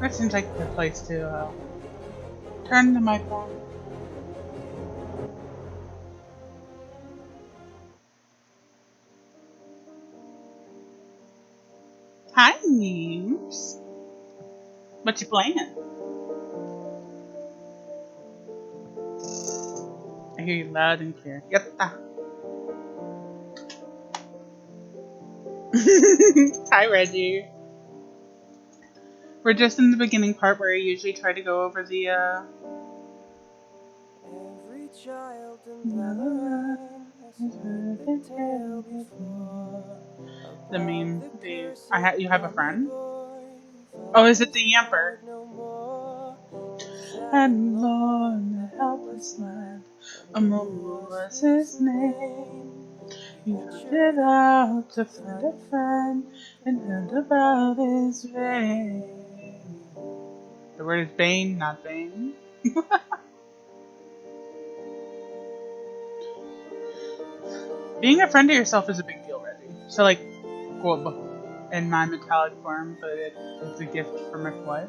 That seems like a good place to turn the mic on. Hi, Muse. What you playing? I hear you loud and clear. Yatta. Hi, Reggie. We're just in the beginning part where I usually try to go over the Every child in Valorant has heard the tale before. the meme. The You have a friend? Oh, is it the Yamper? No And Lord, the helpless lad, Amumu was his name. He headed out to find a friend and heard about his vein. The word is bane, not bane. Being a friend to yourself is a big deal, Reggie. So, like, well, in my metallic form, but it's a gift from a what?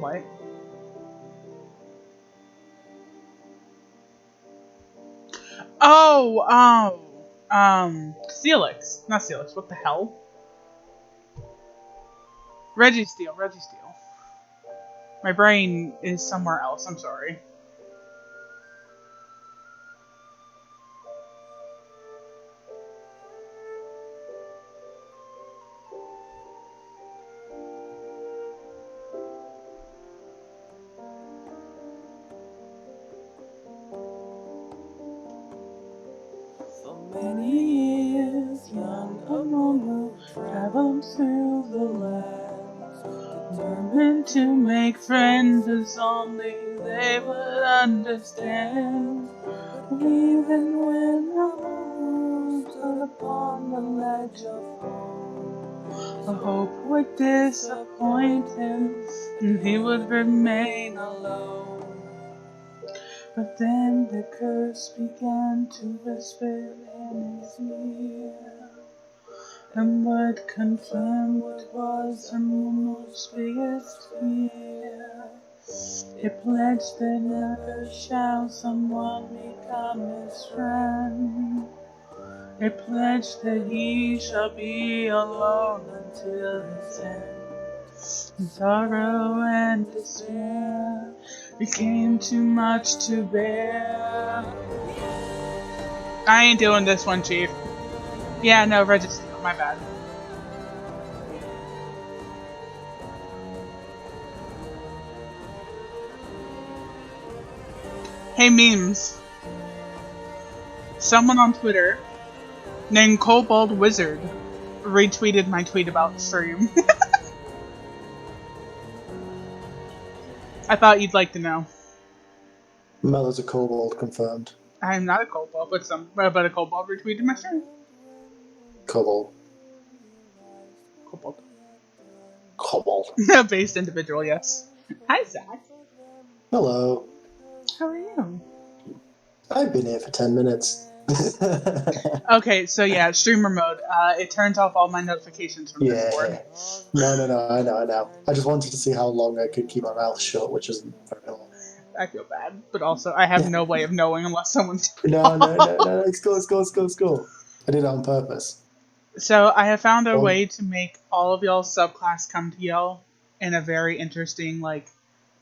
What? Steelix. Not Steelix, what the hell? Reggie Steele. My brain is somewhere else, I'm sorry. For many years, young Amumu traveled through the lands, Determined to make friends as only they would understand. But even when Amumu stood upon the ledge of A hope would disappoint him, and he would remain alone. But then the curse began to whisper in his ear, and would confirm what was Amumu's biggest fear. It pledged that never shall someone become his friend. It pledged that he shall be alone until his end. And sorrow and despair became too much to bear. I ain't doing this one, Chief. Yeah, no, register. My bad. Hey, memes. Someone on Twitter named Kobold Wizard retweeted my tweet about stream. I thought you'd like to know. Mel is a kobold, confirmed. I'm not a kobold, but a kobold retweeted my stream. Kobold. Kobold. Based individual, yes. Hi, Zach. Hello. How are you? I've been here for 10 minutes. Okay, so yeah, streamer mode. It turns off all my notifications from Discord. No, I know. I just wanted to see how long I could keep my mouth shut, which isn't very long. I feel bad, but also I have no way of knowing unless someone's. No, let's go. I did it on purpose. So I have found a way to make all of y'all's subclass come to YALL in a very interesting, like,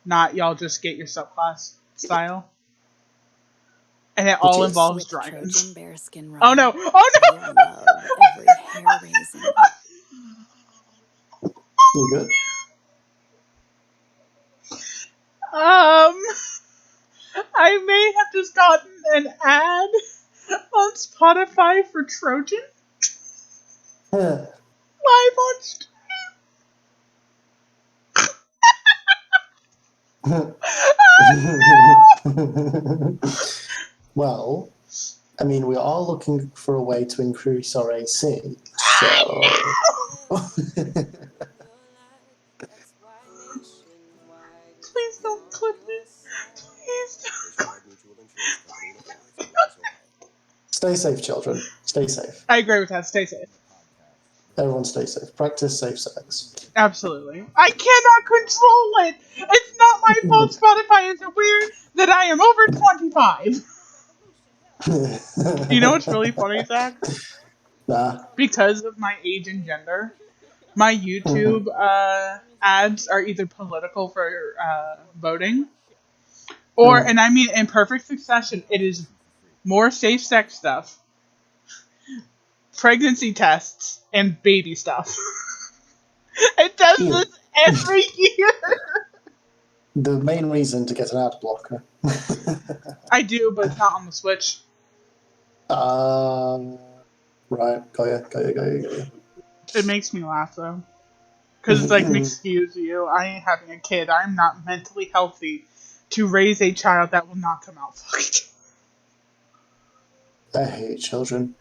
not y'all just get your subclass style. And it all involves dragons. Oh no! You good? I may have just gotten an ad on Spotify for Trojan. Live on stream. Well, I mean, we are looking for a way to increase our AC, so... Please don't clip me. Please don't clip me. Stay safe, children. Stay safe. I agree with that. Stay safe. Everyone stay safe. Practice safe sex. Absolutely. I cannot control it. It's not my fault Spotify is aware that I am over 25. You know what's really funny, Zach? Nah. Because of my age and gender, my YouTube ads are either political for voting, or, and I mean in perfect succession, it is more safe sex stuff, pregnancy tests, and baby stuff. It does Ew. this every year. The main reason to get an ad blocker. I do, but it's not on the Switch. Right, got you. It makes me laugh though. Because it's like, excuse you, I ain't having a kid. I'm not mentally healthy to raise a child that will not come out fucked. I hate children.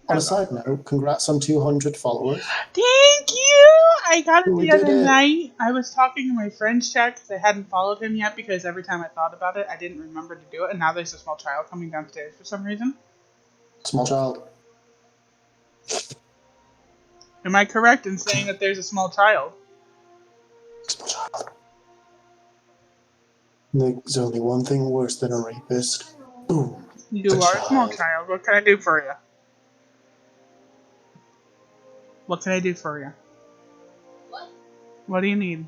On a side note, congrats on 200 followers. Thank you! I got it We the did other it. night. I was talking to my friend's chat because I hadn't followed him yet because every time I thought about it, I didn't remember to do it. And now there's a small child coming downstairs for some reason. Small child. Am I correct in saying that there's a small child? Small child. There's only one thing worse than a rapist. Boom. You A are a small child. child. What can I do for you? What can I do for you? What? What do you need?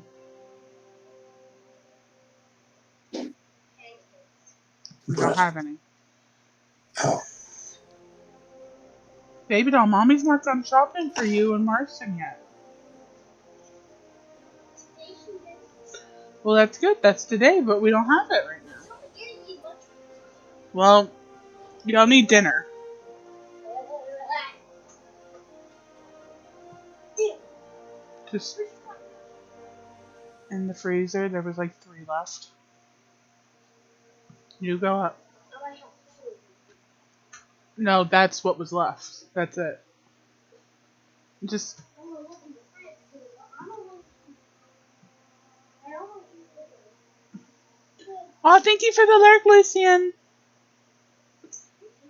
We don't Bread. have any. Oh. Baby doll, mommy's not done shopping for you and Marston yet. Well, that's good. That's today, but we don't have it right now. Well, y'all need dinner. Just in the freezer, there was like 3 left. You go up. No, that's what was left. That's it. Just. Oh, thank you for the lurk, Lucian.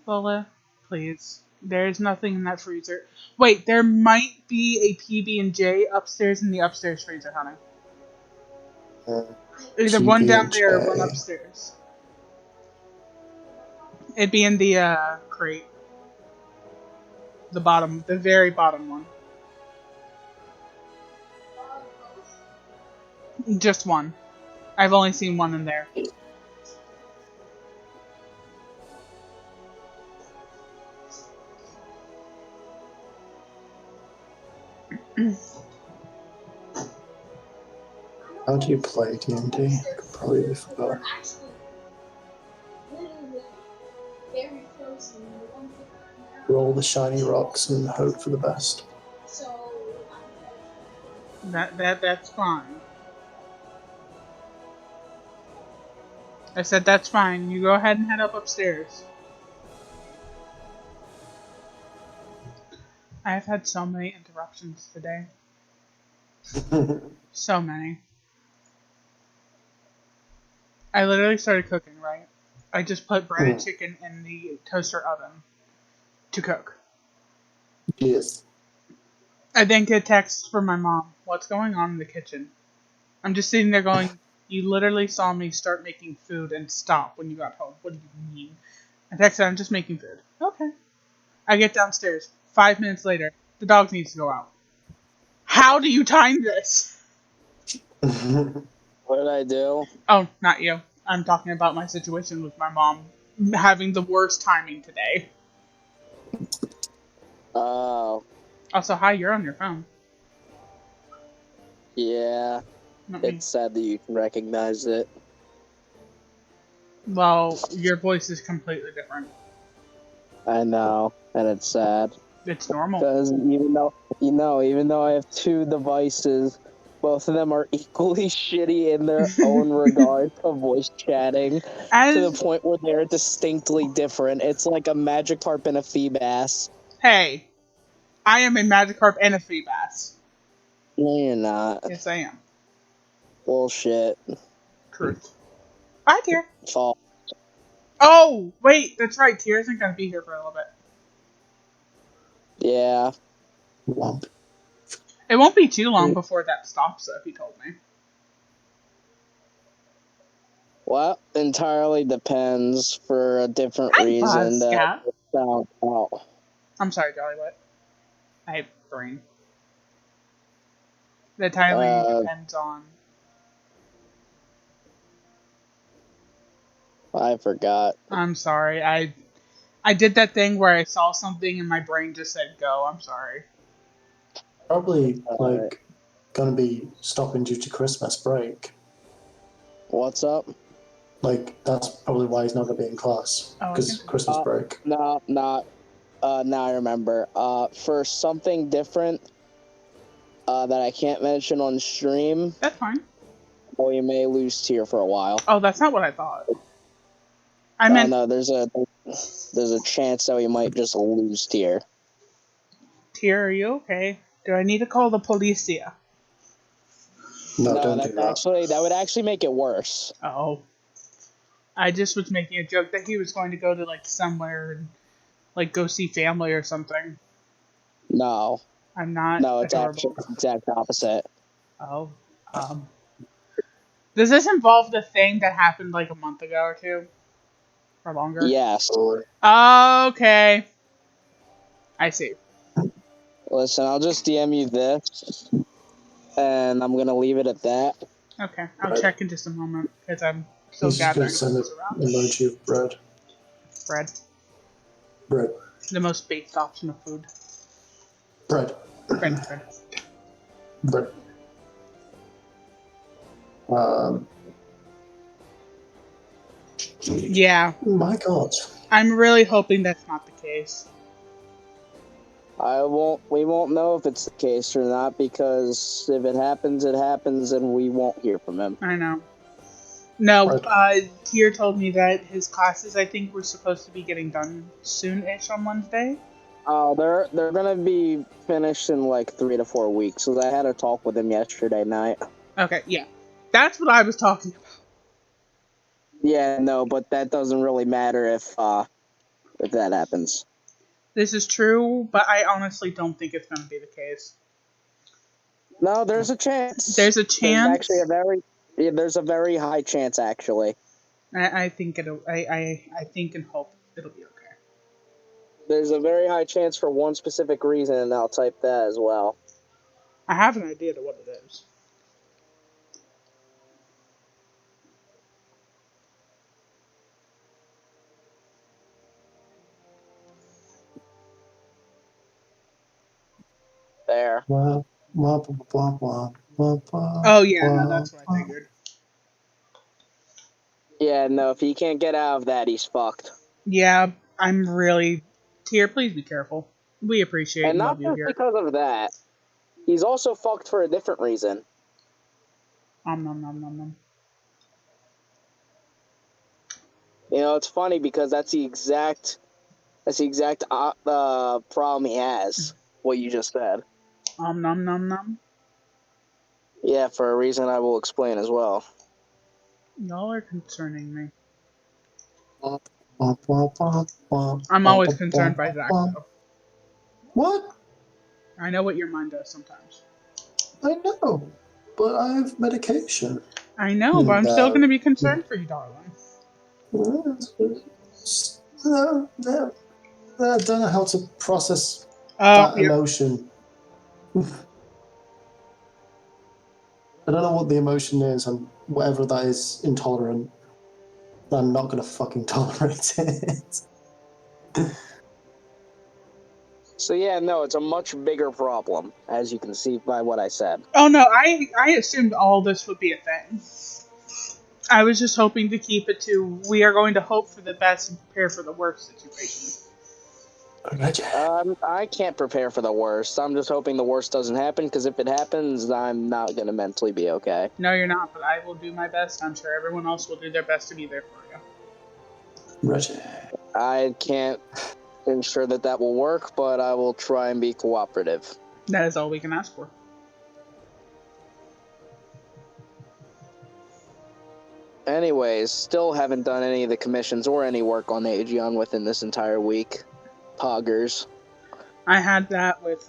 Lola, please. There's nothing in that freezer. Wait, there might be a PB&J upstairs in the upstairs freezer, honey. Either one down PB&J. there or one upstairs. It'd be in the crate. The bottom, the very bottom one. Just one. I've only seen one in there. How do you play D&D? I could probably forgot. Roll the shiny rocks and hope for the best. That's fine. I said that's fine. You go ahead and head up upstairs. I've had so many interruptions today. So many. I literally started cooking, right? I just put breaded chicken in the toaster oven to cook. Yes. I then get a text from my mom. What's going on in the kitchen? I'm just sitting there going, you literally saw me start making food and stop when you got home. What do you mean? I texted her, I'm just making food. Okay. I get downstairs. 5 minutes later, the dog needs to go out. How do you time this? What did I do? Oh, not you. I'm talking about my situation with my mom having the worst timing today. Oh, Also, hi, you're on your phone. yeah. Not me. It's sad that you can recognize it. Well, your voice is completely different. I know, and it's sad. It's normal. Because even though I have 2 devices, both of them are equally shitty in their own regard to voice chatting, to the point where they're distinctly different. It's like a Magikarp and a Feebas. Hey, I am a Magikarp and a Feebas. No, you're not. Yes, I am. Bullshit. Truth. Bye, Tier. Fall. Oh, wait, that's right. Tier isn't going to be here for a little bit. Yeah. Womp. It won't be too long before that stops, though, he told me. Well, entirely depends for a different Hi, reason that Buzzcat. found out. I'm sorry, Jolly, what? I have brain. It entirely depends on... I forgot. I'm sorry, I did that thing where I saw something and my brain just said go. I'm sorry. Probably, like, gonna be stopping due to Christmas break. What's up? Like, that's probably why he's not gonna be in class. Oh, I Because think... Christmas break. No, not. Now I remember. For something different that I can't mention on stream, That's fine. or you may lose tier for a while. Oh, that's not what I thought. I meant... No, there's a chance that we might just lose tier. Tier, are you okay? Do I need to call the policia? No, don't do that. That would actually make it worse. Oh. I just was making a joke that he was going to go to, like, somewhere and, like, go see family or something. No. I'm not No, it's adorable. actually the exact opposite. Oh. Does this involve the thing that happened, like, a month ago or two? Or longer? Yes. Okay. I see. Listen, I'll just DM you this, and I'm gonna leave it at that. Okay, I'll check in just a moment, because I'm still He's just gonna gathering send things an around. emoji of bread. Bread. Bread. The most based option of food. Bread. Bread. Bread. Yeah. My God. I'm really hoping that's not the case. We won't know if it's the case or not, because if it happens, and we won't hear from him. I know. No, Right. Tier told me that his classes, I think, were supposed to be getting done soon-ish on Wednesday. Oh, they're gonna be finished in like 3 to 4 weeks, because I had a talk with him yesterday night. Okay, yeah. That's what I was talking about. Yeah, no, but that doesn't really matter if that happens. This is true, but I honestly don't think it's going to be the case. No, there's a chance. There's a chance. There's actually there's a very high chance, actually. I think it'll. I think and hope it'll be okay. There's a very high chance for one specific reason, and I'll type that as well. I have an idea to what it is. There. Oh yeah, no, that's what I figured. Yeah, no, if he can't get out of that, he's fucked. Yeah, I'm really... Tier, please be careful. We appreciate and love you here. And not just because of that. He's also fucked for a different reason. Nom. You know, it's funny because that's the exact problem he has. What you just said. Nom. Yeah, for a reason I will explain as well. Y'all are concerning me. I'm always concerned by Zach, though. What? I know what your mind does sometimes. I know, but I have medication. I know, but I'm still going to be concerned for you, darling. No, I don't know how to process that emotion. I don't know what the emotion is, and whatever that is intolerant, I'm not going to fucking tolerate it. So yeah, no, it's a much bigger problem, as you can see by what I said. Oh no, I assumed all this would be a thing. I was just hoping to keep it to, we are going to hope for the best and prepare for the worst situation. I can't prepare for the worst. I'm just hoping the worst doesn't happen, because if it happens, I'm not going to mentally be okay. No, you're not, but I will do my best. I'm sure everyone else will do their best to be there for you. Roger. I can't ensure that will work, but I will try and be cooperative. That is all we can ask for. Anyways, still haven't done any of the commissions or any work on Aegeon within this entire week. Poggers. I had that with,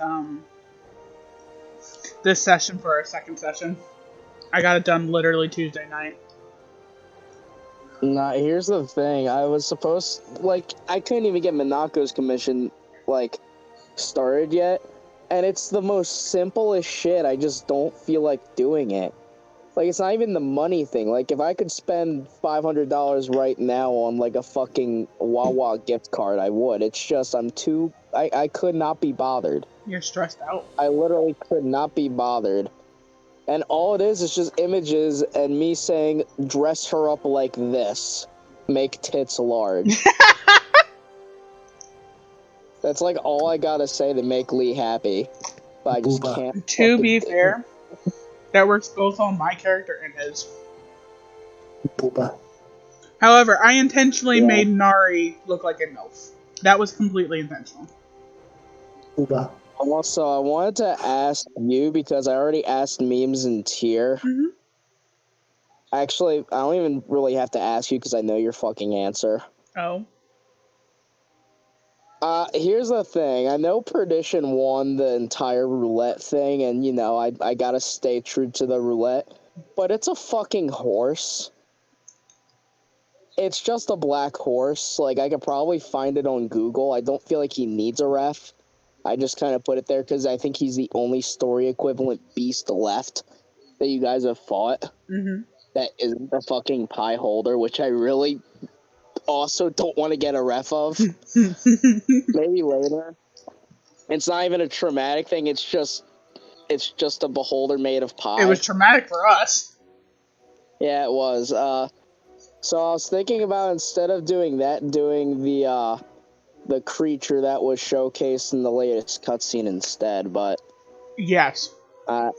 this session for our second session. I got it done literally Tuesday night. Nah, here's the thing. I was supposed, like, I couldn't even get Monaco's commission, like, started yet. And it's the most simplest shit. I just don't feel like doing it. Like, it's not even the money thing. Like, if I could spend $500 right now on, like, a fucking Wawa gift card, I would. It's just, I could not be bothered. You're stressed out. I literally could not be bothered. And all it is just images and me saying, dress her up like this. Make tits large. That's like all I gotta say to make Lee happy. But I just can't. To be fair, that works both on my character and his. Booba. However, I intentionally made Nari look like a MILF. That was completely intentional. Booba. Also, I wanted to ask you, because I already asked Memes and Tier. Mm-hmm. Actually, I don't even really have to ask you because I know your fucking answer. Oh. Here's the thing. I know Perdition won the entire roulette thing, and, you know, I gotta stay true to the roulette. But it's a fucking horse. It's just a black horse. Like, I could probably find it on Google. I don't feel like he needs a ref. I just kind of put it there because I think he's the only story equivalent beast left that you guys have fought. Mm-hmm. That isn't the fucking pie holder, which I really also don't want to get a ref of. Maybe later. It's not even a traumatic thing. It's just a beholder made of pie. It was traumatic for us. Yeah, it was. So I was thinking about, instead of doing that, doing the creature that was showcased in the latest cutscene instead. But yes. Yeah,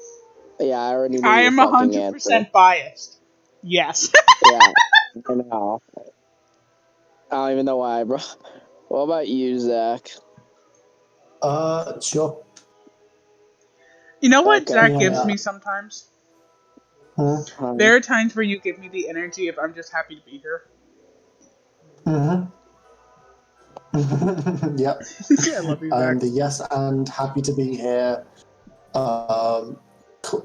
I already knew I your am fucking 100% answer. biased. Yes. Yeah, I know. I don't even know why, bro. What about you, Zach? Sure. You know what Okay. Zach gives me sometimes? Mm-hmm. There are times where you give me the energy if I'm just happy to be here. Mm-hmm. Yep. I love you, I am Zach. the yes and happy to be here.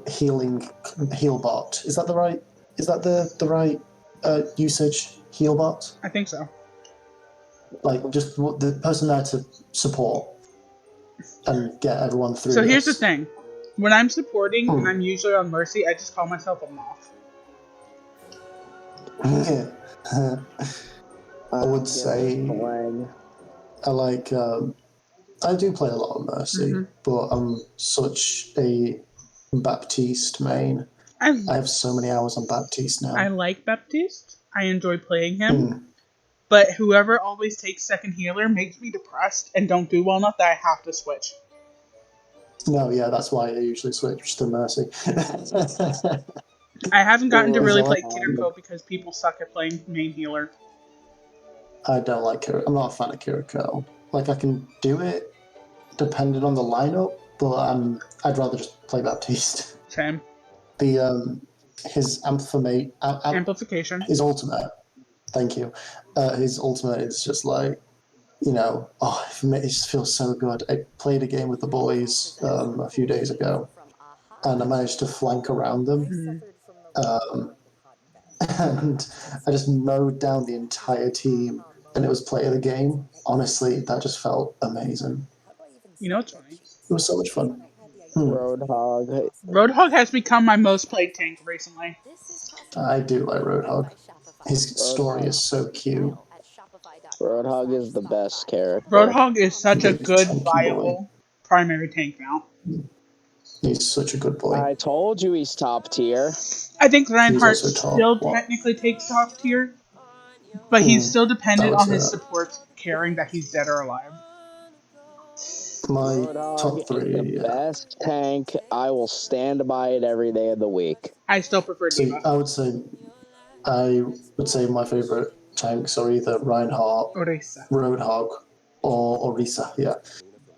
Heal bot. Is that the right? Is that the right usage? Heal bot. I think so. Like just the person there to support and get everyone through. So here's the thing: when I'm supporting and I'm usually on Mercy, I just call myself a moth. I would say I like. I do play a lot of Mercy, but I'm such a Baptiste main. I have so many hours on Baptiste now. I like Baptiste. I enjoy playing him. But whoever always takes second healer makes me depressed and don't do well enough that I have to switch. No, yeah, that's why I usually switch to Mercy. I haven't gotten to really play Kiriko because people suck at playing main healer. I don't like Kiriko. I'm not a fan of Kiriko. Like, I can do it depending on the lineup, but I'd rather just play Baptiste. Same. His amplification. His ultimate. Thank you. His ultimate is just like, you know, it just feels so good. I played a game with the boys a few days ago, and I managed to flank around them. And I just mowed down the entire team, and it was play of the game. Honestly, that just felt amazing. You know what's funny? It was so much fun. Roadhog. Roadhog has become my most played tank recently. I do like Roadhog. His story is so cute. Roadhog is the best character. Roadhog is such a good, viable primary tank now. He's such a good boy. I told you he's top tier. I think Reinhardt still technically takes top tier, but he's still dependent on his supports caring that he's dead or alive. My Roadhog top three is the best tank. I will stand by it every day of the week. I still prefer D.Va. I would say my favorite tanks are either Reinhardt, Roadhog, or Orisa. Yeah,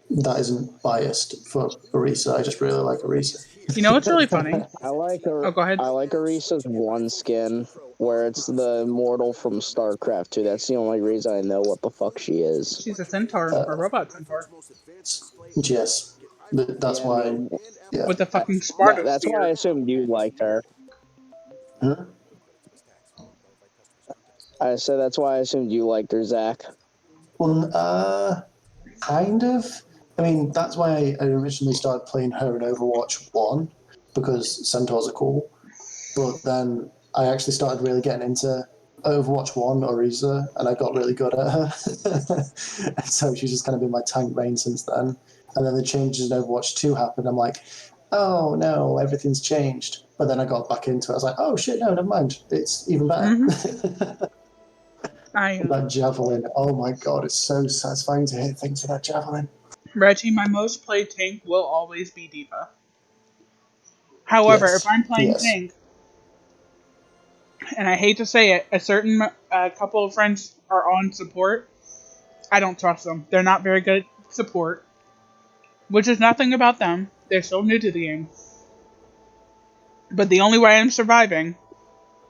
that isn't biased for Orisa. I just really like Orisa. You know what's really funny? I like go ahead. I like Orisa's one skin, where it's the mortal from StarCraft 2. That's the only reason I know what the fuck she is. She's a centaur, a robot centaur. Yes, that's why Yeah. with the fucking Sparta That's why I assumed you liked her. Hmm? I said that's why I assumed you liked her, Zach. Well, kind of. I mean, that's why I originally started playing her in Overwatch 1, because centaurs are cool. But then I actually started really getting into Overwatch 1 Oriza, and I got really good at her. And so she's just kind of been my tank main since then. And then the changes in Overwatch 2 happened. I'm like, oh no, everything's changed. But then I got back into it. I was like, oh shit, no, never mind. It's even better. Mm-hmm. That javelin, oh my god, it's so satisfying to hit things with that javelin. Reggie, my most played tank will always be Diva. However, if Yes, I'm playing yes. tank, and I hate to say it, a certain couple of friends are on support, I don't trust them. They're not very good at support, which is nothing about them. They're so new to the game. But the only way I'm surviving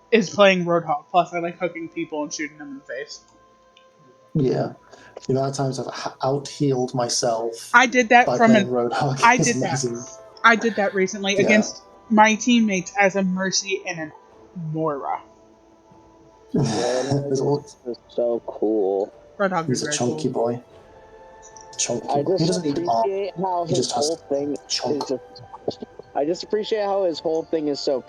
is playing Roadhog. Plus, I like hooking people and shooting them in the face. Yeah. The amount of times I've out-healed myself I did that by from playing an. Roadhog I is did that. amazing. I did that recently Yeah. against my teammates as a Mercy and a Moira. There's all, It's so cool. Roadhog is he's a very chunky cool. boy. Chunky I boy. He just doesn't need arm. appreciate how He his just has whole thing chunk. is. I just appreciate how his whole thing is so.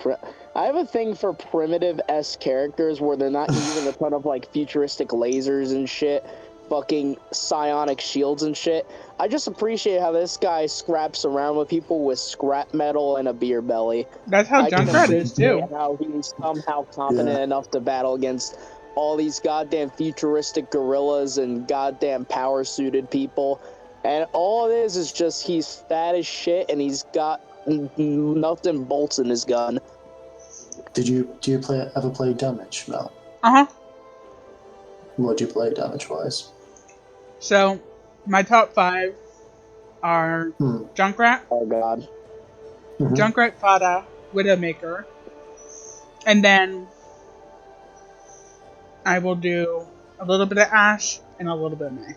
I have a thing for primitive-esque characters where they're not using a ton of like futuristic lasers and shit, fucking psionic shields and shit. I just appreciate how this guy scraps around with people with scrap metal and a beer belly. That's how I can Junkrat is appreciate too. how he's somehow competent enough to battle against all these goddamn futuristic gorillas and goddamn power-suited people. And all it is just he's fat as shit and he's got nuts and bolts in his gun. Do you ever play damage, Mel? Uh huh. What do you play damage wise? So, my top 5 are Junkrat, Oh god. Mm-hmm. Junkrat Fada, Widowmaker, and then I will do a little bit of Ash and a little bit of May.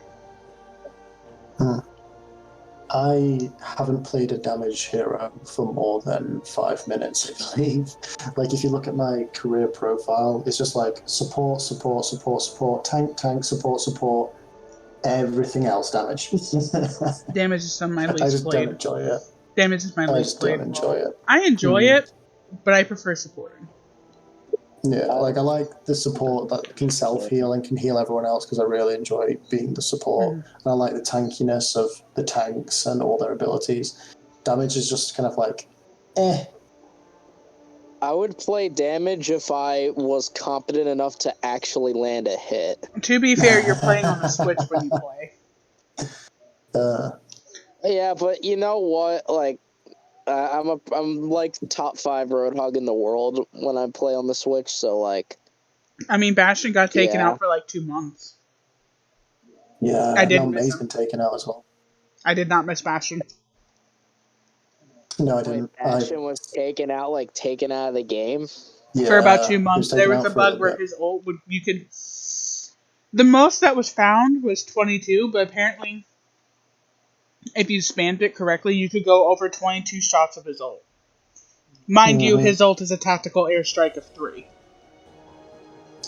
I haven't played a damage hero for more than 5 minutes, I believe. Like, if you look at my career profile, it's just like support, support, support, support, tank, tank, support, support, everything else damage. Damage is some of my I least just don't played. enjoy it. Damage is my I least just don't played enjoy role. it. I enjoy it, but I prefer supporting. Yeah, like I like the support that can self-heal and can heal everyone else because I really enjoy being the support. And I like the tankiness of the tanks and all their abilities. Damage is just kind of like, eh. I would play damage if I was competent enough to actually land a hit. To be fair, you're playing on the Switch when you play. Yeah, but you know what? Like, I'm like top 5 Roadhog in the world when I play on the Switch. So like, I mean, Bastion got taken Yeah. out for like 2 months. Yeah, I now didn't miss May's him. been taken out as well. I did not miss Bastion. No, I wait, didn't. Bastion was taken out of the game. For about Yeah, 2 he was months. There taken was out a for a bug little where bit. his ult would you could. The most that was found was 22, but apparently, if you spammed it correctly, you could go over 22 shots of his ult. Mind you, his ult is a tactical airstrike of 3.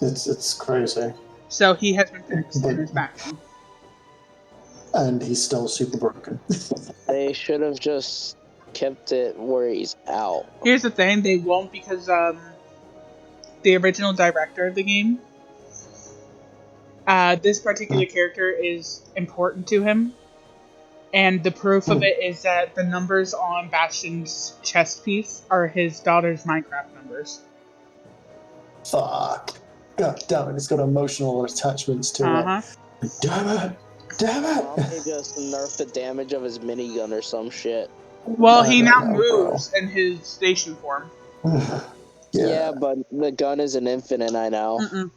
It's crazy. So he has been fixed But and is back. and he's still super broken. They should have just kept it where he's out. Here's the thing, they won't because the original director of the game, this particular character is important to him. And the proof of it is that the numbers on Bastion's chest piece are his daughter's Minecraft numbers. Fuck. God damn it, it's got emotional attachments to it. Damn it! Damn Why don't they it! just nerf the damage of his minigun or some shit? Well, I he don't now know, bro. moves in his station form. Yeah, but the gun isn't infinite, I know. Mm-mm.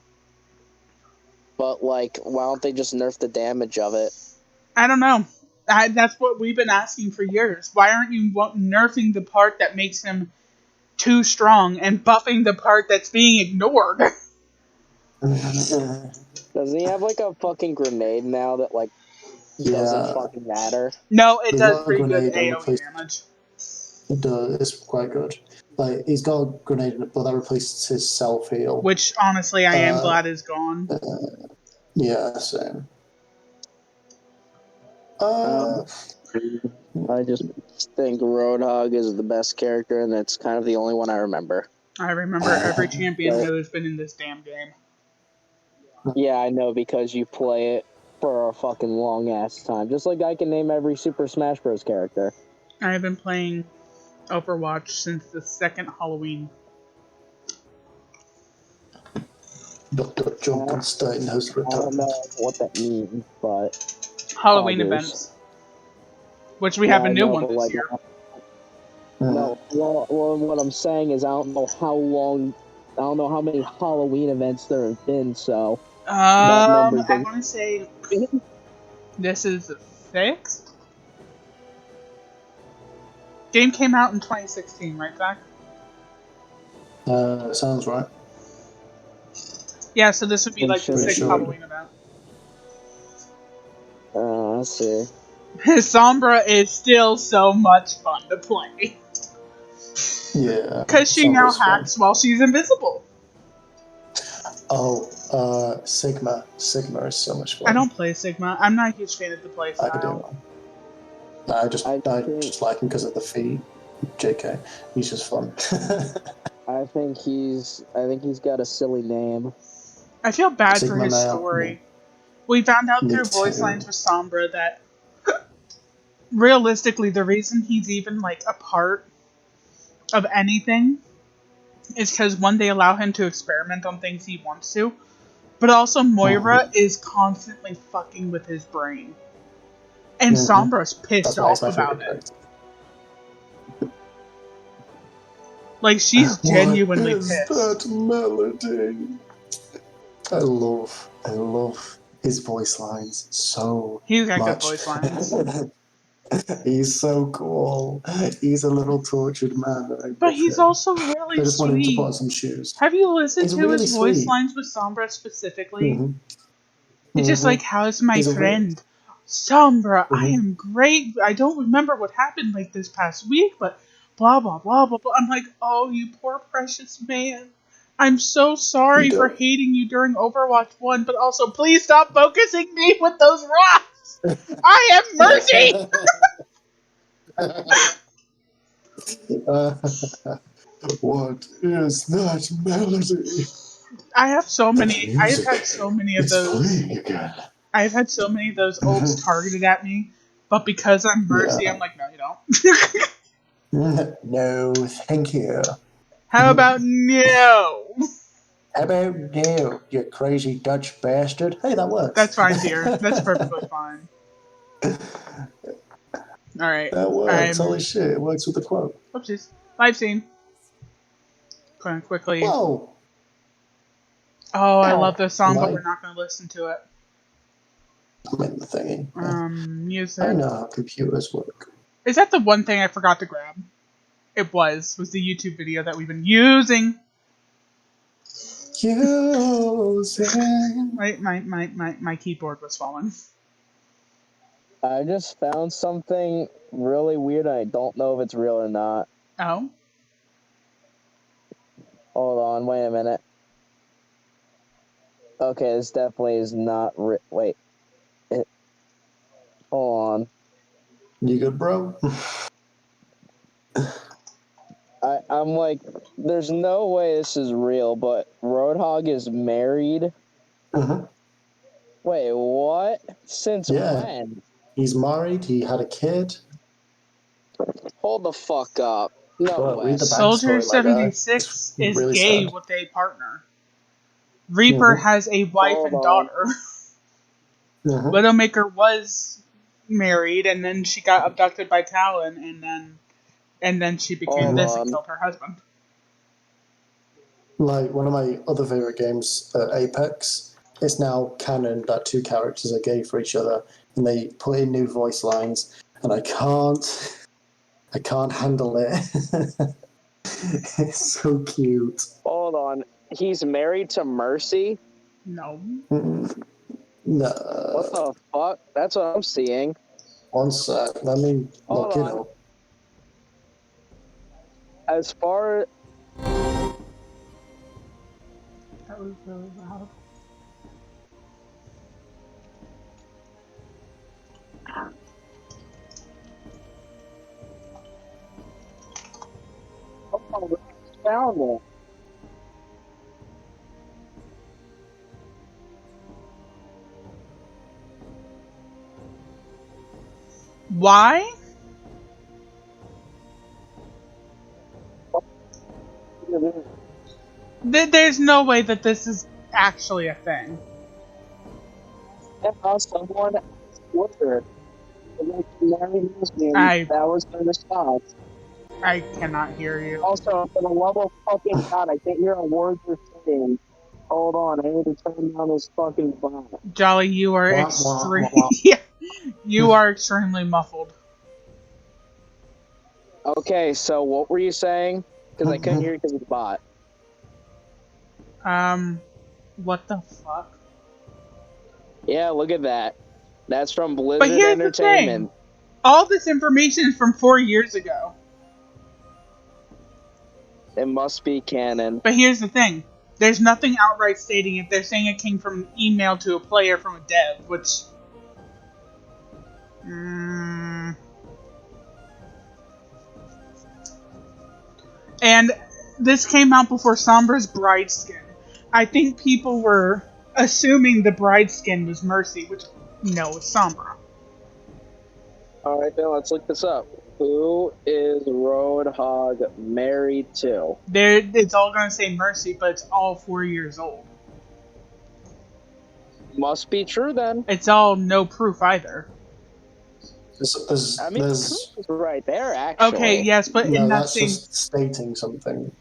But, like, why don't they just nerf the damage of it? I don't know. That's what we've been asking for years. Why aren't you nerfing the part that makes him too strong and buffing the part that's being ignored? Doesn't he have, like, a fucking grenade now that, like, doesn't fucking matter? No, it He's does got a pretty good grenade that AoE replaced. damage. It does. It's quite good. Like he's got a grenade in it, but that replaces his self heal. Which honestly, I am glad is gone. Yeah, same. I just think Roadhog is the best character, and it's kind of the only one I remember. I remember every champion who's been in this damn game. Yeah, I know, because you play it for a fucking long ass time. Just like I can name every Super Smash Bros. Character. I have been playing Overwatch since the second Halloween. Dr. Junkenstein has I don't returned. know what that means, but Halloween events. Which we have a new one this year. No, well, what I'm saying is I don't know how many Halloween events there have been, so that number I want to say this is the 6th? Game came out in 2016, right, Zach? Sounds right. Yeah, so this would be like the 6th Halloween event. Let's see. Sombra is still so much fun to play. Yeah. Because she now hacks while she's invisible. Oh, Sigma. Sigma is so much fun. I don't play Sigma. I'm not a huge fan of the play style. I do. I just like him because of the feet. JK. He's just fun. I think he's got a silly name. I feel bad Sigma for his male. story. We found out through voice lines with Sombra that realistically the reason he's even like a part of anything is because one, they allow him to experiment on things he wants to, but also Moira is constantly fucking with his brain. And Sombra's pissed off about it. Like, she's genuinely pissed. What is that melody? I love his voice lines so much. He's got good voice lines. He's so cool. He's a little tortured man. But he's also really I just sweet. want him to put on some shoes. Have you listened to really his voice sweet. lines with Sombra specifically? It's just like, how's my friend? Sombra, I am great. I don't remember what happened like this past week, but blah, blah, blah, blah, blah. I'm like, oh, you poor precious man. I'm so sorry for hating you during Overwatch 1, but also please stop focusing me with those rocks. I have mercy. What is that melody? I have so many. I have had so many of those. Again. I've had so many of those ults targeted at me, but because I'm Mercy, I'm like, no, you don't. No, thank you. How about no? How about no, you crazy Dutch bastard? Hey, that works. That's fine, dear. That's perfectly fine. Alright. That works. Holy shit, it works with the quote. Oopsies. Live scene. Going quickly. Whoa! Oh, I love this song, but we're not going to listen to it. I'm in the thingy. Music. I know how computers work. Is that the one thing I forgot to grab? It was the YouTube video that we've been using. My keyboard was falling. I just found something really weird. I don't know if it's real or not. Oh? Hold on, wait a minute. Okay, this definitely is not wait. Hold on. You good, bro? I'm like, there's no way this is real, but Roadhog is married? Wait, what? Since when? He's married, he had a kid. Hold the fuck up. No way. Soldier 76 is really gay with a partner. Reaper has a wife and daughter. Widowmaker was married, and then she got abducted by Talon, and then she became this and killed her husband. Like, one of my other favorite games, Apex, it's now canon that two characters are gay for each other, and they put in new voice lines, and I can't handle it. It's so cute. Hold on. He's married to Mercy? No. No. What the fuck? That's what I'm seeing. One sec. Let me look it up. As far That was really loud. found it. Why? There's no way that this is actually a thing. Someone Twitter. I That was the response. I cannot hear you. Also, for the love of fucking God, I can't hear a word you're saying. Hold on, I need to turn down this fucking bot. Jolly, you are Wah, extreme. wah, wah. Yeah, you are extremely muffled. Okay, so what were you saying? Because I couldn't hear you because of the bot. What the fuck? Yeah, look at that. That's from But Blizzard here's the thing. Entertainment. All this information is from 4 years ago. It must be canon. But here's the thing. There's nothing outright stating it. They're saying it came from an email to a player from a dev, which... And this came out before Sombra's bride skin. I think people were assuming the bride skin was Mercy, which, no, it's Sombra. Alright, now let's look this up. Who is Roadhog married to? It's all going to say Mercy, but it's all 4 years old. Must be true then. It's all no proof either. I mean, There's proof is right there, actually. Okay, yes, but no, in that that's same... just stating something,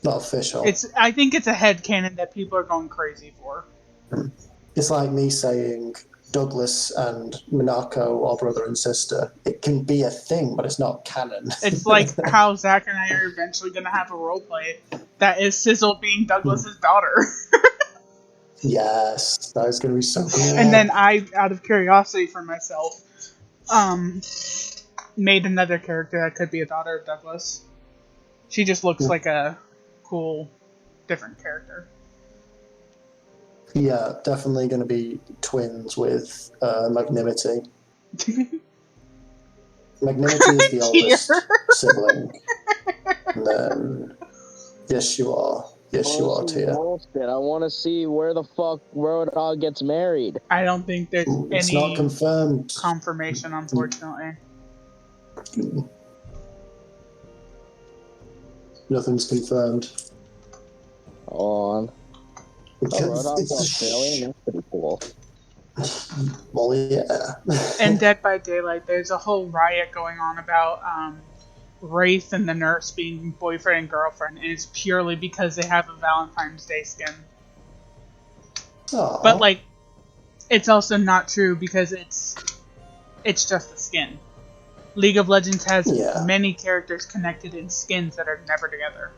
not official. I think it's a headcanon that people are going crazy for. It's like me saying Douglas and Minako are brother and sister. It can be a thing, but it's not canon. It's like how Zach and I are eventually going to have a roleplay that is Sizzle being Douglas's daughter. Yes, that is going to be so cool. And then I, out of curiosity for myself, made another character that could be a daughter of Douglas. She just looks like a cool, different character. Yeah, definitely going to be twins with Magnanimity. Magnanimity is the oldest sibling. And then, yes, you are. Yes, you are, Tia. Bullshit. I want to see where the fuck Roadhog gets married. I don't think there's It's any not confirmed. confirmation, unfortunately. Nothing's confirmed. On. Because Roadhog's it's Australian. That's pretty cool. Well, yeah. In Dead by Daylight, there's a whole riot going on about Wraith and the nurse being boyfriend and girlfriend, and it's purely because they have a Valentine's Day skin. Aww. But, like, it's also not true because it's just a skin. League of Legends has many characters connected in skins that are never together.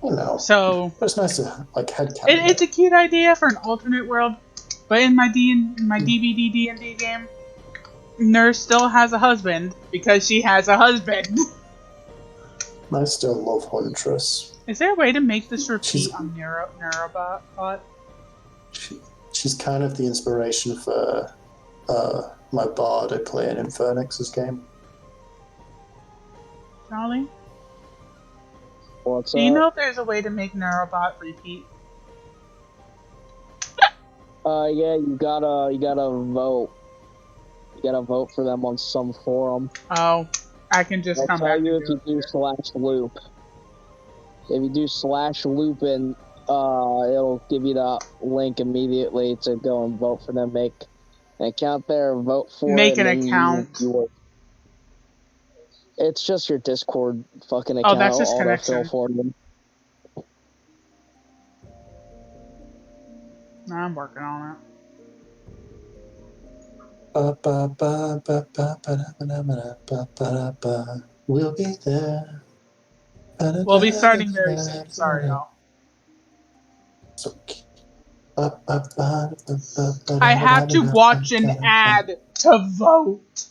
I know. So, but it's nice to, like, headcanon. It's a cute idea for an alternate world, but in my DVD D&D game, Nurse still has a husband because she has a husband. I still love Huntress. Is there a way to make this repeat on Neurobot? She's kind of the inspiration for my bard I play in Infernix's game. Charlie? What's Do you know if there's a way to make Neurobot repeat? Yeah, you gotta vote. You gotta vote for them on some forum. Oh, I can just come back. I'll tell you if you do /loop. If you do /loop and it'll give you the link immediately to go and vote for them. Make an account there, vote for Make it. Make an account. It's just your Discord fucking account. Oh, that's just connection. For them. I'm working on it. We'll be there. We'll be starting very soon. Sorry, y'all. I have to watch an ad to vote.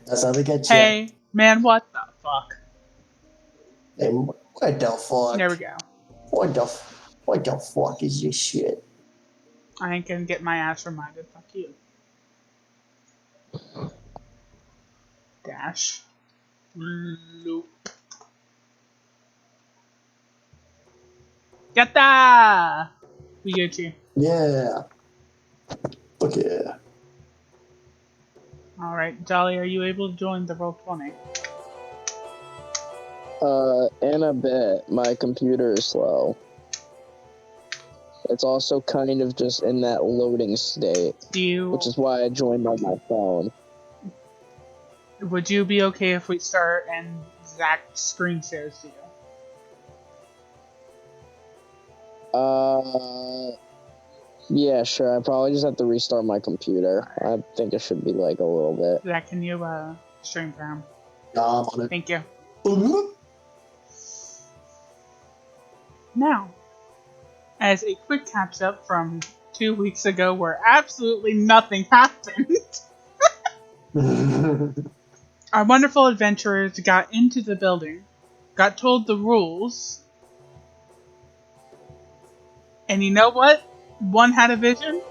That's how they get you. Hey, Man, what the fuck? Hey, what the fuck? There we go. What the fuck is this shit? I ain't gonna get my ass reminded. Fuck you. Dash. Loop. Yatta! We get you. Yeah. Look yeah. Alright, Jolly, are you able to join the Roll20? In a bit. My computer is slow. It's also kind of just in that loading state, which is why I joined on my phone. Would you be okay if we start and Zach screen shares to you? Yeah, sure. I probably just have to restart my computer. I think it should be like a little bit. Zach, can you stream for him? Nah, I'm on it. Thank you. Now, as a quick catch up from 2 weeks ago where absolutely nothing happened, our wonderful adventurers got into the building, got told the rules, and you know what? One had a vision.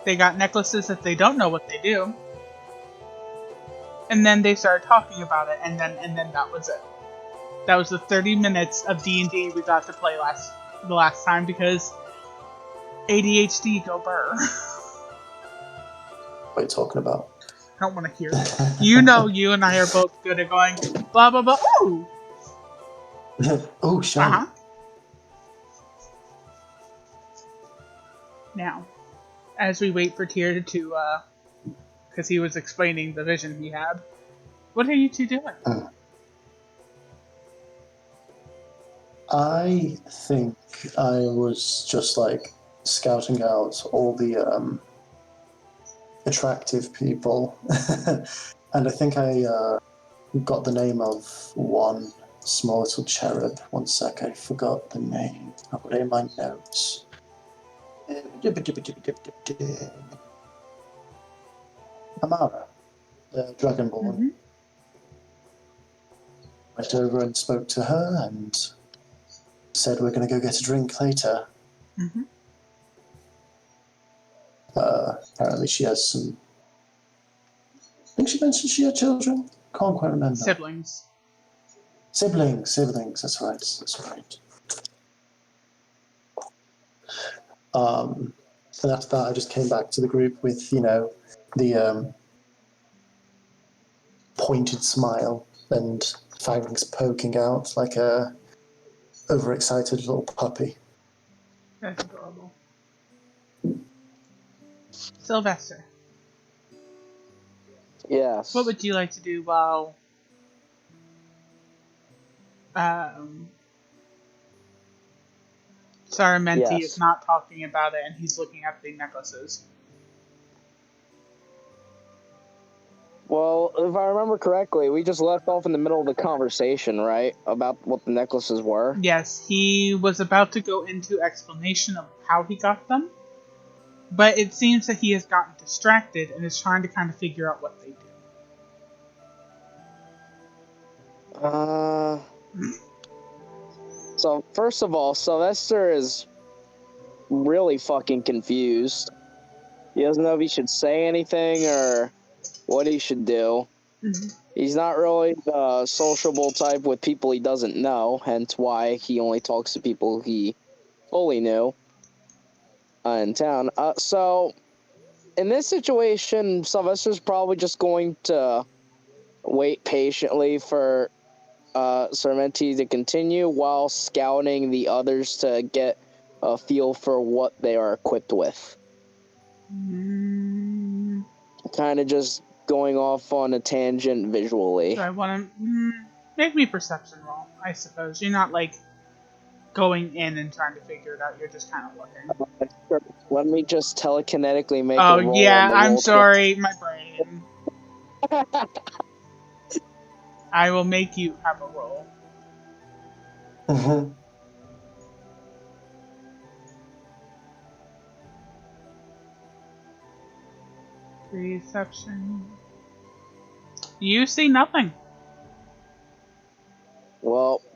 They got necklaces that they don't know what they do. And then they started talking about it, and then that was it. That was the 30 minutes of D&D we got to play the last time because ADHD go burr. What are you talking about? I don't want to hear it. You know you and I are both good at going blah blah blah. Ooh! Oh, shiny. Now, as we wait for Tyr to, because he was explaining the vision he had, what are you two doing? I think I was just like scouting out all the attractive people, and I think I got the name of one small little cherub. One sec, I forgot the name. I've got it in my notes. Amara, the Dragonborn. Mm-hmm. Went over and spoke to her and said we're going to go get a drink later. Mm-hmm. Apparently she has some... I think she mentioned she had children. Can't quite remember. Siblings, that's right. And after that I just came back to the group with, the pointed smile and fangs poking out like a overexcited little puppy. that's adorable. Sylvester, Yes. what would you like to do while Saramenti is not talking about it and he's looking at the necklaces? Well, if I remember correctly, we just left off in the middle of the conversation, right? About what the necklaces were? Yes, he was about to go into explanation of how he got them, but it seems that he has gotten distracted and is trying to kind of figure out what they do. So, first of all, Sylvester is really fucking confused. He doesn't know if he should say anything or what he should do. Mm-hmm. He's not really the sociable type with people he doesn't know, hence why he only talks to people he fully knew in town. So, in this situation, Sylvester's probably just going to wait patiently for Sarmenti to continue while scouting the others to get a feel for what they are equipped with. Kind of just going off on a tangent visually. So I want to make me perception roll, I suppose. You're not like going in and trying to figure it out. You're just kind of looking. Let me just telekinetically make a roll yeah, on the I'm roll. sorry, my brain. I will make you have a roll. Mm-hmm. Perception. You see nothing.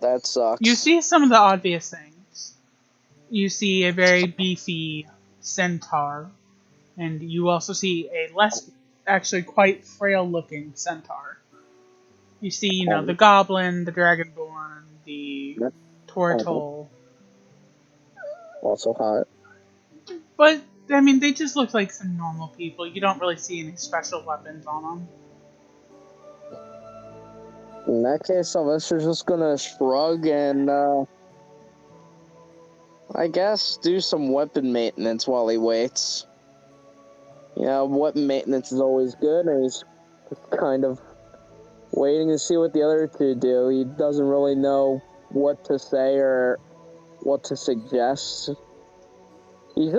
That sucks. You see some of the obvious things. You see a very beefy centaur, and you also see a less, actually quite frail-looking centaur. You see, the goblin, the dragonborn, the turtle. Also hot. But, I mean, they just look like some normal people. You don't really see any special weapons on them. In that case, Sylvester's just gonna shrug and, I guess do some weapon maintenance while he waits. Weapon maintenance is always good, and he's kind of waiting to see what the other two do. He doesn't really know what to say or what to suggest. He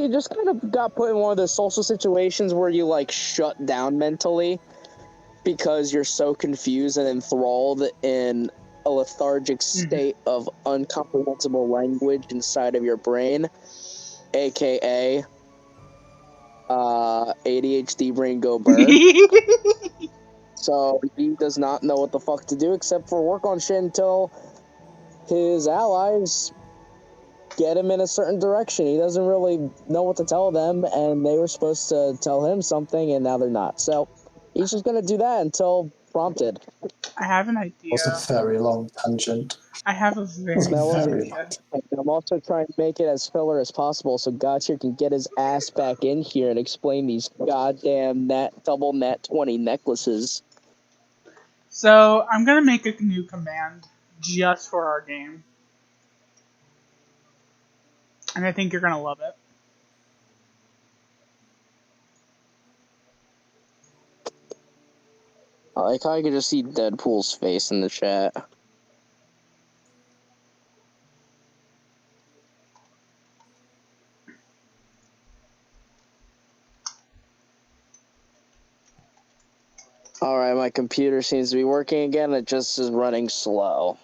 just kind of got put in one of those social situations where you, shut down mentally because you're so confused and enthralled in a lethargic state of incomprehensible language inside of your brain, aka ADHD brain go burr. So he does not know what the fuck to do except for work on shit until his allies get him in a certain direction. He doesn't really know what to tell them, and they were supposed to tell him something, and now they're not. So he's just gonna do that until prompted. I have an It was idea. a very long tangent. I have a very good idea. I'm also trying to make it as filler as possible so Gotcha can get his ass back in here and explain these goddamn double net 20 necklaces. So, I'm gonna make a new command just for our game. And I think you're gonna love it. I like how I could just see Deadpool's face in the chat. Alright, my computer seems to be working again. It just is running slow.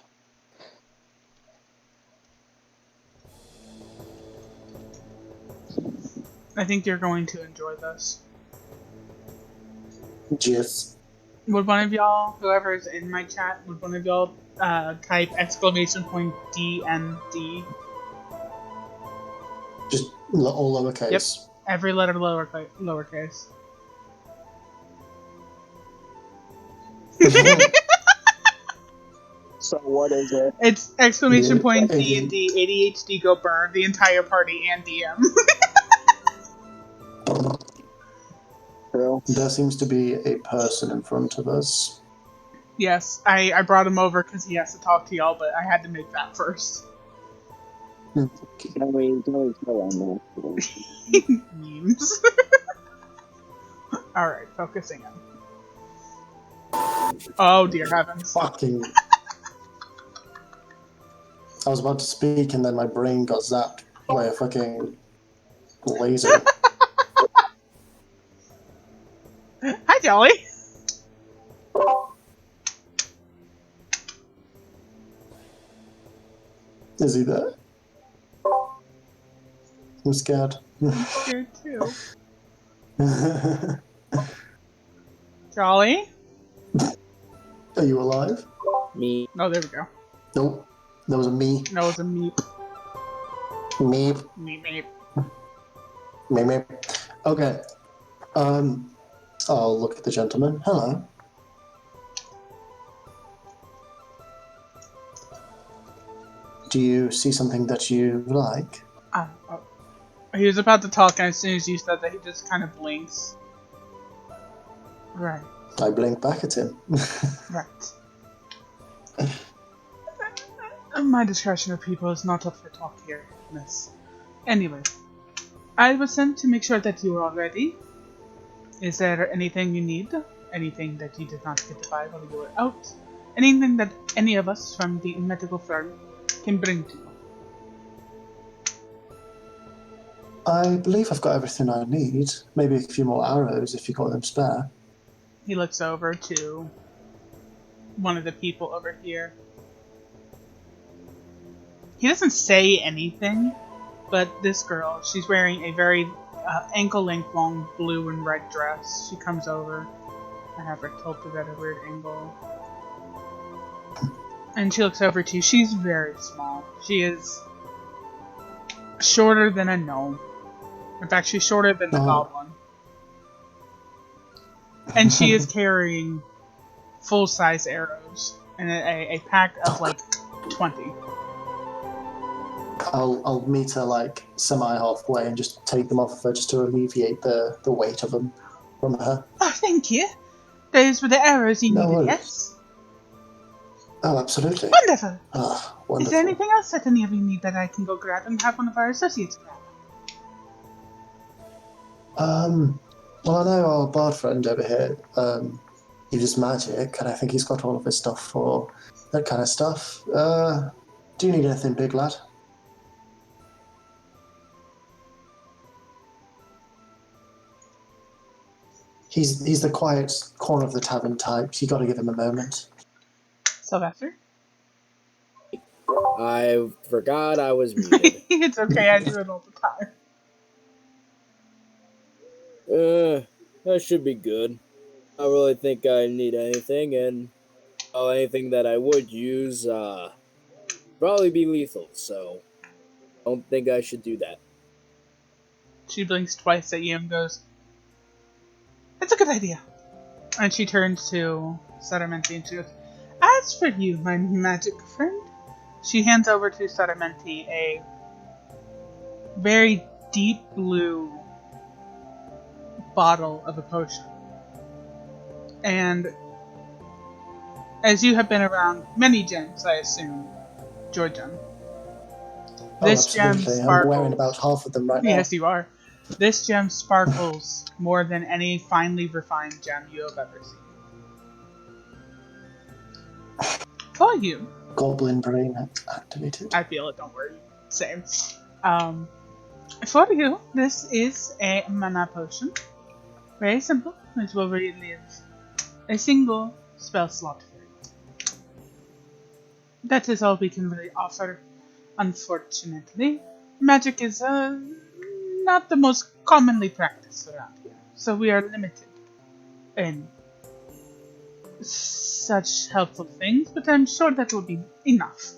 I think you're going to enjoy this. Yes. Would one of y'all, whoever is in my chat, would one of y'all type !DND? Just all lowercase. Yep. Every letter lowercase. So what is it? It's !DND, ADHD go burn, the entire party, and DM. True. There seems to be a person in front of us. Yes, I brought him over because he has to talk to y'all, but I had to make that first. Can we go on Memes. Alright, focusing in. Oh dear heavens. Fucking. I was about to speak and then my brain got zapped by a fucking laser. Hi, Jolly. Is he there? I'm scared. I'm scared too. Jolly? Are you alive? Me. Oh, there we go. Nope. That was a me. No, it's a meep. Meep. Meep. Meep. Okay. I'll look at the gentleman. Hello. Do you see something that you like? He was about to talk, and as soon as you said that, he just kind of blinks. Right. I blink back at him. Right. My discretion of people is not up for talk here, miss. Anyway, I was sent to make sure that you are all ready. Is there anything you need? Anything that you did not get to buy while you were out? Anything that any of us from the medical firm can bring to you? I believe I've got everything I need. Maybe a few more arrows if you've got them spare. He looks over to one of the people over here. He doesn't say anything, but this girl, she's wearing a very ankle-length long blue and red dress. She comes over. I have her tilted at a weird angle. And she looks over to you. She's very small. She is shorter than a gnome. In fact, she's shorter than the Oh. goblin. And she is carrying full-size arrows and a pack of like 20. I'll meet her like semi-halfway and just take them off of her just to alleviate the weight of them from her. Oh, thank you. Those were the arrows you No needed, worries. yes? Oh, absolutely. Wonderful. Ah, Is wonderful. there anything else that any of you need that I can go grab and have one of our associates grab? Well, I know our bard friend over here, he uses magic, and I think he's got all of his stuff for that kind of stuff. Do you need anything, big lad? He's the quiet corner of the tavern type. You got to give him a moment. Sylvester? I forgot I was muted. It's okay, I do it all the time. That should be good. I don't really think I need anything, and anything that I would use, probably be lethal, so I don't think I should do that. She blinks twice at you and goes, "That's a good idea." And she turns to Saramenti and she goes, "As for you, my magic friend," she hands over to Saramenti a very deep blue bottle of a potion. And as you have been around many gems, I assume, Georgian, this gem Absolutely. I'm wearing about sparkles. half of them right now. Yes, you are. This gem sparkles more than any finely refined gem you have ever seen. For you. Goblin brain activated. I feel it, don't worry. Same. For you, this is a mana potion. Very simple, which will relive a single spell slot for you. That is all we can really offer, unfortunately. Magic is not the most commonly practiced around here, so we are limited in such helpful things, but I'm sure that will be enough.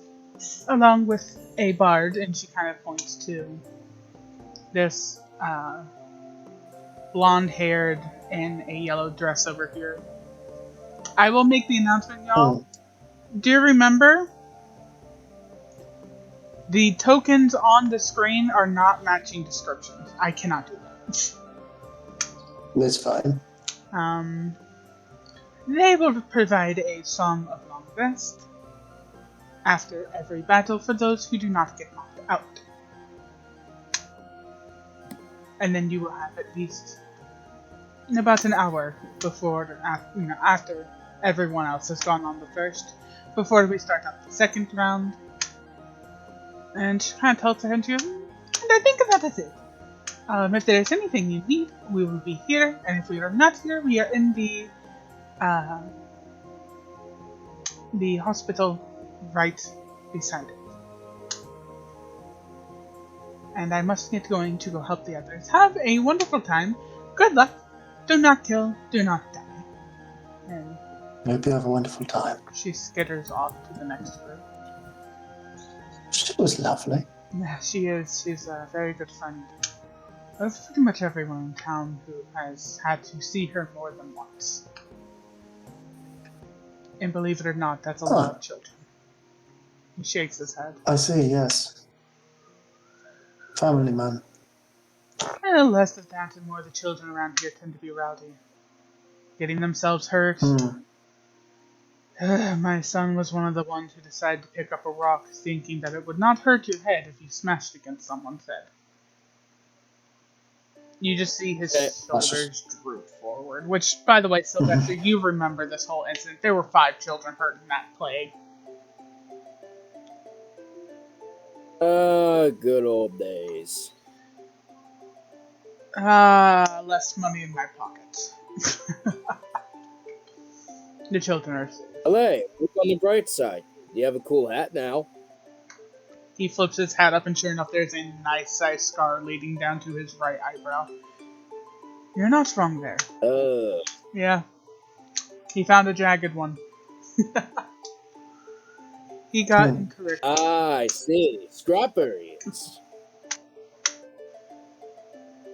Along with a bard, and she kind of points to this blonde-haired in a yellow dress over here. I will make the announcement, y'all. Do you remember? The tokens on the screen are not matching descriptions. I cannot do that. That's fine. They will provide a song of long rest after every battle for those who do not get knocked out. And then you will have at least about an hour before, after everyone else has gone on the first, before we start up the second round. And she kind of tells her into you, and I think that is it. If there is anything you need, we will be here, and if we are not here, we are in the hospital right beside it. And I must get going to go help the others. Have a wonderful time. Good luck. Do not kill. Do not die. And Hope you have a wonderful time. she skitters off to the next group. She was lovely. Yeah, she is. She's a very good friend of pretty much everyone in town who has had to see her more than once. And believe it or not, that's a lot of children. He shakes his head. I see, yes. Family man. And the less of that and more the children around here tend to be rowdy. Getting themselves hurt. My son was one of the ones who decided to pick up a rock thinking that it would not hurt your head if you smashed against someone's head. You just see his shoulders droop forward. Which, by the way, Sylvester, you remember this whole incident. There were 5 children hurt in that plague. Good old days. Less money in my pockets. The children are safe. Hey, look on the bright side. You have a cool hat now. He flips his hat up, and sure enough, there's a nice sized scar leading down to his right eyebrow. You're not wrong there. Yeah. He found a jagged one. He got incorrect. Ah, I see. Strawberries.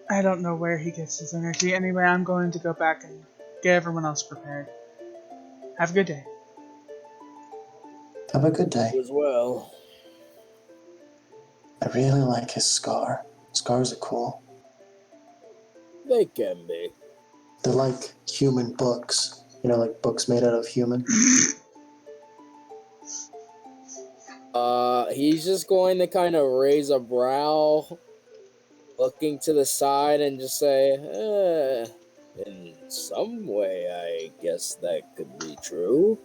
I don't know where he gets his energy. Anyway, I'm going to go back and get everyone else prepared. Have a good day. Have a good day. As well. I really like his scar. Scars are cool. They can be. They're like human books. You know, like books made out of human. He's just going to kind of raise a brow, looking to the side, and just say, in some way, I guess that could be true.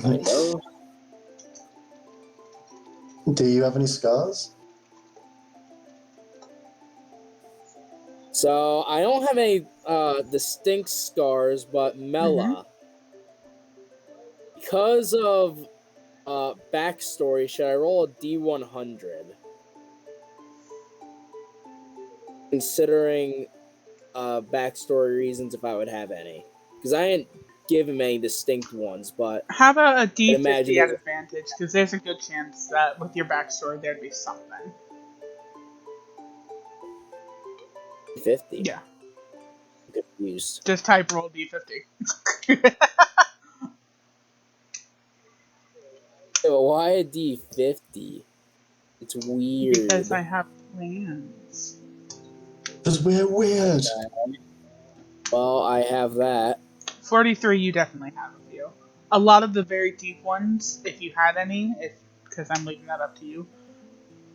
Kind of. Do you have any scars? So, I don't have any distinct scars, but Mela, because of backstory, should I roll a D100? Considering backstory reasons, if I would have any. Because I didn't give him any distinct ones, but How about a imagine D50 at advantage? Because there's a good chance that with your backstory there'd be something. 50. Yeah. I'm confused. Just type roll D50. But why a D50? It's weird. Because I have plans. Because we're weird. Well, I have that. 43 you definitely have a few. A lot of the very deep ones, if you had any, because I'm leaving that up to you,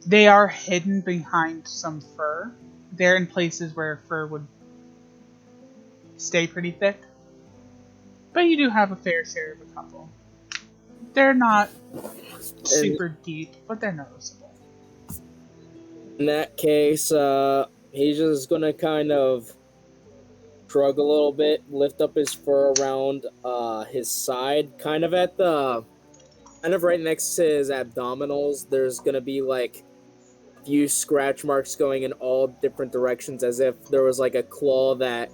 they are hidden behind some fur. They're in places where fur would stay pretty thick. But you do have a fair share of a couple. They're not super deep, but they're noticeable. In that case, he's just gonna kind of shrug a little bit, lift up his fur around his side, kind of right next to his abdominals. There's gonna be like a few scratch marks going in all different directions, as if there was like a claw that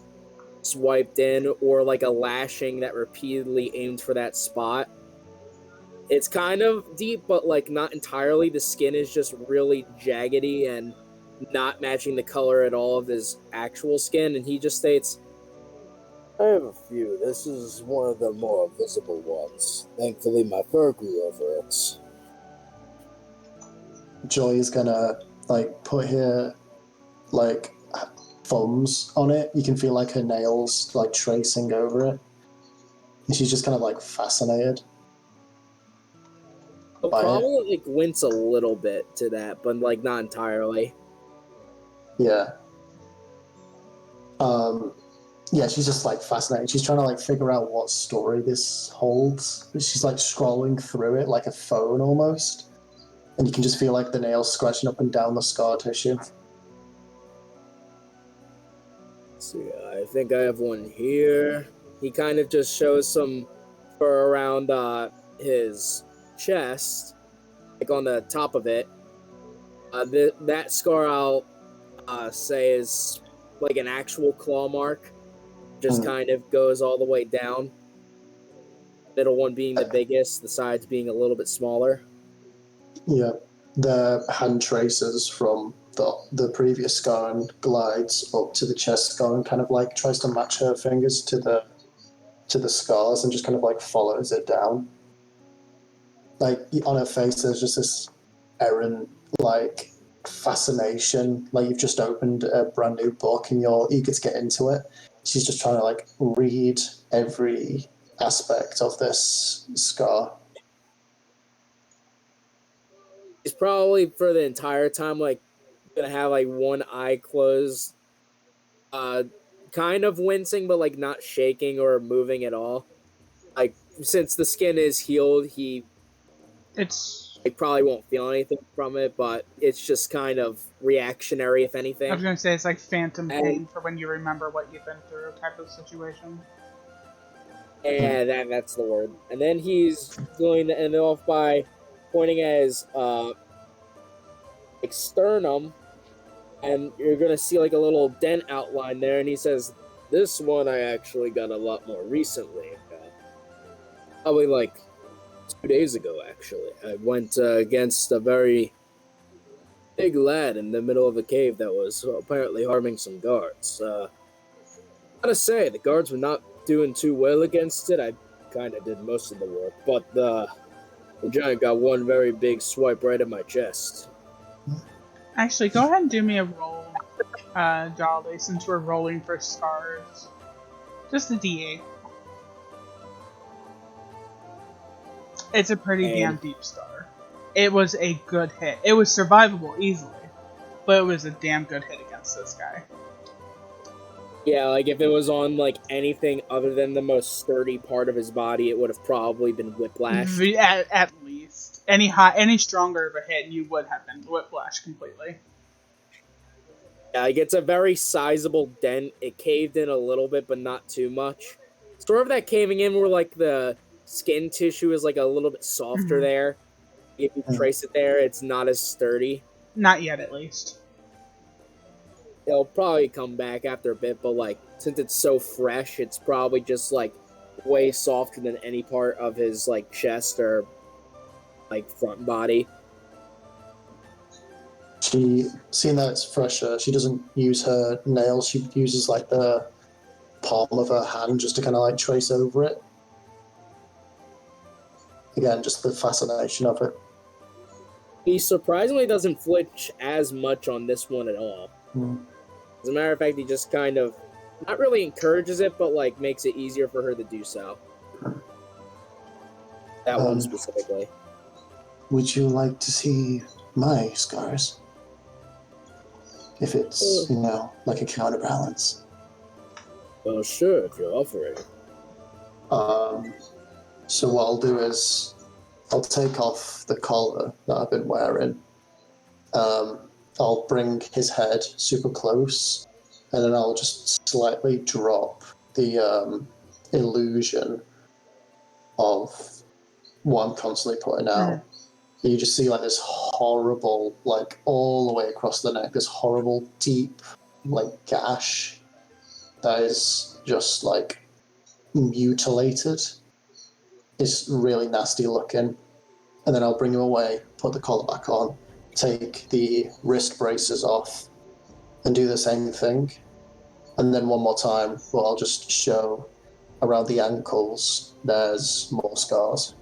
swiped in, or like a lashing that repeatedly aimed for that spot. It's kind of deep, but like not entirely. The skin is just really jaggedy and not matching the color at all of his actual skin, and he just states, I have a few. This is one of the more visible ones. Thankfully, my fur grew over it. Joy is gonna like put her like thumbs on it. You can feel like her nails like tracing over it. And she's just kind of like fascinated. I'll probably like wince a little bit to that, but like not entirely. Yeah. Yeah, she's just like fascinated. She's trying to like figure out what story this holds. She's like scrolling through it like a phone almost. And you can just feel like the nails scratching up and down the scar tissue. Let's see, I think I have one here. He kind of just shows some fur around his chest, like on the top of it. That scar I'll say is like an actual claw mark. Just kind of goes all the way down. Middle one being the biggest, the sides being a little bit smaller. Yeah, the hand traces from the previous scar and glides up to the chest scar and kind of like tries to match her fingers to the scars and just kind of like follows it down. Like on her face, there's just this errant like fascination. Like you've just opened a brand new book and you're eager to get into it. She's just trying to like read every aspect of this scar. He's probably for the entire time like gonna have like one eye closed, kind of wincing but like not shaking or moving at all. Like since the skin is healed, he like probably won't feel anything from it, but it's just kind of reactionary, if anything. I was gonna say it's like phantom pain for when you remember what you've been through type of situation. Yeah, that's the word. And then he's going to end off by pointing at his sternum, and you're gonna see like a little dent outline there, and he says, this one I actually got a lot more recently. Probably like 2 days ago, actually. I went against a very big lad in the middle of a cave that was apparently harming some guards. Gotta say, the guards were not doing too well against it. I kind of did most of the work, but the giant got one very big swipe right at my chest. Actually, go ahead and do me a roll, Jolly, since we're rolling for scars. Just a D8. It's a pretty damn And deep scar. It was a good hit. It was survivable easily, but it was a damn good hit against this guy. yeah, like if it was on like anything other than the most sturdy part of his body, it would have probably been whiplashed. At least. Any stronger of a hit, you would have been whiplashed completely. Yeah, like it's a very sizable dent. It caved in a little bit, but not too much. Sort of that caving in where like the skin tissue is like a little bit softer there. If you trace it there, it's not as sturdy. Not yet, at least. It'll probably come back after a bit, but like since it's so fresh, it's probably just like way softer than any part of his like chest or like front body. Seeing that it's fresher, she doesn't use her nails. She uses like the palm of her hand just to kind of like trace over it. Again, just the fascination of it. He surprisingly doesn't flinch as much on this one at all. As a matter of fact, he just kind of not really encourages it, but like makes it easier for her to do so. That one specifically. Would you like to see my scars? If it's, like a counterbalance. Well, sure, if you're offering. So what I'll do is I'll take off the collar that I've been wearing. I'll bring his head super close, and then I'll just slightly drop the illusion of what I'm constantly putting out. You just see like this horrible, like all the way across the neck, this horrible deep like gash that is just like mutilated. It's really nasty looking. And then I'll bring him away, put the collar back on, take the wrist braces off, and do the same thing. And then one more time, well, I'll just show around the ankles, there's more scars.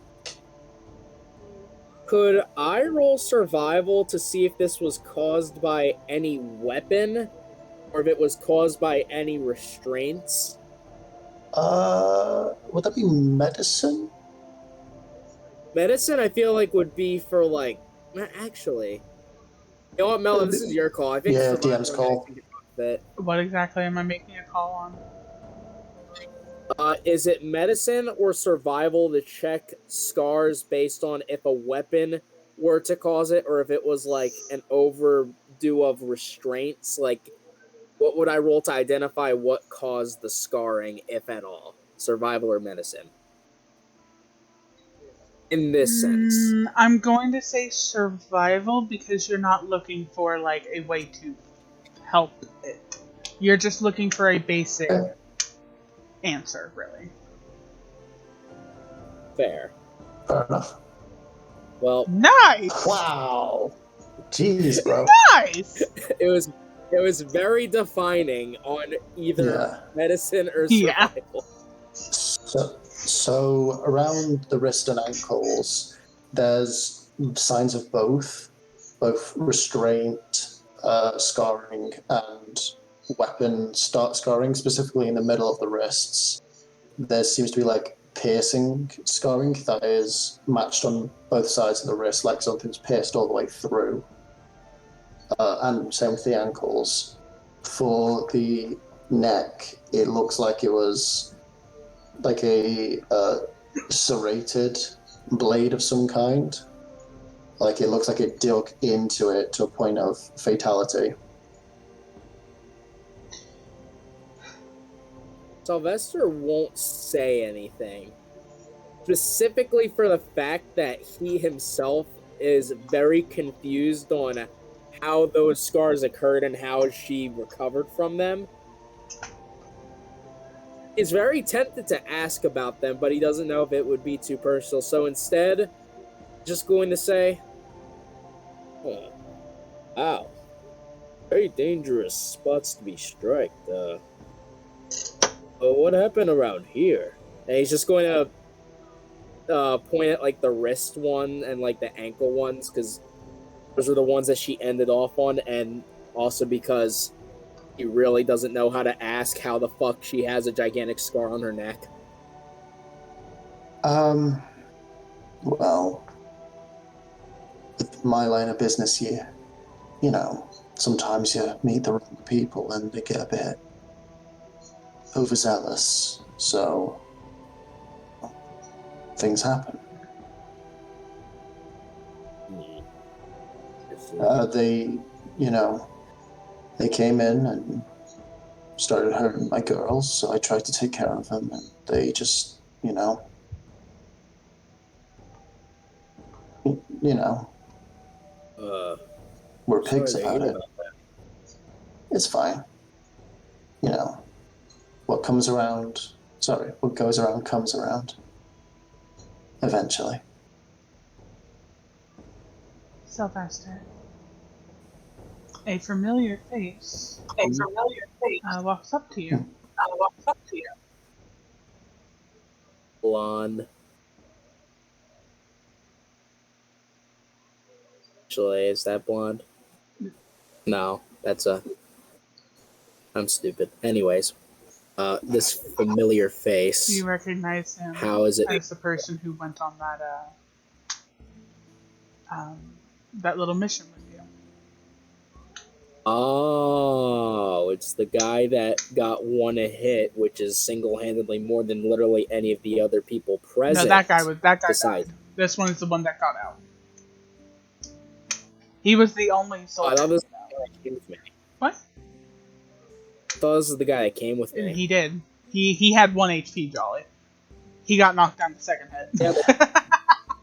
Could I roll survival to see if this was caused by any weapon, or if it was caused by any restraints? Would that be medicine? Medicine, I feel like, would be for, like... Actually... You know what, Melon, this is your call. I think Yeah, survival DM's call. fit. What exactly am I making a call on? Is it medicine or survival to check scars based on if a weapon were to cause it, or if it was, like, an overdue of restraints? Like, what would I roll to identify what caused the scarring, if at all? Survival or medicine? In this sense. I'm going to say survival because you're not looking for like a way to help it. You're just looking for a basic answer, really. Fair. Fair enough. Well, nice. Wow. Jeez, bro. Nice. It was very defining on either medicine or survival. So around the wrist and ankles, there's signs of both restraint, scarring, and weapon scarring, specifically in the middle of the wrists. There seems to be like piercing scarring that is matched on both sides of the wrist, like something's pierced all the way through. And same with the ankles. For the neck, it looks like it was like a serrated blade of some kind. Like it looks like it dug into it to a point of fatality. Sylvester won't say anything. Specifically for the fact that he himself is very confused on how those scars occurred and how she recovered from them. He's very tempted to ask about them, but he doesn't know if it would be too personal. So instead, just going to say, oh, wow, very dangerous spots to be striked. What happened around here? And he's just going to point at like the wrist one and like the ankle ones because those are the ones that she ended off on, and also because he really doesn't know how to ask how the fuck she has a gigantic scar on her neck. Well, with my line of business here, you know, sometimes you meet the wrong people and they get a bit overzealous, so things happen. They, you know, they came in and started hurting my girls, so I tried to take care of them, and they just, were pigs about it. It's fine. You know, what goes around comes around. Eventually. Sylvester. A familiar face walks up to you. Blonde. Actually, is that blonde? No, I'm stupid. Anyways, this familiar face. You recognize him How is it? as the person who went on that little mission with you. Oh, it's the guy that got one hit, which is single-handedly more than literally any of the other people present. No, that guy died. This one is the one that got out. He was the only soldier. I thought this was the guy that came with me. What? I thought this was the guy that came with me. He did. He had 1 HP, Jolly. He got knocked down the second hit. Yeah,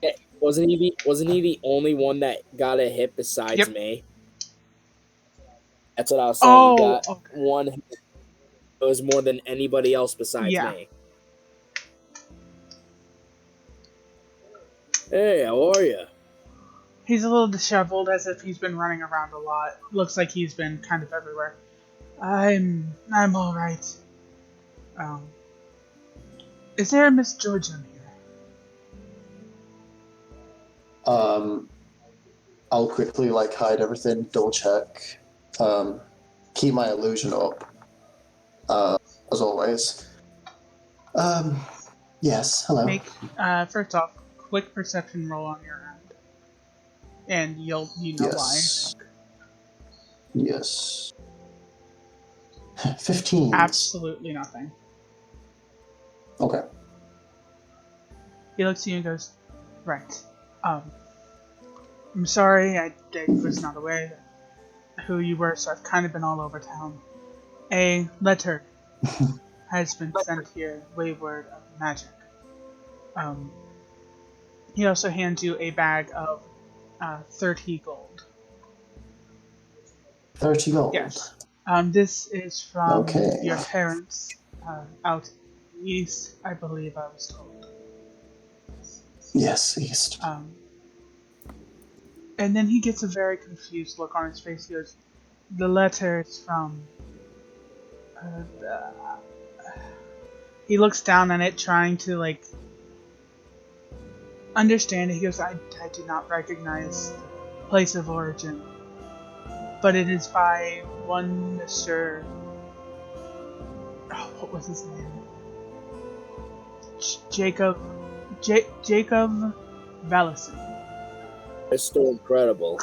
but, wasn't he the only one that got a hit besides me? That's what I was saying. He got one hit. It was more than anybody else besides me. Hey, how are you? He's a little disheveled, as if he's been running around a lot. Looks like he's been kind of everywhere. I'm all right. Is there a Miss Georgia here? I'll quickly hide everything, double check, keep my illusion up, as always. Yes, hello. Make first off, quick perception roll on your end, and you know yes. Why. Yes. 15. Absolutely nothing. Okay. He looks at you and goes, right. I'm sorry, I was not aware who you were, so I've kind of been all over town. A letter has been sent here, wayward of magic. He also hands you a bag of 30 gold. 30 gold? Yes. This is from your parents out east, I believe I was told. Yes, east. And then he gets a very confused look on his face. He goes, the letter is from... He looks down on it, trying to, understand it. He goes, I do not recognize place of origin. But it is by one Mr... Oh, what was his name? Jacob Vallison. Mr. Incredible.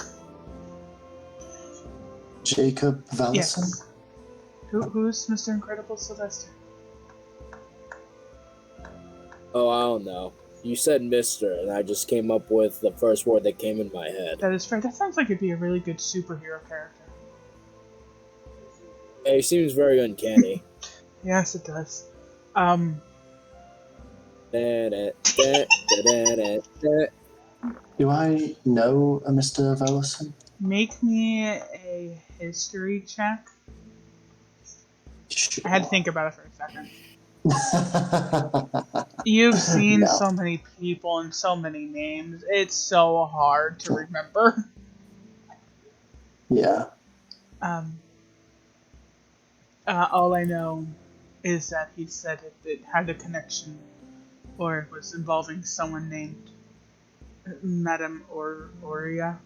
Jacob Vallison? Yes. Who's Mr. Incredible, Sylvester? Oh, I don't know. You said Mr., and I just came up with the first word that came in my head. That is fair. That sounds like it'd be a really good superhero character. Yeah, he seems very uncanny. Yes, it does. Do I know a Mr. Vallison? Make me a history check. Sure. I had to think about it for a second. You've seen No. so many people and so many names. It's so hard to remember. Yeah. Um, all I know is that he said it had a connection or it was involving someone named Madame Oria.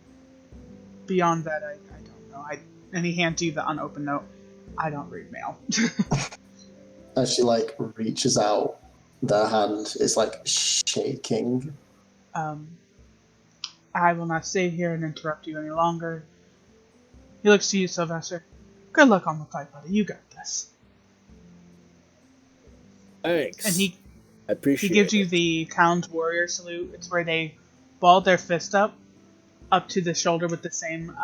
Beyond that, I don't know. And he hands you the unopened note. I don't read mail. As she like reaches out, their hand is like shaking. um, I will not stay here and interrupt you any longer. He looks to you, Sylvester. Good luck on the fight, buddy. You got this. And Thanks. I he gives appreciate you it. the town's warrior salute. It's where they ball their fist up to the shoulder with the same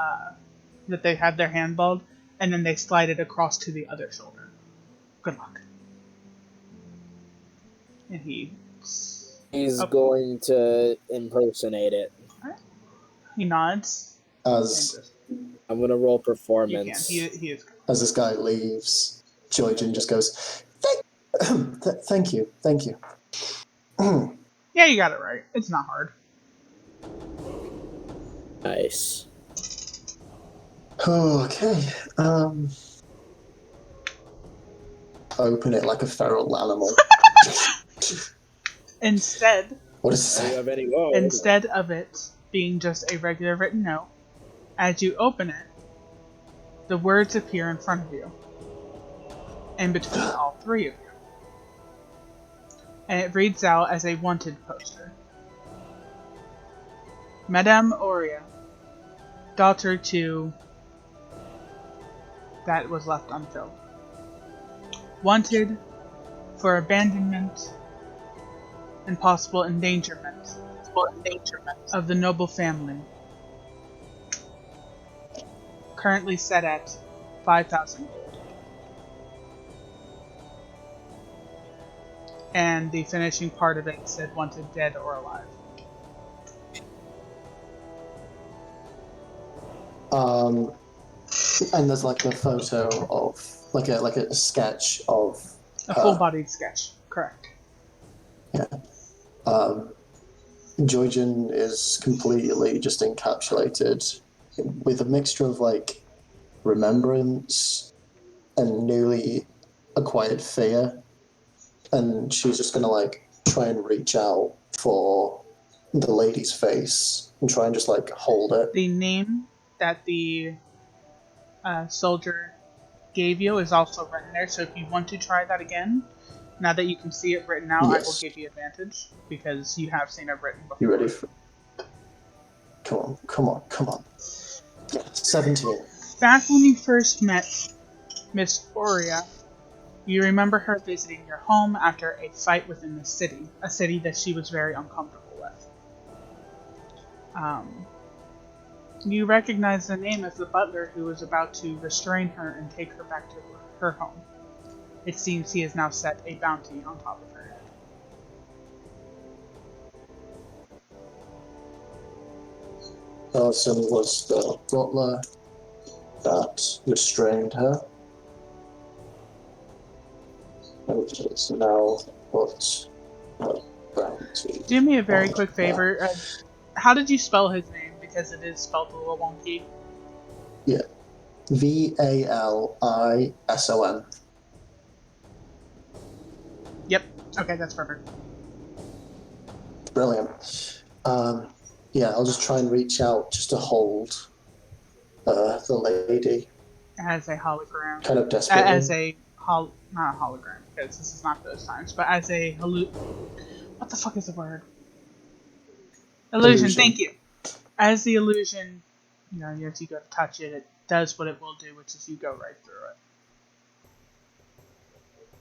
that they have their hand balled, and then they slide it across to the other shoulder. Good luck. And He's oh, going to impersonate it. he nods and As just I'm gonna roll you can. He performance. is. as this guy leaves, Georgian just goes, thank you, thank you. Yeah, you got it right. It's not hard. Nice. Okay. Open it like a feral animal. Instead, What does it Do you say? have any? Oh, instead of it being just a regular written note, as you open it, the words appear in front of you, in between all three of you. And it reads out as a wanted poster. Madame Aurea, daughter to that was left unfilled. Wanted for abandonment and possible endangerment of the noble family. Currently set at 5,000 gold. And the finishing part of it said wanted dead or alive. And there's like a photo of like a sketch of A her. full-bodied sketch, correct. Yeah. Georgian is completely just encapsulated with a mixture of like remembrance and newly acquired fear, and she's just gonna like try and reach out for the lady's face and try and just like hold it. The name that the soldier gave you is also written there, so if you want to try that again, now that you can see it written out, I will Yes. give you advantage because you have seen it written before. You ready for? Come on, come on, come on. 17. Back when you first met Miss Aurea, you remember her visiting your home after a fight within the city, a city that she was very uncomfortable with. You recognize the name as the butler who was about to restrain her and take her back to her home. It seems he has now set a bounty on top of her head. Person was the butler that restrained her, and is now put bounty. Do me a very quick favor. How did you spell his name? Because it is spelled a little wonky. Yeah. Valison. Yep. Okay, that's perfect. Brilliant. Yeah, I'll just try and reach out just to hold the lady. As a hologram. Kind of desperately. Not a hologram, because this is not those times, but as a what the fuck is the word? Illusion, thank you. As the illusion, as you go to touch it, it does what it will do, which is you go right through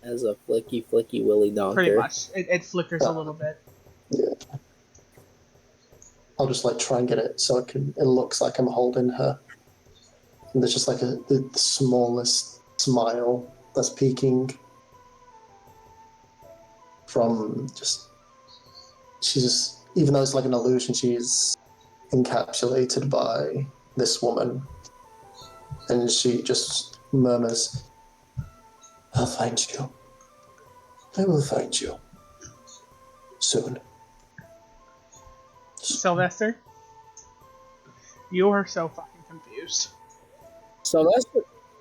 it. as a flicky willy donker. Pretty much. It flickers a little bit. Yeah. I'll just like try and get it so it looks like I'm holding her. And there's just like the smallest smile that's peeking from she's just, even though it's like an illusion, she's encapsulated by this woman. And she just murmurs, "I'll find you." I will find you. Soon. Sylvester, you are so fucking confused. So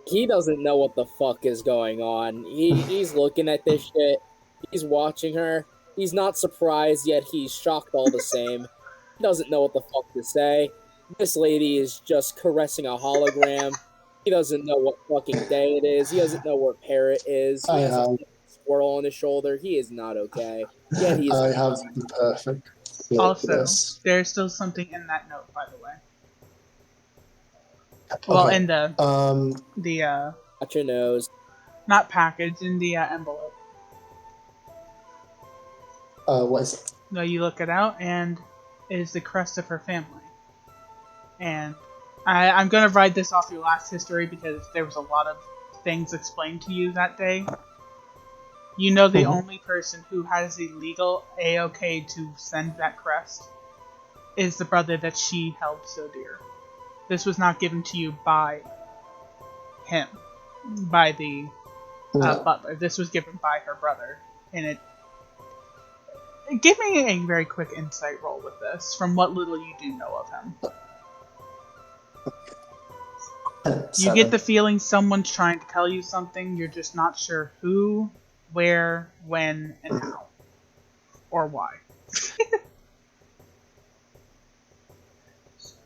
he doesn't know what the fuck is going on. He's looking at this shit. He's watching her. He's not surprised, yet he's shocked all the same. He doesn't know what the fuck to say. This lady is just caressing a hologram. He doesn't know what fucking day it is. He doesn't know where Parrot is. He I has a have squirrel on his shoulder. He is not okay. Yet he is. I have the perfect play for Also, this. there's still something in that note, by the way. Well, Okay. in the Watch your nose. not package, in the envelope. What is it? No, you look it out, and it is the crest of her family. And I'm gonna ride this off your last history because there was a lot of things explained to you that day. You know the only person who has the legal A-OK to send that crest is the brother that she held so dear. This was not given to you by him, by the No. butler. This was given by her brother, and give me a very quick insight roll with this, from what little you do know of him. You get the feeling someone's trying to tell you something, you're just not sure who, where, when, and how. Or why.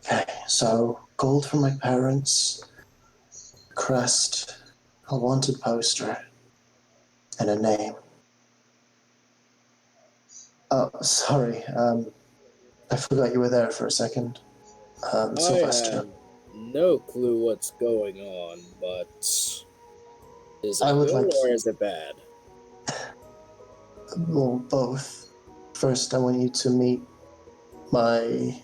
Okay, so gold from my parents, crest, a wanted poster, and a name. Oh, sorry. I forgot you were there for a second. I Sylvester. have no clue what's going on, but is it I would good like or is it bad? well, both. First, I want you to meet my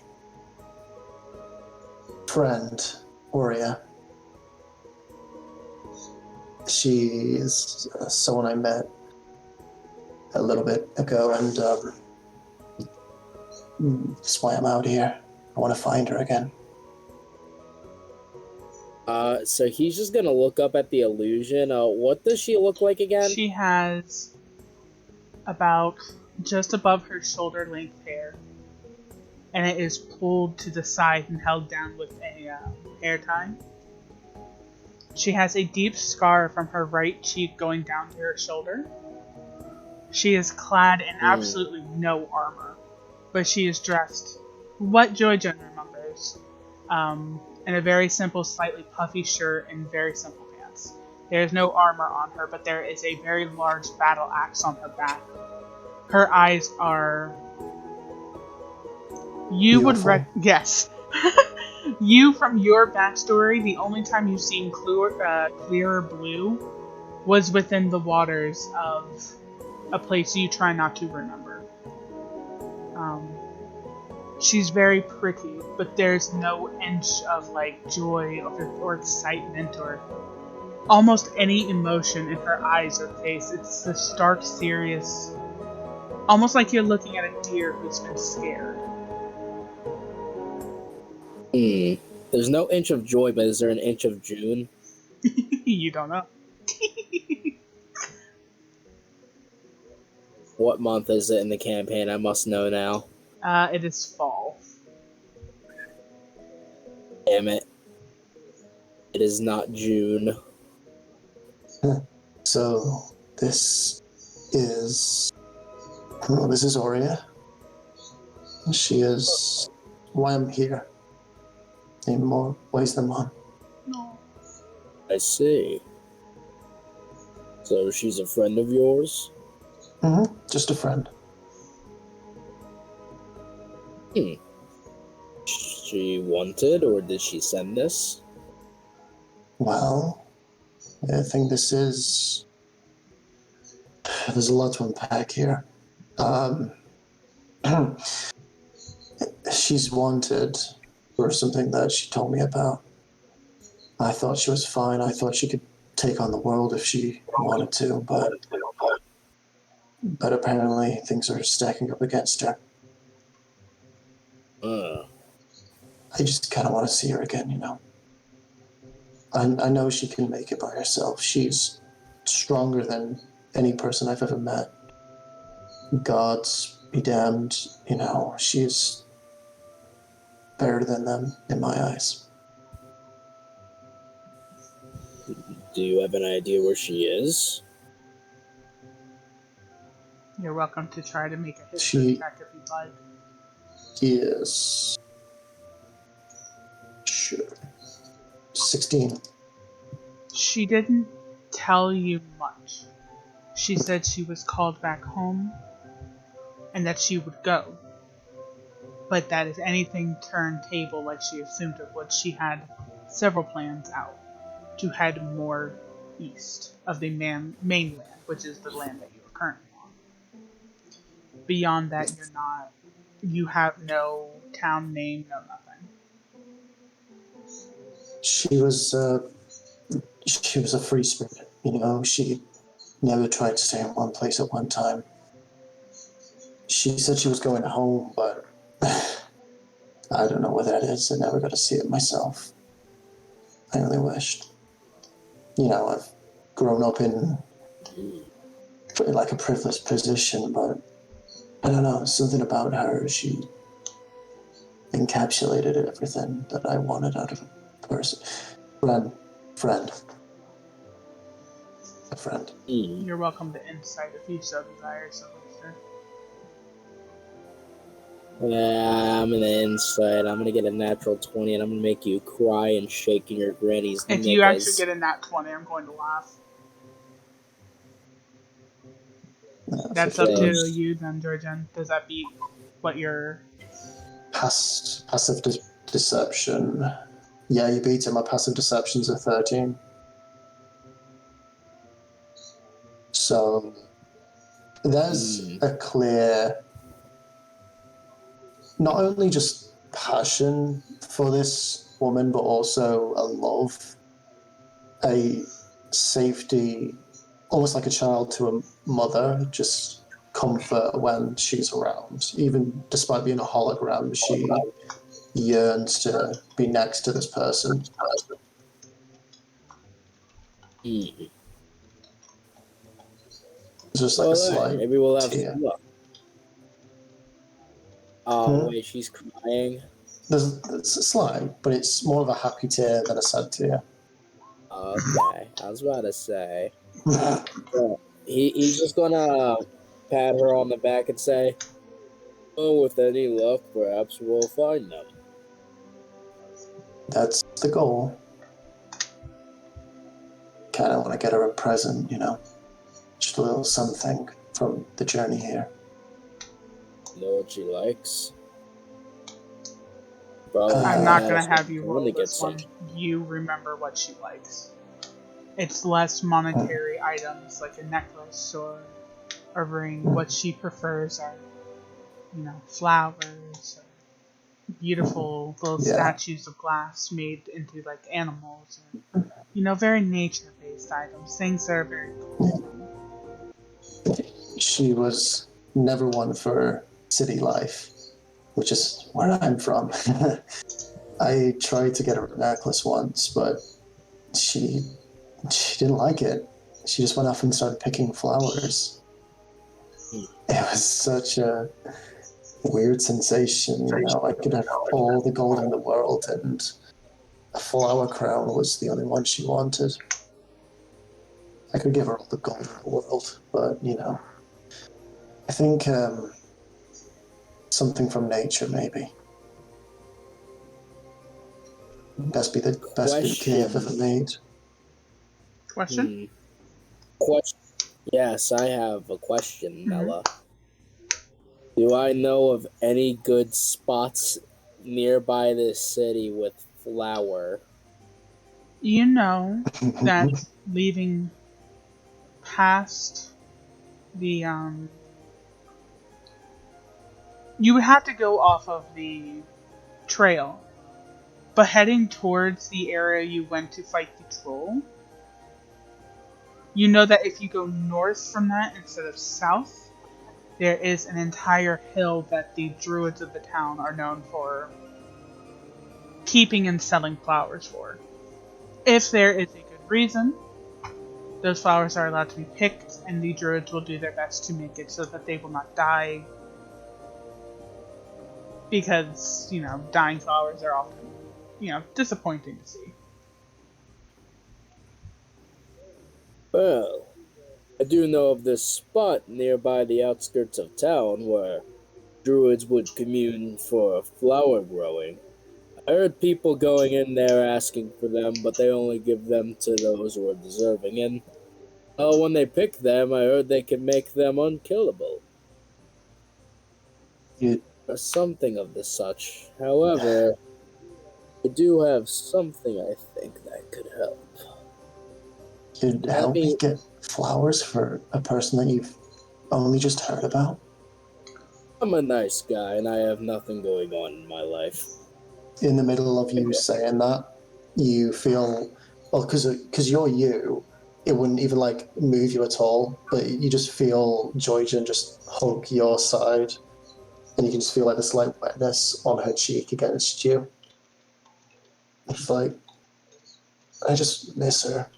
friend, Aurea. She is someone I met a little bit ago, and that's why I'm out here. I want to find her again. So he's just gonna look up at the illusion. What does she look like again? She has about just above her shoulder length hair, and it is pulled to the side and held down with a hair tie. She has a deep scar from her right cheek going down to her shoulder. She is clad in absolutely no armor, but she is dressed what Joyjun remembers, in a very simple, slightly puffy shirt and very simple pants. There is no armor on her, but there is a very large battle axe on her back. Her eyes are... You Beautiful. would yes. You, from your backstory, the only time you've seen clearer blue was within the waters of a place you try not to remember. She's very pretty, but there's no inch of joy or excitement or almost any emotion in her eyes or face. It's the stark, serious, almost like you're looking at a deer who's been scared. There's no inch of joy, but is there an inch of June? You don't know. What month is it in the campaign? I must know now. It is fall. Damn it. It is not June. So this is Aurea. She is why I'm here. In more ways than one. No. I see. So she's a friend of yours? Just a friend. She wanted, or did she send this? Well, I think this is... There's a lot to unpack here. She's wanted for something that she told me about. I thought she was fine. I thought she could take on the world if she wanted to, but apparently things are stacking up against her. I just kind of want to see her again, you know. I know she can make it by herself. She's stronger than any person I've ever met. Gods be damned, she's better than them in my eyes. Do you have an idea where she is? You're welcome to try to make a history check if you'd like. Is sure 16. She didn't tell you much. She said she was called back home and that she would go. But that if anything turned table like she assumed it would, she had several plans out to head more east of the mainland, which is the land that you are currently on. Beyond that, you have no town name, no nothing. She was a free spirit, she never tried to stay in one place at one time. She said she was going home, but I don't know where that is. I never got to see it myself. I only wished. I've grown up in like a privileged position, but I don't know, something about her, she encapsulated everything that I wanted out of a person. Friend. A friend. You're welcome to insight if you so desire, so Sylvester. Yeah, I'm in the inside. I'm gonna get a natural 20 and I'm gonna make you cry and shake in your granny's If you actually get a nat 20, I'm going to laugh. That's up to you then, Georgian. Does that beat what your... Passive deception. Yeah, you beat it. My passive deception's a 13. So there's a clear, not only just passion for this woman, but also a love, a safety, almost like a child to a mother, just comfort when she's around. Even despite being a hologram, she yearns to be next to this person. Mm-hmm. It's just like a slight maybe we'll have tear. some luck. Oh, wait, she's crying. It's a slight, but it's more of a happy tear than a sad tear. Okay, I was about to say. He's just gonna pat her on the back and say, "Oh, with any luck, perhaps we'll find them." That's the goal. Kind of want to get her a present, just a little something from the journey here. Know what she likes? I'm not going to have you roll this one. You remember what she likes. It's less monetary items like a necklace or a ring. What she prefers are, flowers, beautiful little statues of glass made into like animals, or, very nature-based items. Things that are very cool. She was never one for city life, which is where I'm from. I tried to get her a necklace once, but she didn't like it. She just went off and started picking flowers. It was such a weird sensation, I could have all the gold in the world and a flower crown was the only one she wanted. I could give her all the gold in the world, but, I think something from nature, maybe. Best be the best bouquet I've ever made. Question? Question. Yes, I have a question, Mella. Do I know of any good spots nearby this city with flour? You know that leaving past the you would have to go off of the trail, but heading towards the area you went to fight the troll, you know that if you go north from that instead of south, there is an entire hill that the druids of the town are known for keeping and selling flowers for. If there is a good reason, Those flowers are allowed to be picked, and the druids will do their best to make it so that they will not die. Because, dying flowers are often, disappointing to see. Well, I do know of this spot nearby the outskirts of town where druids would commune for flower growing. I heard people going in there asking for them, but they only give them to those who are deserving. And when they pick them, I heard they can make them unkillable. You Or something of the such. However, I do have something I think that could help. could Let help me me. get flowers for a person that you've only just heard about? I'm a nice guy and I have nothing going on in my life. In the middle of you saying that, you feel, well, because you're you, it wouldn't even like move you at all, but you just feel Joygen just hug your side, and you can just feel like the slight wetness on her cheek against you. It's like, I just miss her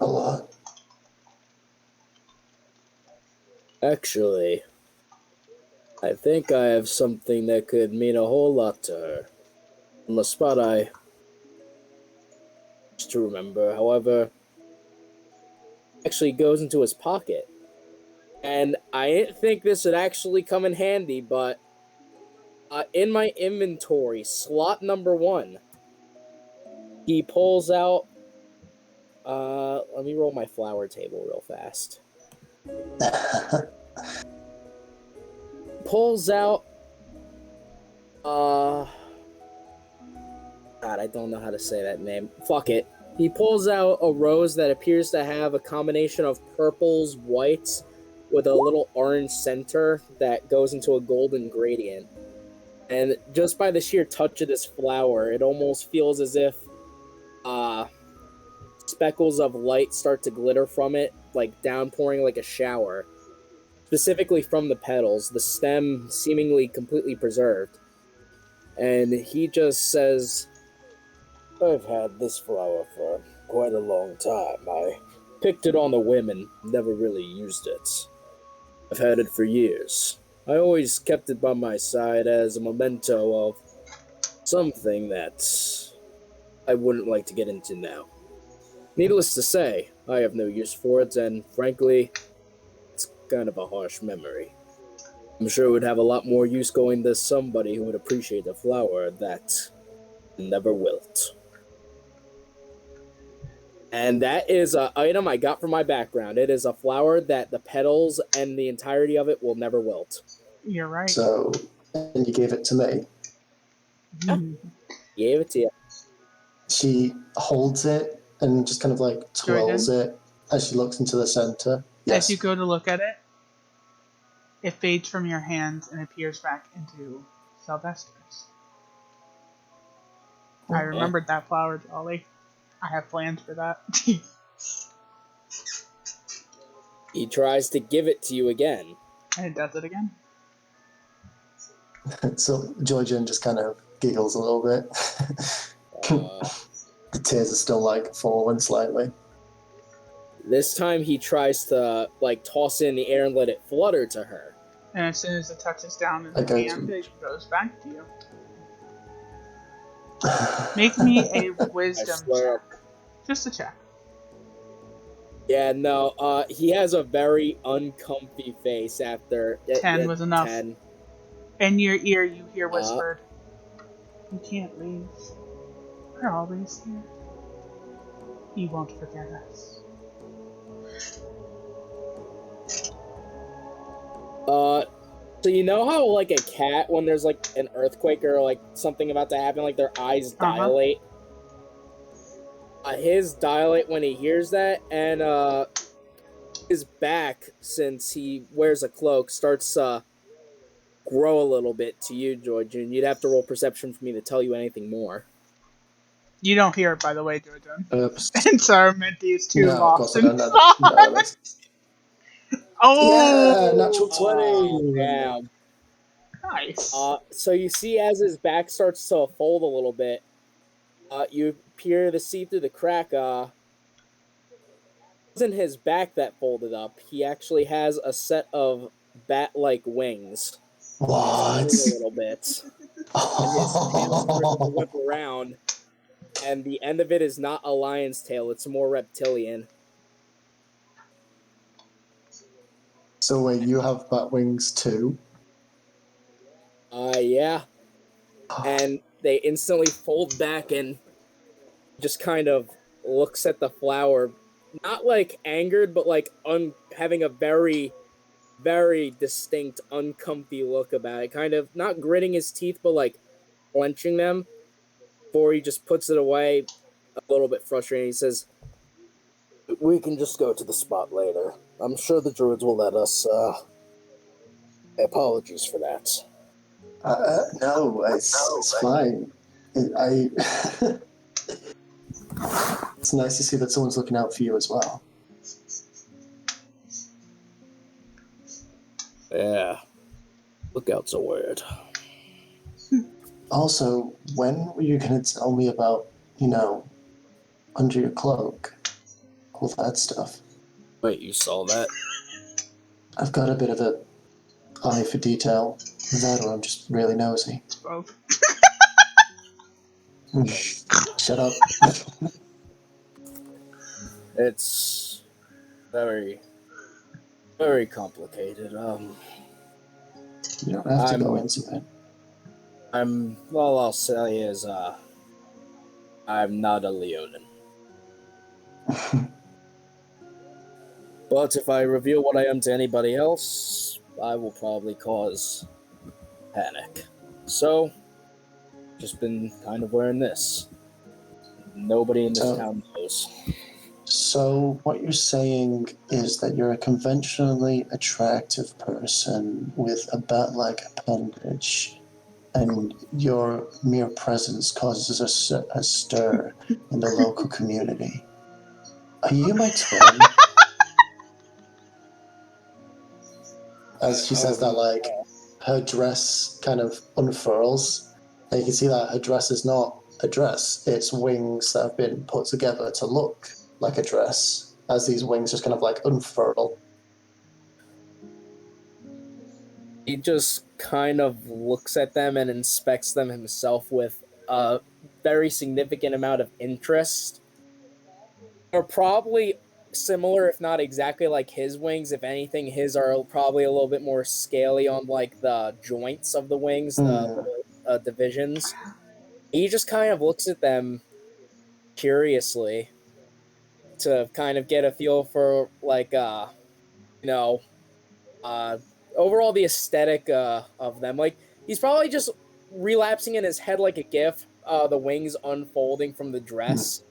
a lot. Actually, I think I have something that could mean a whole lot to her. On the spot, I just to remember, however, actually goes into his pocket. And I didn't think this would actually come in handy, but in my inventory, slot number 1, he pulls out. Let me roll my flower table real fast. Pulls out. God, I don't know how to say that name. Fuck it. He pulls out a rose that appears to have a combination of purples, whites, with a little orange center that goes into a golden gradient. And just by the sheer touch of this flower, it almost feels as if speckles of light start to glitter from it, like downpouring like a shower. Specifically from the petals, the stem seemingly completely preserved. And he just says, I've had this flower for quite a long time. I picked it on a whim and never really used it. I've had it for years. I always kept it by my side as a memento of something that I wouldn't like to get into now. Needless to say, I have no use for it, and frankly, it's kind of a harsh memory. I'm sure it would have a lot more use going to somebody who would appreciate a flower that never wilt. And that is an item I got from my background. It is a flower that the petals and the entirety of it will never wilt. You're right. So, and you gave it to me. Gave it to you. She holds it and just kind of like twirls Jordan? it as she looks into the center. As you Yes. go to look at it, it fades from your hands and appears back into Sylvester's. I remembered that flower, Jolly. I have plans for that. He tries to give it to you again. And it does it again. So Joygen just kind of giggles a little bit. The tears are still like falling slightly. This time he tries to like toss it in the air and let it flutter to her. And as soon as it touches down in the Okay. hand, it goes back to you. Make me a wisdom check. Just a check. Yeah, no, he has a very uncomfy face after 10 was enough. 10. In your ear, you hear whispered, You can't leave. We're always here. He won't forget us. So you know how like a cat, when there's like an earthquake or like something about to happen, like their eyes dilate? His dilate when he hears that, and his back, since he wears a cloak, starts to grow a little bit to you, Georgian. You'd have to roll perception for me to tell you anything more. You don't hear it, by the way, Jordan. Oops. And Saramenti is too No, of lost course I in don't know. thought. No, Oh! yeah, natural 20. Damn. Nice. So you see as his back starts to fold a little bit, you appear to see through the crack, wasn't his back that folded up. He actually has a set of bat-like wings. He's What? moving a little bit, and his tail starts to whip around, and the end of it is not a lion's tail, it's more reptilian. So wait, you have bat wings too? Yeah. And they instantly fold back and just kind of looks at the flower, not like angered, but like having a very, very distinct, uncomfy look about it. Kind of not gritting his teeth, but like clenching them before he just puts it away, a little bit frustrated. He says, "We can just go to the spot later. I'm sure the druids will let us. Apologies for that." No, it's fine. I. It's nice to see that someone's looking out for you as well. Yeah. Lookouts a word. Also, when were you going to tell me about, under your cloak, all that stuff? Wait, you saw that? I've got a bit of an eye for detail. That, or I'm just really nosy. Both. Shut up. It's very, very complicated. You don't have to go into it. All I'll say is, I'm not a Leonin. But if I reveal what I am to anybody else, I will probably cause panic. So, just been kind of wearing this. Nobody in this town knows. So, what you're saying is that you're a conventionally attractive person with a bat-like appendage, and your mere presence causes a stir in the local community. Are you my twin? As she says that, like, her dress kind of unfurls, and you can see that her dress is not a dress, it's wings that have been put together to look like a dress, as these wings just kind of like unfurl. He just kind of looks at them and inspects them himself with a very significant amount of interest. They're probably similar, if not exactly like his wings. If anything, his are probably a little bit more scaly on like the joints of the wings, the divisions. He just kind of looks at them curiously to kind of get a feel for like you know overall the aesthetic of them. Like he's probably just relapsing in his head like a gif, the wings unfolding from the dress,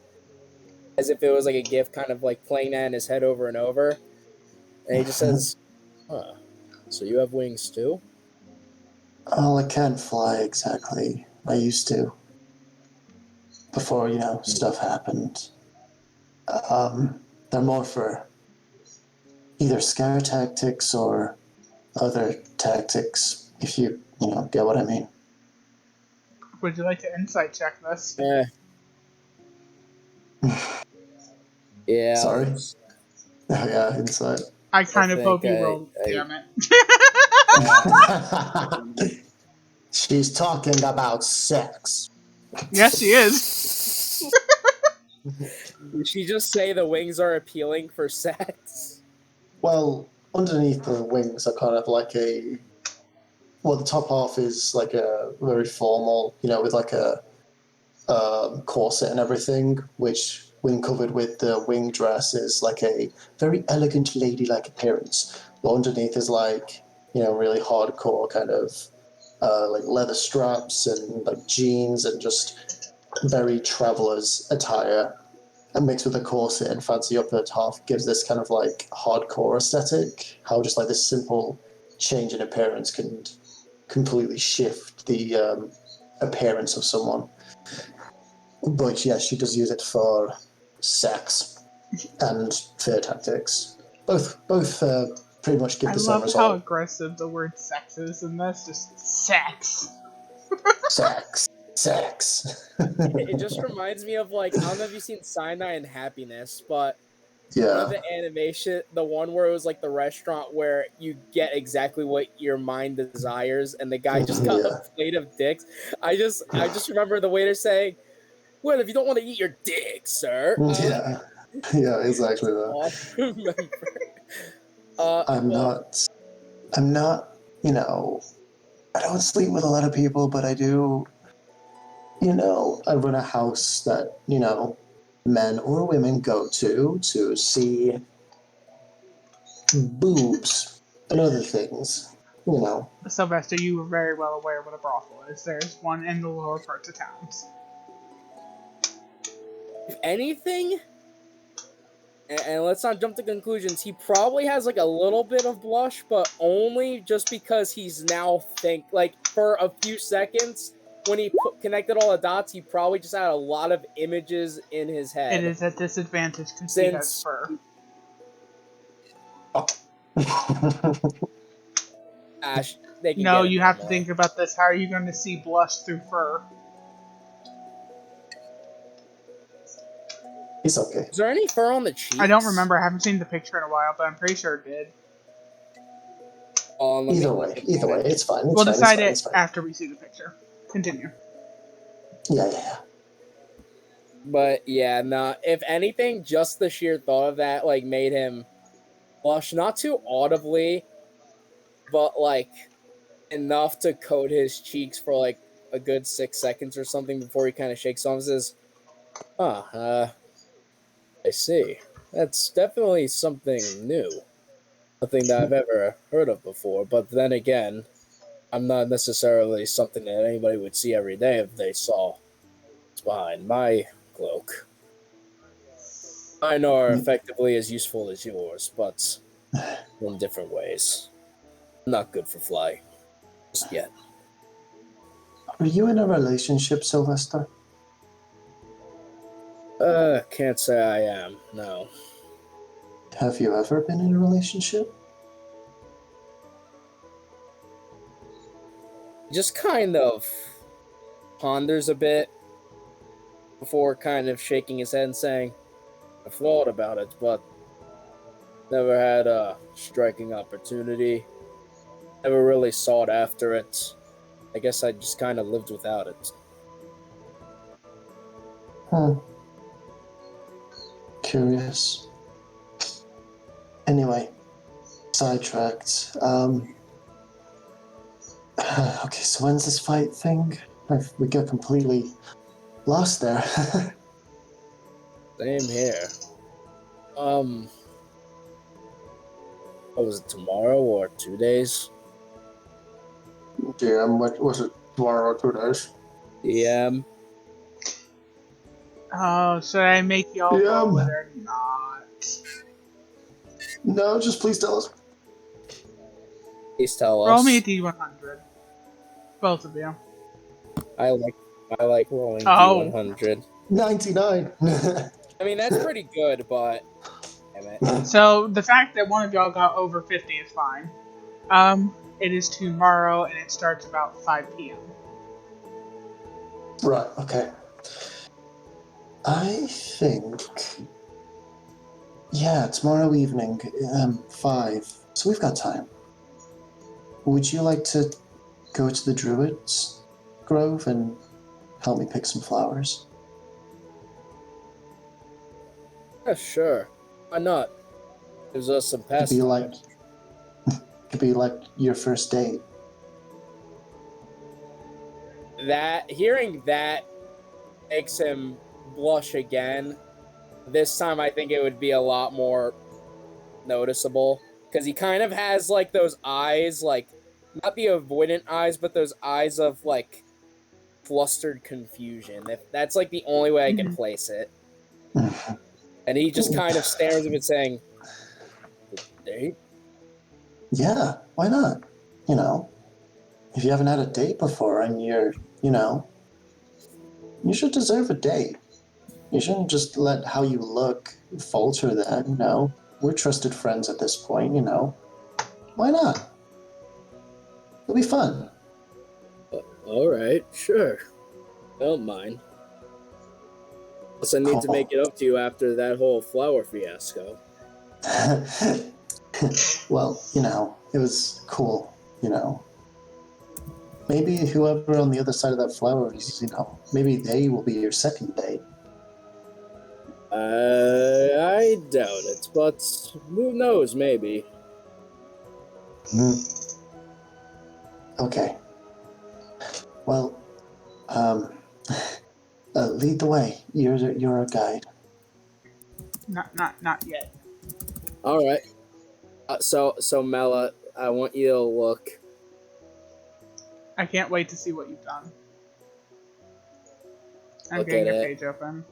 as if it was like a gif, kind of like playing that in his head over and over. And he just says, "Huh, so you have wings too?" Oh, I can't fly exactly. I used to. Before, stuff happened. They're more for either scare tactics or other tactics, if you get what I mean. Would you like to insight check this? Yeah. Sorry? Oh, yeah, insight. I kind of hope you rolled. Damn it. She's talking about sex. Yes, she is. Did she just say the wings are appealing for sex? Well, underneath the wings are kind of like the top half is like a very formal, with like a corset and everything, which when covered with the wing dress is like a very elegant ladylike appearance. But underneath is like, really hardcore kind of like leather straps and like jeans and just very traveler's attire. And mixed with a corset and fancy upper half gives this kind of like hardcore aesthetic. How just like this simple change in appearance can completely shift the appearance of someone. But yeah, she does use it for sex and fear tactics. Both pretty much give the same result. I love how aggressive the word sex is in this. Just sex. Sex. It just reminds me of like, I don't know if you've seen Sinai and Happiness, but One of Yeah. the animation, the one where it was like the restaurant where you get exactly what your mind desires, and the guy just got a Yeah. plate of dicks. I just remember the waiter saying, "Well, if you don't want to eat your dick, sir," Yeah. Yeah, exactly that. all I remember. I'm But not, I'm not, I don't sleep with a lot of people, but I do, I run a house that, men or women go to see boobs and other things, Sylvester, you were very well aware what a brothel is. There's one in the lower parts of towns. if anything, and let's not jump to conclusions, he probably has like a little bit of blush, but only just because he's now like for a few seconds when he connected all the dots, he probably just had a lot of images in his It head. is at disadvantage because he has Since fur. Ash, they can No, get it you have to normally. think about this. How are you going to see blush through fur? It's okay. Is there any fur on the I don't cheeks? remember. I haven't seen the picture in a while, but I'm pretty sure it did. Oh, let me look at Either way, that. it's fine. It's We'll fine. It's decide fine. it It's fine. after we see the picture. Continue. Yeah. But yeah, nah. If anything, just the sheer thought of that like made him blush, not too audibly, but like enough to coat his cheeks for like a good 6 seconds or something before he kind of shakes off and says, "Huh, I see. That's definitely something new. Nothing that I've ever heard of before. But then again, I'm not necessarily something that anybody would see every day if they saw what's behind my cloak. Mine are effectively as useful as yours, but in different ways. Not good for flying just yet." Are you in a relationship, Sylvester? Can't say I am. No. Have you ever been in a relationship? Just kind of ponders a bit before kind of shaking his head and saying, "I've thought about it, but never had a striking opportunity. Never really sought after it. I guess I just kind of lived without it." Hmm. Curious. Anyway, sidetracked. Okay, so when's this fight thing? We got completely lost there. Same here. Um, what was it, tomorrow or 2 days? DM, what was it? Tomorrow or 2 days? DM. Oh, should I make y'all roll it DM. or not? No, just please tell us. Please tell Roll me a us. d100. Both of you. I like I like rolling Oh. D100. 99. I mean, that's pretty good, but damn it. So the fact that one of y'all got over 50 is fine. It is tomorrow and it starts about 5 p.m. Right, okay. I think. Yeah, tomorrow evening, 5. So we've got time. Would you like to go to the Druids Grove and help me pick some flowers? Yeah, sure. Why not? Gives us some Could be pastime. like, could be like your first date. That hearing that makes him blush again. This time, I think it would be a lot more noticeable because he kind of has like those eyes, like not the avoidant eyes, but those eyes of like flustered confusion. If that's like the only way I can Mm-hmm. place it, and he just kind of stares at it, saying, "Date? Yeah, why not? If you haven't had a date before and you should deserve a date. You shouldn't just let how you look falter that. We're trusted friends at this point. Why not? It'll be fun. All right, sure, don't mind." Plus, I need to make it up to you after that whole flower fiasco. Well, it was cool, Maybe whoever on the other side of that flower is, maybe they will be your second date. I doubt it, but who knows, maybe. Okay. Well, lead the way. You're a guide. Not yet. Alright. So Mela, I want you to look. I can't wait to see what you've done. I'm Look getting at your it. page open.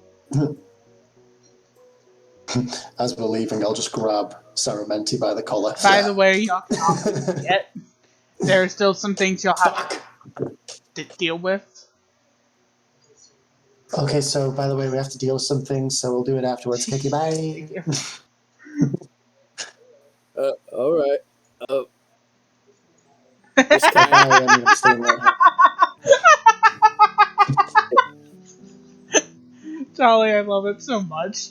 As we're leaving, I'll just grab Saramenti by the collar. By the way, y'all cannot leave yet. There are still some things you'll have to deal with. Okay, so by the way, we have to deal with some things, so we'll do it afterwards. Okay, bye. Thank you. Alright. Just kind of... I'm staying right here. Charlie, I love it so much.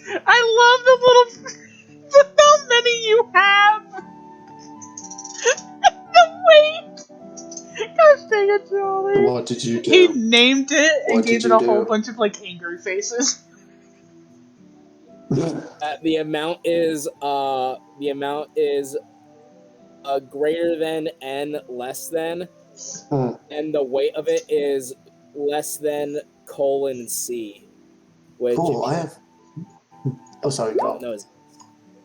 I love the little... how many you have! The weight! Gosh dang it, Charlie. What did you do? He named it and What gave did it you a whole do? bunch of, angry faces. the amount is greater than and less than, and the weight of it is less than :C, which Cool, I means have... Oh, sorry, go. no, it's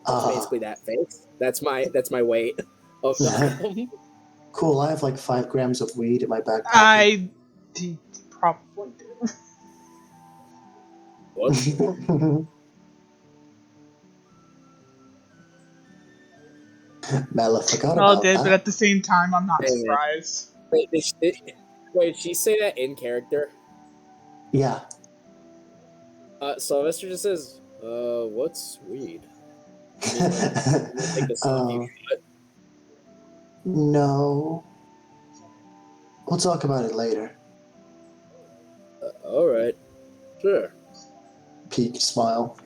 basically that face. That's my weight of the gum. Cool, I have 5 grams of weed in my back pocket. I probably do. What? Mela forgot Well, about did, that. but at the same time, I'm not Dang it. surprised. Wait, did she say that in character? Yeah. Sylvester just says, what's weed? I mean, we'll take the stuff you got. No. We'll talk about it later. Alright. Sure. Peak smile.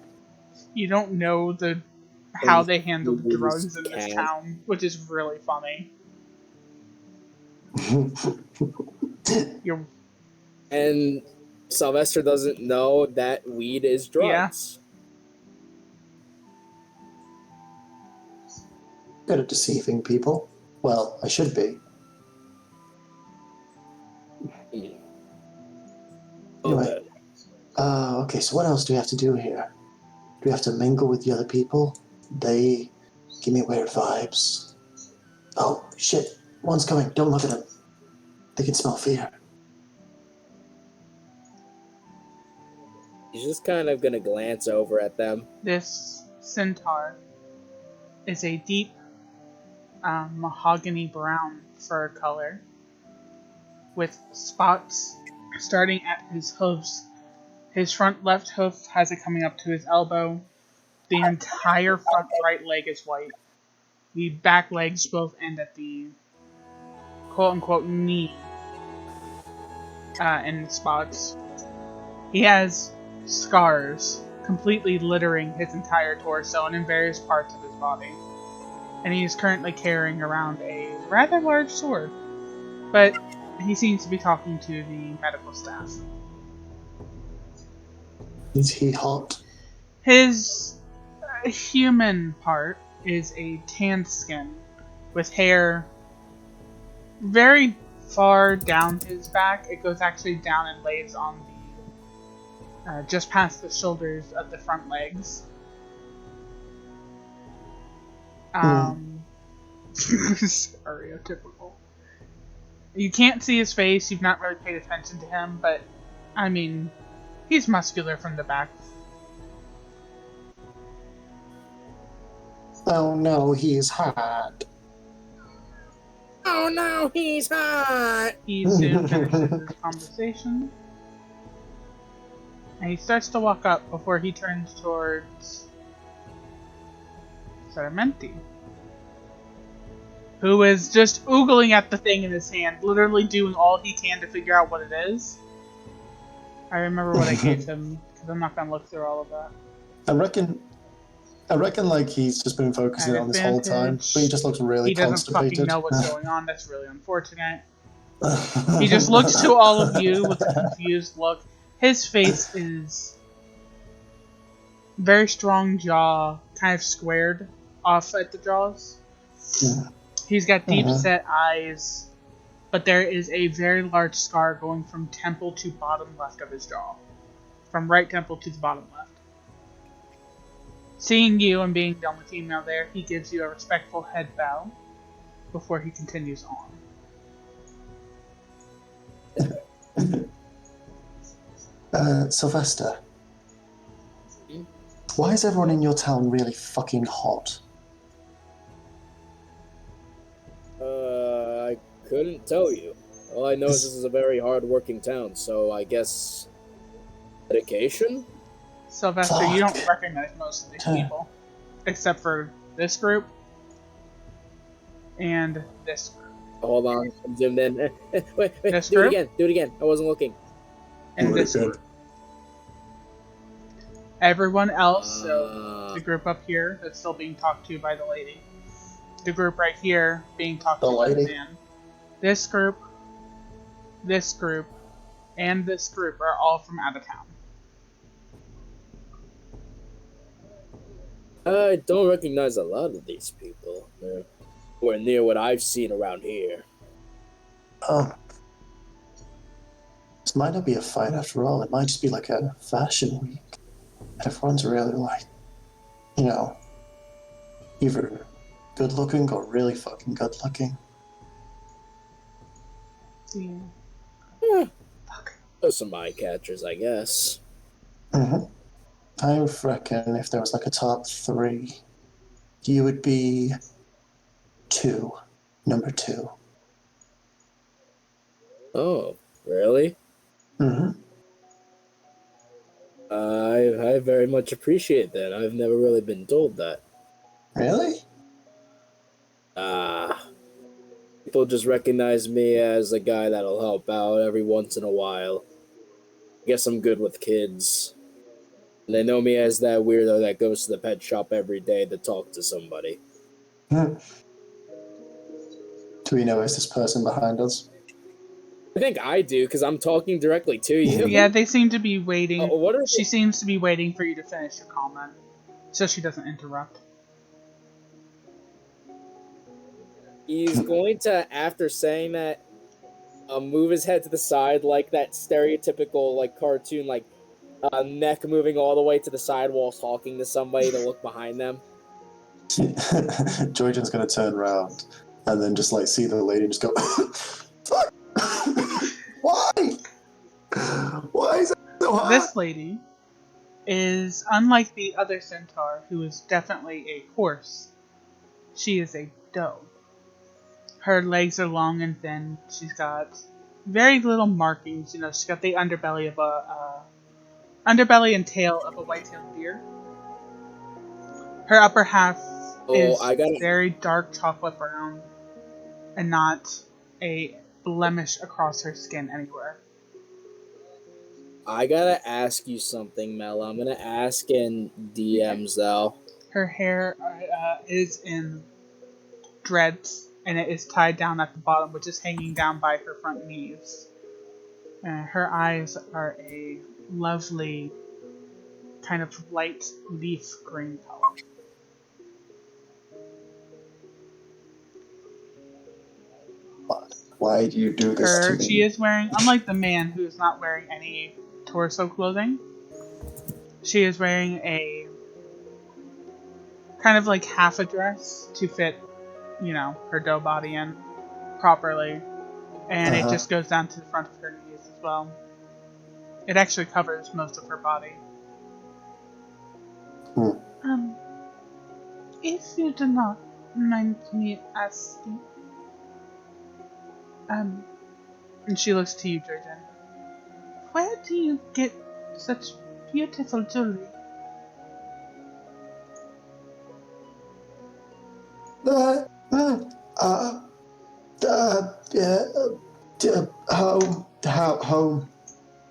You don't know how they handle Use drugs in this can. town, which is really funny. You're And Sylvester doesn't know that weed is drugs. Good at deceiving people. Well, I should be. Anyway. Okay, so what else do we have to do here? Do we have to mingle with the other people? They give me weird vibes. Oh, shit. One's coming. Don't look at them. They can smell fear. He's just kind of gonna glance over at them. This centaur is a deep mahogany brown fur color with spots starting at his hooves. His front left hoof has it coming up to his elbow. The entire front right leg is white. The back legs both end at the quote-unquote knee in spots. He has scars completely littering his entire torso and in various parts of his body. And he is currently carrying around a rather large sword. But he seems to be talking to the medical staff. Is he hot? His human part is a tanned skin with hair very far down his back. It goes actually down and lays on the just past the shoulders of the front legs. Stereotypical. You can't see his face. You've not really paid attention to him, but I mean, he's muscular from the back. Oh no, he's hot. Oh no, he's hot! He soon finishes his conversation. And he starts to walk up before he turns towards Saramenti, who is just oogling at the thing in his hand, literally doing all he can to figure out what it is. I remember what I gave him because I'm not gonna look through all of that. I reckon, like he's just been focusing on this whole time, but he Advantage. just looks really He doesn't fucking constipated. know what's going on. That's really unfortunate. He just looks to all of you with a confused look. His face is very strong jaw, kind of squared off at the jaws. He's got deep set eyes, but there is a very large scar going from temple to bottom left of his jaw. From right temple to the bottom left. Seeing you and being the only female there, he gives you a respectful head bow before he continues on. Sylvester, why is everyone in your town really fucking hot? I couldn't tell you. All I know is this is a very hard-working town, so I guess dedication? Sylvester, you don't recognize most of these people, except for this group and this group. Hold on, zoom in. Wait, This do group? it again. I wasn't looking. And this group. Everyone else, so the group up here that's still being talked to by the lady. The group right here being talked to by the man. This group, and this group are all from out of town. I don't recognize a lot of these people. They're nowhere near what I've seen around here. Oh. This might not be a fight after all. It might just be like a fashion week. Everyone's really like, you know, either good looking or really fucking good looking. Yeah. Those are some eye catchers, I guess. I reckon if there was like a top 3, you would be 2. Number 2. Oh, really? I very much appreciate that. I've never really been told that. Really? People just recognize me as a guy that'll help out every once in a while. I guess I'm good with kids. And they know me as that weirdo that goes to the pet shop every day to talk to somebody. Do we know it's this person behind us? I think I do, because I'm talking directly to you. Yeah, they seem to be waiting. She They... seems to be waiting for you to finish your comment, so she doesn't interrupt. He's going to, after saying that, move his head to the side like that stereotypical, like, cartoon, like, neck moving all the way to the side while talking to somebody to look behind them. Joygen's gonna turn around and then just, like, see the lady and just go, fuck! Why? Why is it so hard? This lady is unlike the other centaur, who is definitely a horse. She is a doe. Her legs are long and thin. She's got very little markings. You know, she's got the underbelly of underbelly and tail of a white-tailed deer. Her upper half is very dark chocolate brown, and not a blemish across her skin anywhere. I gotta ask you something, Mel. I'm gonna ask in DMs, though. Her hair is in dreads, and it is tied down at the bottom, which is hanging down by her front knees. Her eyes are a lovely kind of light leaf green color. Why do you do this to me? She is wearing, unlike the man who is not wearing any torso clothing, she is wearing a kind of like half a dress to fit, you know, her doe body in properly. And it just goes down to the front of her knees as well. It actually covers most of her body. If you do not mind me asking, and she looks to you, Jordan. Where do you get such beautiful jewelry?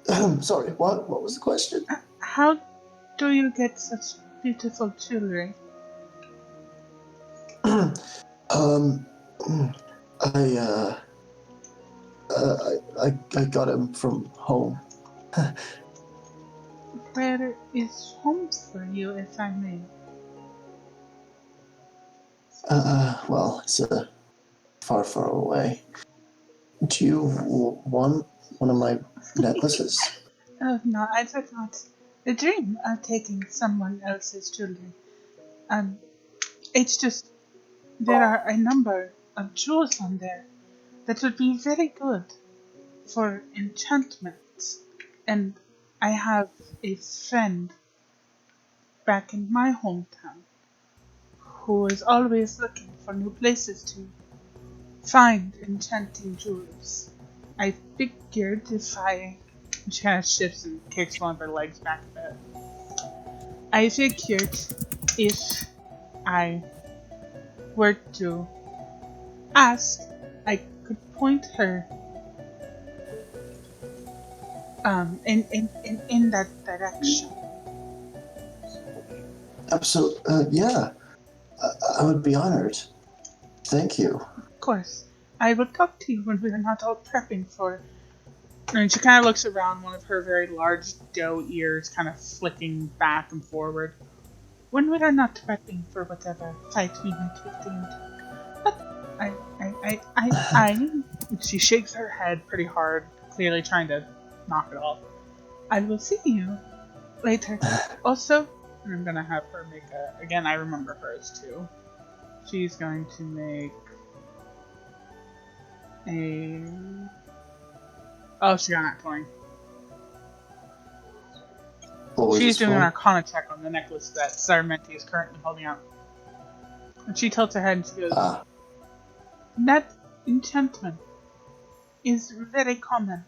Home. Sorry, what was the question? How do you get such beautiful jewelry? um, I I got him from home. Where is home for you, if I may? Well, it's far, far away. Do you want one of my necklaces? Oh no, I did not. The dream of taking someone else's jewelry. Um, it's just there are a number of jewels on there that would be very good for enchantments. And I have a friend back in my hometown who is always looking for new places to find enchanting jewels. I figured if I. She kind of shifts and kicks one of her legs back a bit. I figured if I were to ask, I could point her in that direction. Absolutely. Yeah, I would be honored. Thank you. Of course, I will talk to you when we are not all prepping for. And she kind of looks around, one of her very large doe ears kind of flicking back and forward. When we are not prepping for whatever fight we might be into. But I. She shakes her head pretty hard, clearly trying to knock it off. I will see you later. Also, and I'm gonna have her make a. Again, I remember hers too. She's going to make a. Oh, she got that 20. What was She's this doing an for? Arcana check on the necklace that Sarmenti is currently holding out. And she tilts her head and she goes, Ah, that enchantment is very common.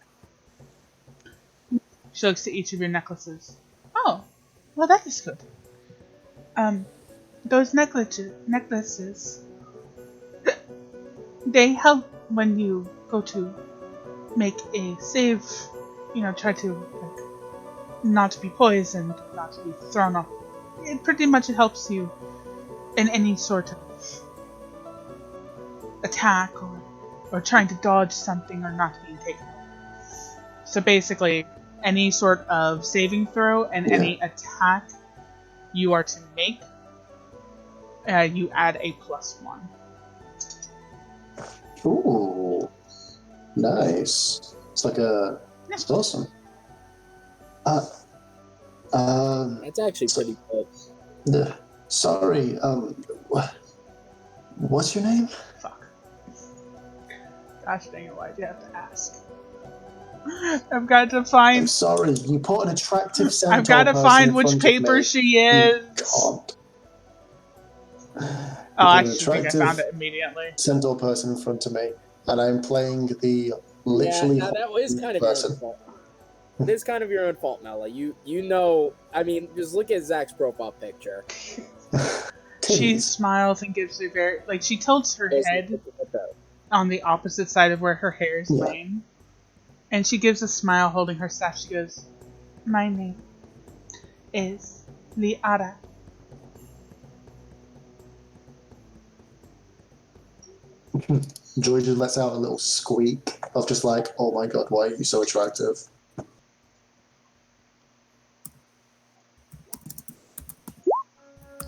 She looks at each of your necklaces. Oh, well that is good. Those necklaces, they help when you go to make a save, try to not to be poisoned, not to be thrown off. It pretty much helps you in any sort of attack or trying to dodge something or not being taken over. So basically, any sort of saving throw and yeah. any attack you are to make, you add a +1. Ooh, nice. It's like a. Yeah. It's awesome. That's actually So, pretty cool. sorry. What's your name? Fuck. Gosh dang it, why'd you have to ask? I've got to I'm find. sorry. You put an attractive I've centaur got to person find in which front of paper me. she You is. can't. Oh, You I put an actually think I found attractive it immediately. centaur person in front of me, and I'm playing the Yeah, literally now that is kind of your own person. fault. It is kind of your own fault, Mela. You know, I mean, just look at Zach's profile picture. She Titties. smiles and gives a very she tilts her head on the opposite side of where her hair is Yeah. laying, and she gives a smile holding her staff. She goes, "My name is Liara." Joy just lets out a little squeak of just like, oh my god, why are you so attractive?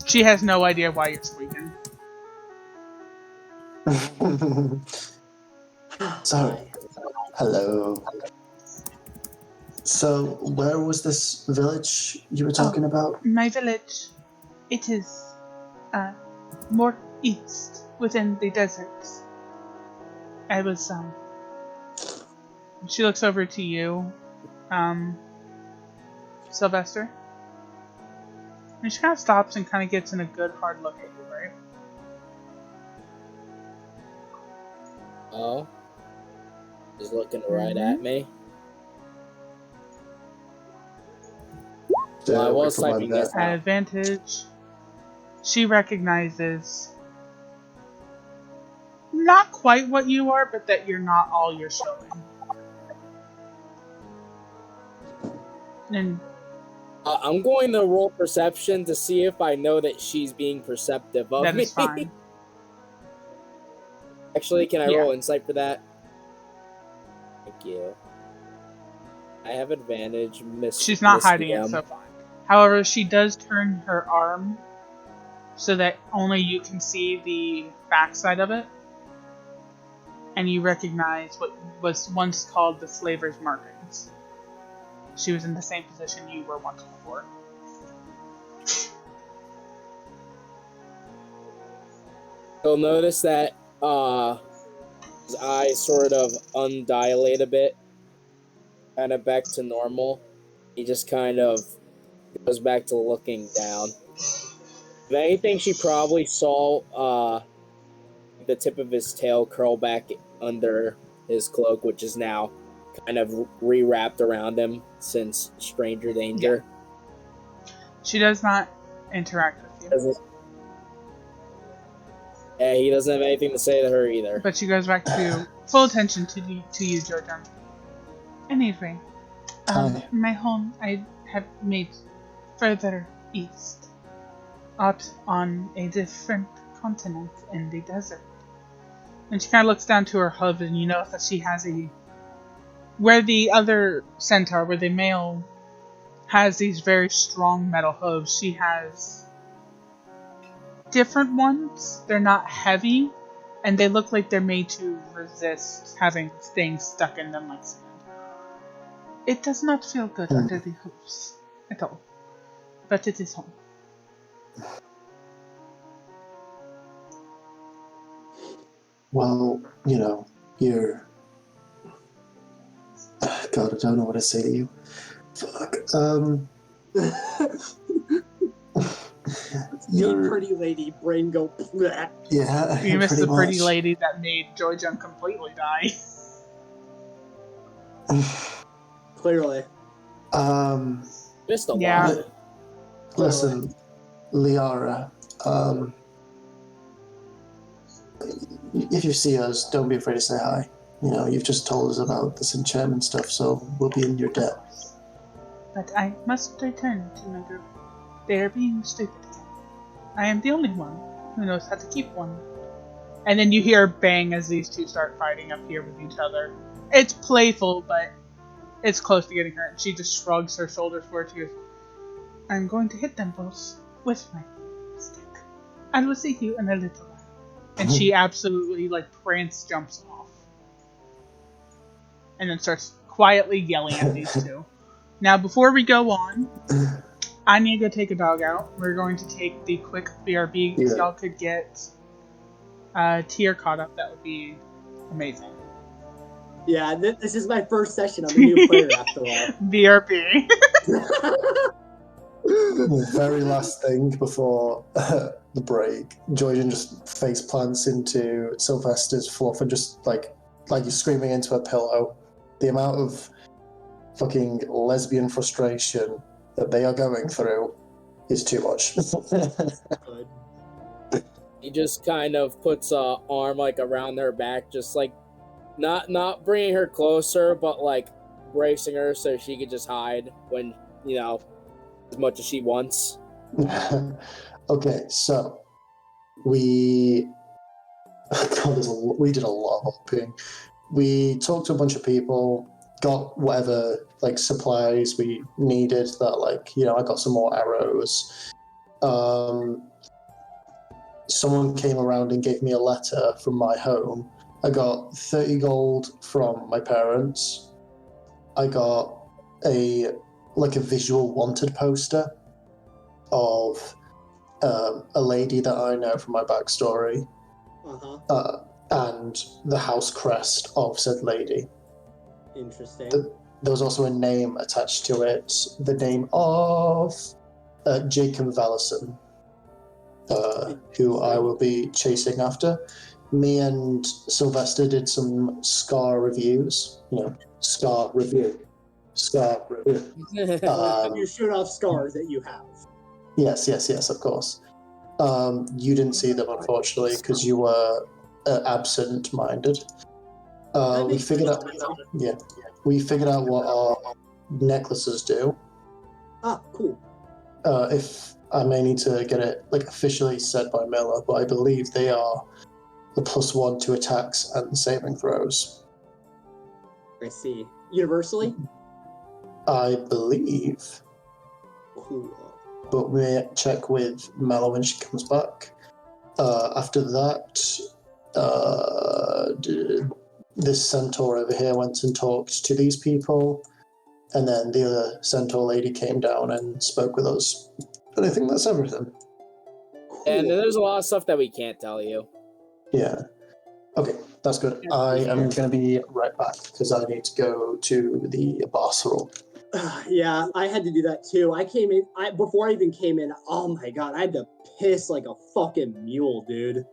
She has no idea why you're squeaking. Sorry. Hello. So, where was this village you were talking about? My village, it is more east within the deserts. I was She looks over to you, Sylvester. And she kind of stops and kind of gets in a good hard look at you, right? Oh, he's looking right at me. Well, I was typing this At out. advantage, she recognizes not quite what you are, but that you're not all you're showing. And I'm going to roll perception to see if I know that she's being perceptive of that me. is fine. Actually, can I Yeah. roll insight for that? Thank you. I have advantage, Miss. She's not Miss hiding it, DM. so fine. However, she does turn her arm so that only you can see the backside of it, and you recognize what was once called the slaver's markings. She was in the same position you were once before. You'll notice that his eyes sort of undilate a bit, kind of back to normal. He just kind of goes back to looking down. If anything, she probably saw the tip of his tail curl back under his cloak, which is now kind of re-wrapped around him since stranger danger. Yeah. She does not interact with you. Yeah, he doesn't have anything to say to her either. But she goes back to full attention to you, Jordan. Anyway, Hi. my home I have made further east, out on a different continent in the desert. And she kind of looks down to her hoof, and you notice that she has where the other centaur, where the male has these very strong metal hooves, she has different ones. They're not heavy, and they look like they're made to resist having things stuck in them like sand. It does not feel good under the hooves at all, but it is home. Well, you're. God, I don't know what to say to you. Fuck. You're pretty lady brain go. Bleh. Yeah, You missed the pretty much. lady that made Joy Jung completely die. Clearly. Just a Yeah. lot. Listen, Liara, if you see us, don't be afraid to say hi. You've just told us about this enchantment stuff, so we'll be in your debt. But I must return to my group. They are being stupid again. I am the only one who knows how to keep one. And then you hear a bang as these two start fighting up here with each other. It's playful, but it's close to getting hurt. And she just shrugs her shoulders forward. She goes, I'm going to hit them both with my stick. I will see you in a little while. And she absolutely, prance jumps off. And then starts quietly yelling at these two. Now, before we go on, I need to take a dog out. We're going to take the quick BRB. If y'all could get Tier caught up, that would be amazing. Yeah, this is my first session. I'm a new player after all. BRB. The very last thing before the break, Georgian just face plants into Sylvester's fluff and just like you're screaming into a pillow. The amount of fucking lesbian frustration that they are going through is too much. He just kind of puts a arm around her back, just not bringing her closer, but bracing her so she could just hide when as much as she wants. Okay, so we did a lot of hopping. We talked to a bunch of people, got whatever supplies we needed. That I got some more arrows. Someone came around and gave me a letter from my home. I got 30 gold from my parents. I got a visual wanted poster of a lady that I know from my backstory. And the house crest of said lady. Interesting. There was also a name attached to it, the name of Jacob Vallison, who I will be chasing after. Me and Sylvester did some Scar reviews. Scar review. You shoot off scars that you have. Yes, of course. You didn't see them, unfortunately, because you were absent-minded. We figured out what our necklaces do. Ah, cool. If I may need to get it like officially said by Miller, but I believe they are the +1 to attacks and saving throws. I see. Universally? I believe, Cool. but we check with Mella when she comes back. After that, this centaur over here went and talked to these people, and then the other centaur lady came down and spoke with us. And I think that's everything. Cool. And there's a lot of stuff that we can't tell you. Yeah. Okay, that's good. I am going to be right back because I need to go to the boss room. Yeah, I had to do that too. I came in, before I even came in, oh my god, I had to piss like a fucking mule, dude.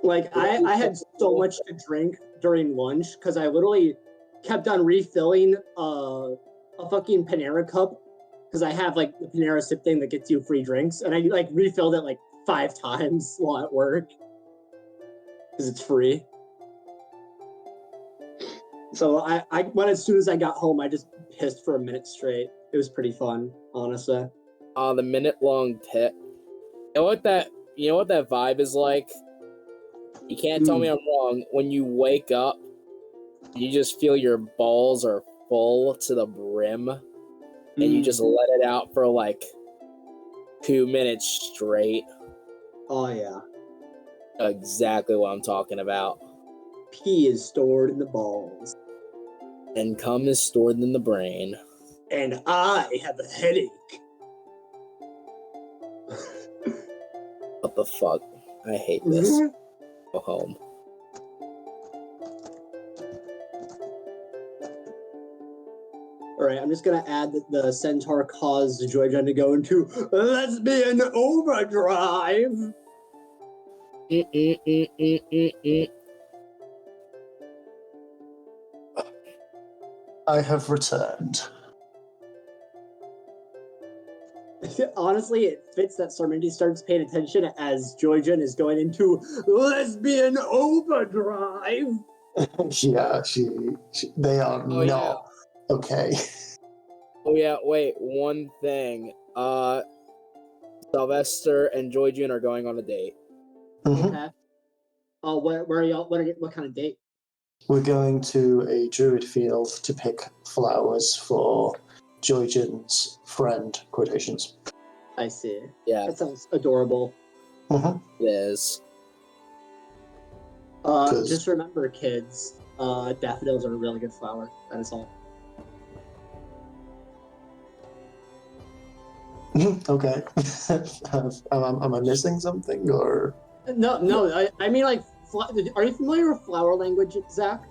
Like, I had so much to drink during lunch because I literally kept on refilling a fucking Panera cup because I have like the Panera sip thing that gets you free drinks, and I like refilled it like 5 times while at work because it's free. So as soon as I got home, I just pissed for a minute straight. It was pretty fun, honestly. The minute-long pit. You know what that vibe is like? You can't tell me I'm wrong. When you wake up, you just feel your balls are full to the brim, and you just let it out for like 2 minutes straight. Oh yeah. Exactly what I'm talking about. Pee is stored in the balls. And cum is stored in the brain. And I have a headache. What the fuck? I hate this. Go home. Alright, I'm just gonna add that the centaur caused Joy-Gen to go into lesbian overdrive. I have returned. Honestly, it fits that Sarmindy starts paying attention as Joy-Gen is going into lesbian overdrive. Yeah, they are not okay. Oh yeah, wait, one thing. Sylvester and Joy-Jun are going on a date. Okay. Oh, where are y'all? What kind of date? We're going to a druid field to pick flowers for Joy-Jun's friend, quotations. I see. Yeah. That sounds adorable. It is. Just remember, kids, daffodils are a really good flower. That is all. Okay. Am I missing something, or? No. I mean, like, are you familiar with flower language, Zach?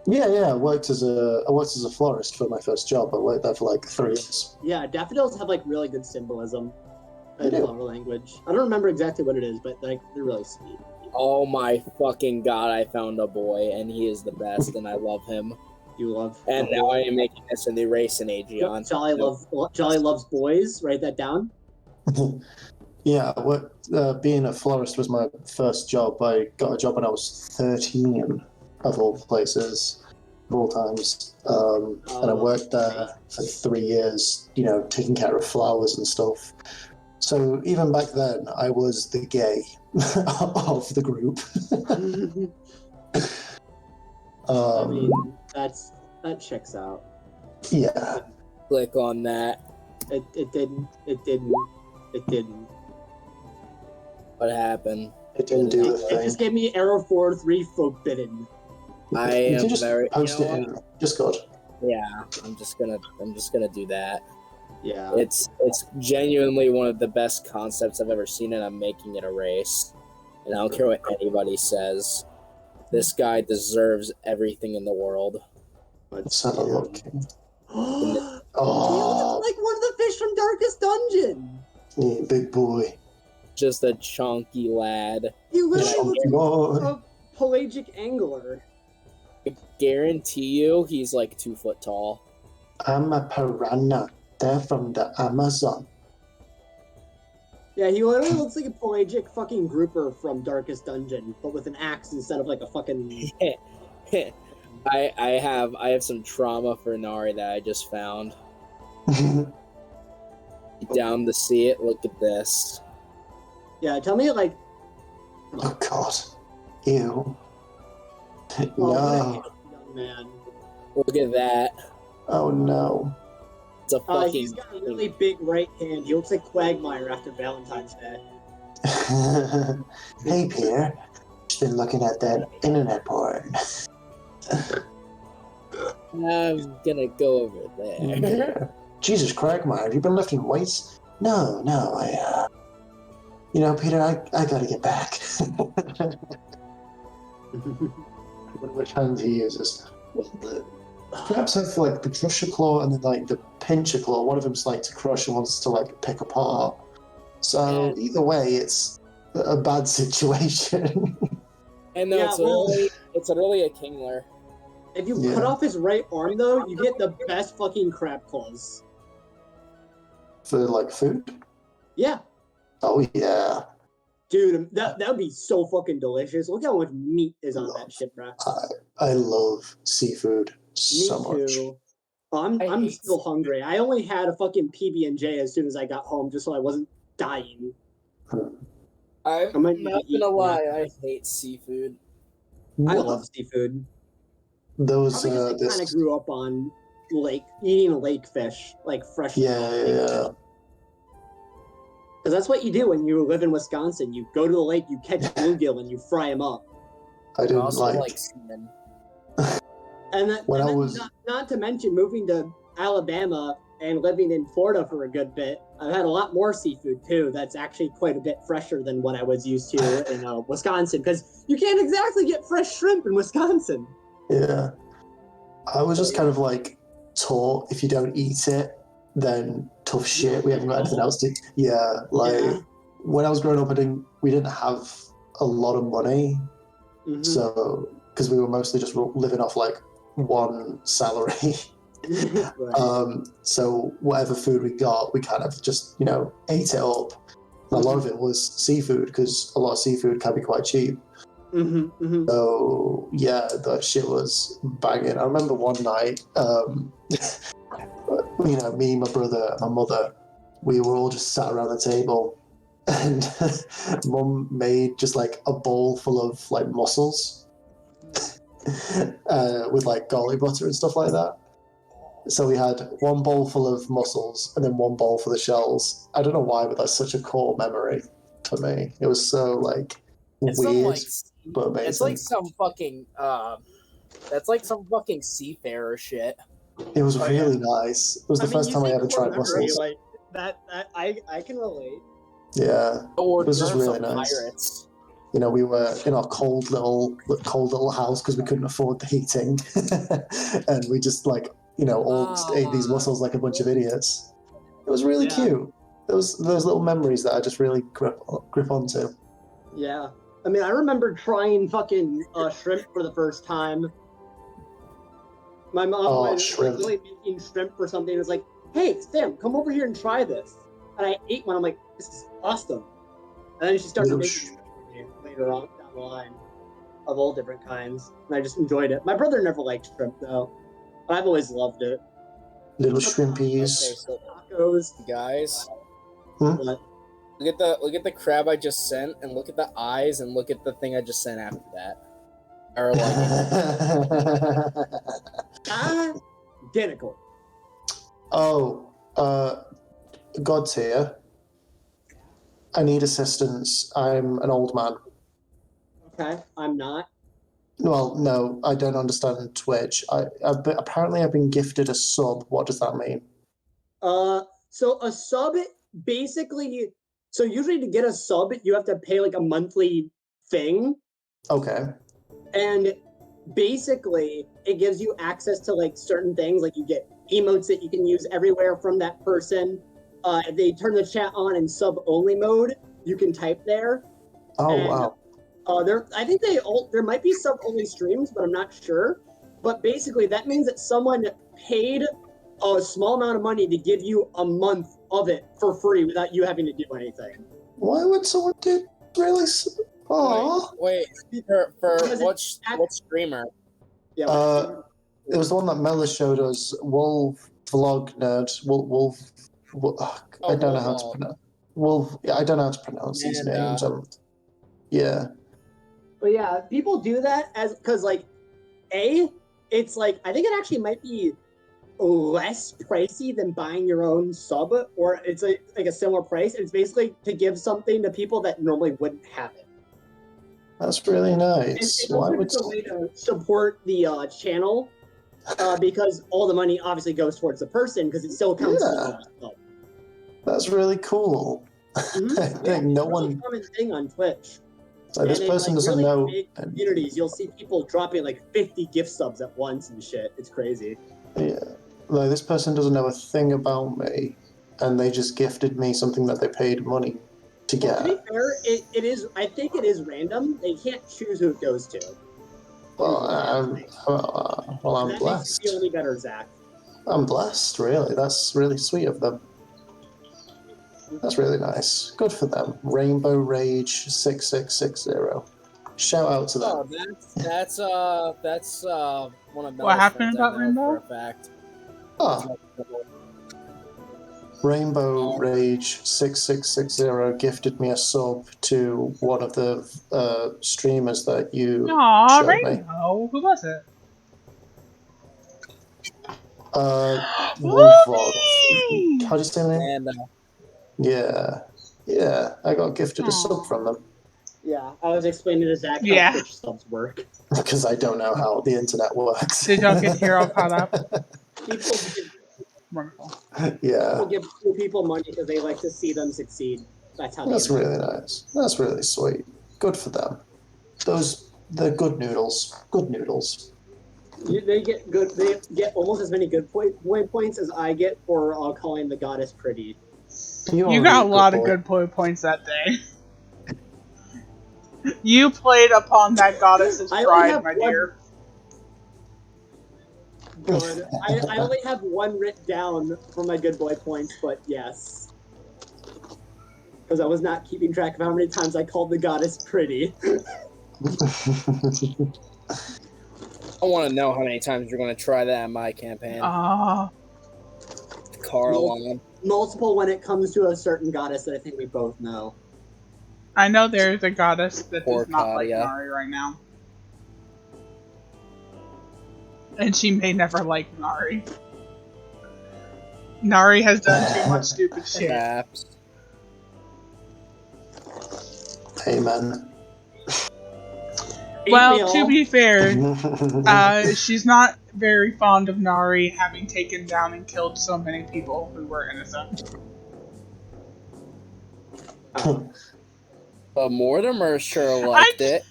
Yeah. I worked as a florist for my first job. I worked there for like 3 years. Yeah, daffodils have like really good symbolism in flower language. I don't remember exactly what it is, but like they're really sweet. Oh my fucking god! I found a boy, and he is the best, and I love him. You love. And now I am making this in the race in Aegeon. Jolly loves boys. Write that down. Yeah, being a florist was my first job. I got a job when I was 13, of all places, of all times. And I worked there for 3 years, taking care of flowers and stuff. So even back then, I was the gay of the group. I mean, that checks out. Yeah. Click on that. It didn't. What happened? It didn't do the thing. It just gave me error 4.3 forbidden. I you am can just very. post it in Discord. Yeah, I'm just gonna do that. Yeah. It's genuinely one of the best concepts I've ever seen, and I'm making it a race. And I don't care what anybody says. This guy deserves everything in the world. Let's have a look. Oh, like one of the fish from Darkest Dungeon. Yeah, big boy. Just a chunky lad. He literally looks like a pelagic angler. I guarantee you he's like 2 foot tall. I'm a piranha. They're from the Amazon. Yeah, he literally looks like a pelagic fucking grouper from Darkest Dungeon, but with an axe instead of like a fucking... I have some trauma for Nari that I just found. Down to see it. Look at this. Yeah, tell me like. Oh God. Ew. Oh, what a No. young man. Look at that. Oh no. It's a fucking. He's got a really big right hand. He looks like Quagmire after Valentine's Day. Hey Pierre, just been looking at that internet porn. I'm gonna go over there. Jesus, Quagmire, have you been lifting weights? No, Peter, I gotta get back. Which hand he uses? Perhaps I feel like the crusher claw and then like the pincher claw. One of them's like to crush and one's to like pick apart. So either way, it's a bad situation. And no, it's literally a Kingler. If you cut off his right arm, though, you get the best fucking crab claws. For like food? Yeah. Oh yeah. Dude, that would be so fucking delicious. Look how much meat is on that shit, bro. I love seafood so Me too. Oh, I'm still hungry. I only had a fucking PB&J as soon as I got home, just so I wasn't dying. I'm not gonna lie, I hate seafood. I love seafood. Those I kind of grew up on eating lake fish, like fresh. Yeah. Because that's what you do when you live in Wisconsin. You go to the lake, you catch bluegill, and you fry them up. I didn't like seamen. Not to mention moving to Alabama and living in Florida for a good bit, I've had a lot more seafood too. That's actually quite a bit fresher than what I was used to in Wisconsin. Because you can't exactly get fresh shrimp in Wisconsin. Yeah. I was just kind of like taught if you don't eat it, then tough shit. We haven't got anything else to. Yeah, when I was growing up, we didn't have a lot of money, so because we were mostly just living off like one salary. Right. So whatever food we got, we kind of just ate it up. And a lot of it was seafood because a lot of seafood can be quite cheap. So yeah, that shit was banging. I remember one night, me, my brother, and my mother, we were all just sat around the table, and Mum made just like a bowl full of like mussels, with like garlic butter and stuff like that. So we had one bowl full of mussels and then one bowl for the shells. I don't know why, but that's such a core memory for me. It was so like weird, but amazing. It's like some fucking that's like some fucking seafarer shit. It was really nice. It was the first time I ever tried mussels. Like that I can relate. Yeah, it was just really nice. Pirates. We were in our cold little house because we couldn't afford the heating, and we just like all ate these mussels like a bunch of idiots. It was really cute. Those little memories that I just really grip onto. Yeah. I mean, I remember trying fucking shrimp for the first time. My mom was really making shrimp for something. It was like, hey, Sam, come over here and try this. And I ate one. I'm like, this is awesome. And then she started making later on down the line of all different kinds. And I just enjoyed it. My brother never liked shrimp, though. But I've always loved it. Little shrimpies. Okay, so tacos. Guys. What? Look at the crab I just sent, and look at the eyes, and look at the thing I just sent after that. Or like identical. Oh, God's here. I need assistance. I'm an old man. Okay, I'm not. Well, no, I don't understand Twitch. Apparently I've been gifted a sub. What does that mean? So a sub basically. So usually to get a sub, you have to pay like a monthly thing. Okay. And basically, it gives you access to like certain things, like you get emotes that you can use everywhere from that person. If they turn the chat on in sub-only mode, you can type there. Wow. I think there might be sub-only streams, but I'm not sure. But basically, that means that someone paid a small amount of money to give you a month of it for free without you having to do anything. Why would someone do really? Wait, for what streamer? Yeah. It was the one that Mela showed us. Wolf Vlog Nerd. I don't know how to pronounce. Wolf. I don't know how to pronounce these names. Yeah. But yeah, people do that because like, it's like I think it actually might be less pricey than buying your own sub, or it's like a similar price. It's basically to give something to people that normally wouldn't have it. That's really nice. It's also just a way to support the channel, because all the money obviously goes towards the person because it still counts as a sub. That's really cool. I think no one. Common thing on Twitch. Like, this person doesn't know. Big communities, you'll see people dropping like 50 gift subs at once and shit. It's crazy. Yeah, like this person doesn't know a thing about me, and they just gifted me something that they paid money to get. To be fair, it is. I think it is random. They can't choose who it goes to. Well, I'm that blessed. Makes you feel any better, Zach. I'm blessed, really. That's really sweet of them. That's really nice. Good for them. Rainbow Rage 6660. Shout out to them. Oh, that's one of Mel's What happened friends about I know Rainbow? for a fact. Oh. Rainbow Rage 6660 gifted me a sub to one of the streamers that you showed Rainbow. Who was it? Wolfvlog. How do you say the name? Yeah. I got gifted a sub from them. Yeah, I was explaining to Zach how Twitch subs work. Because I don't know how the internet works. Did y'all get Hero caught up? Wonderful. Yeah. People give people money because they like to see them succeed. That's how. That's really nice. That's really sweet. Good for them. They're good noodles. Good noodles. They get good. They get almost as many good points as I get for calling the goddess pretty. You got a lot of good points that day. You played upon that goddess's pride, my dear. Good. I only have one written down for my good boy points, but yes. Because I was not keeping track of how many times I called the goddess pretty. I want to know how many times you're going to try that in my campaign. Carl. Multiple when it comes to a certain goddess that I think we both know. I know there's a goddess that does not like Nari right now. And she may never like Nari. Nari has done too much stupid shit. Amen. Well, to be fair, she's not very fond of Nari having taken down and killed so many people who were innocent. But Mortimer sure liked it.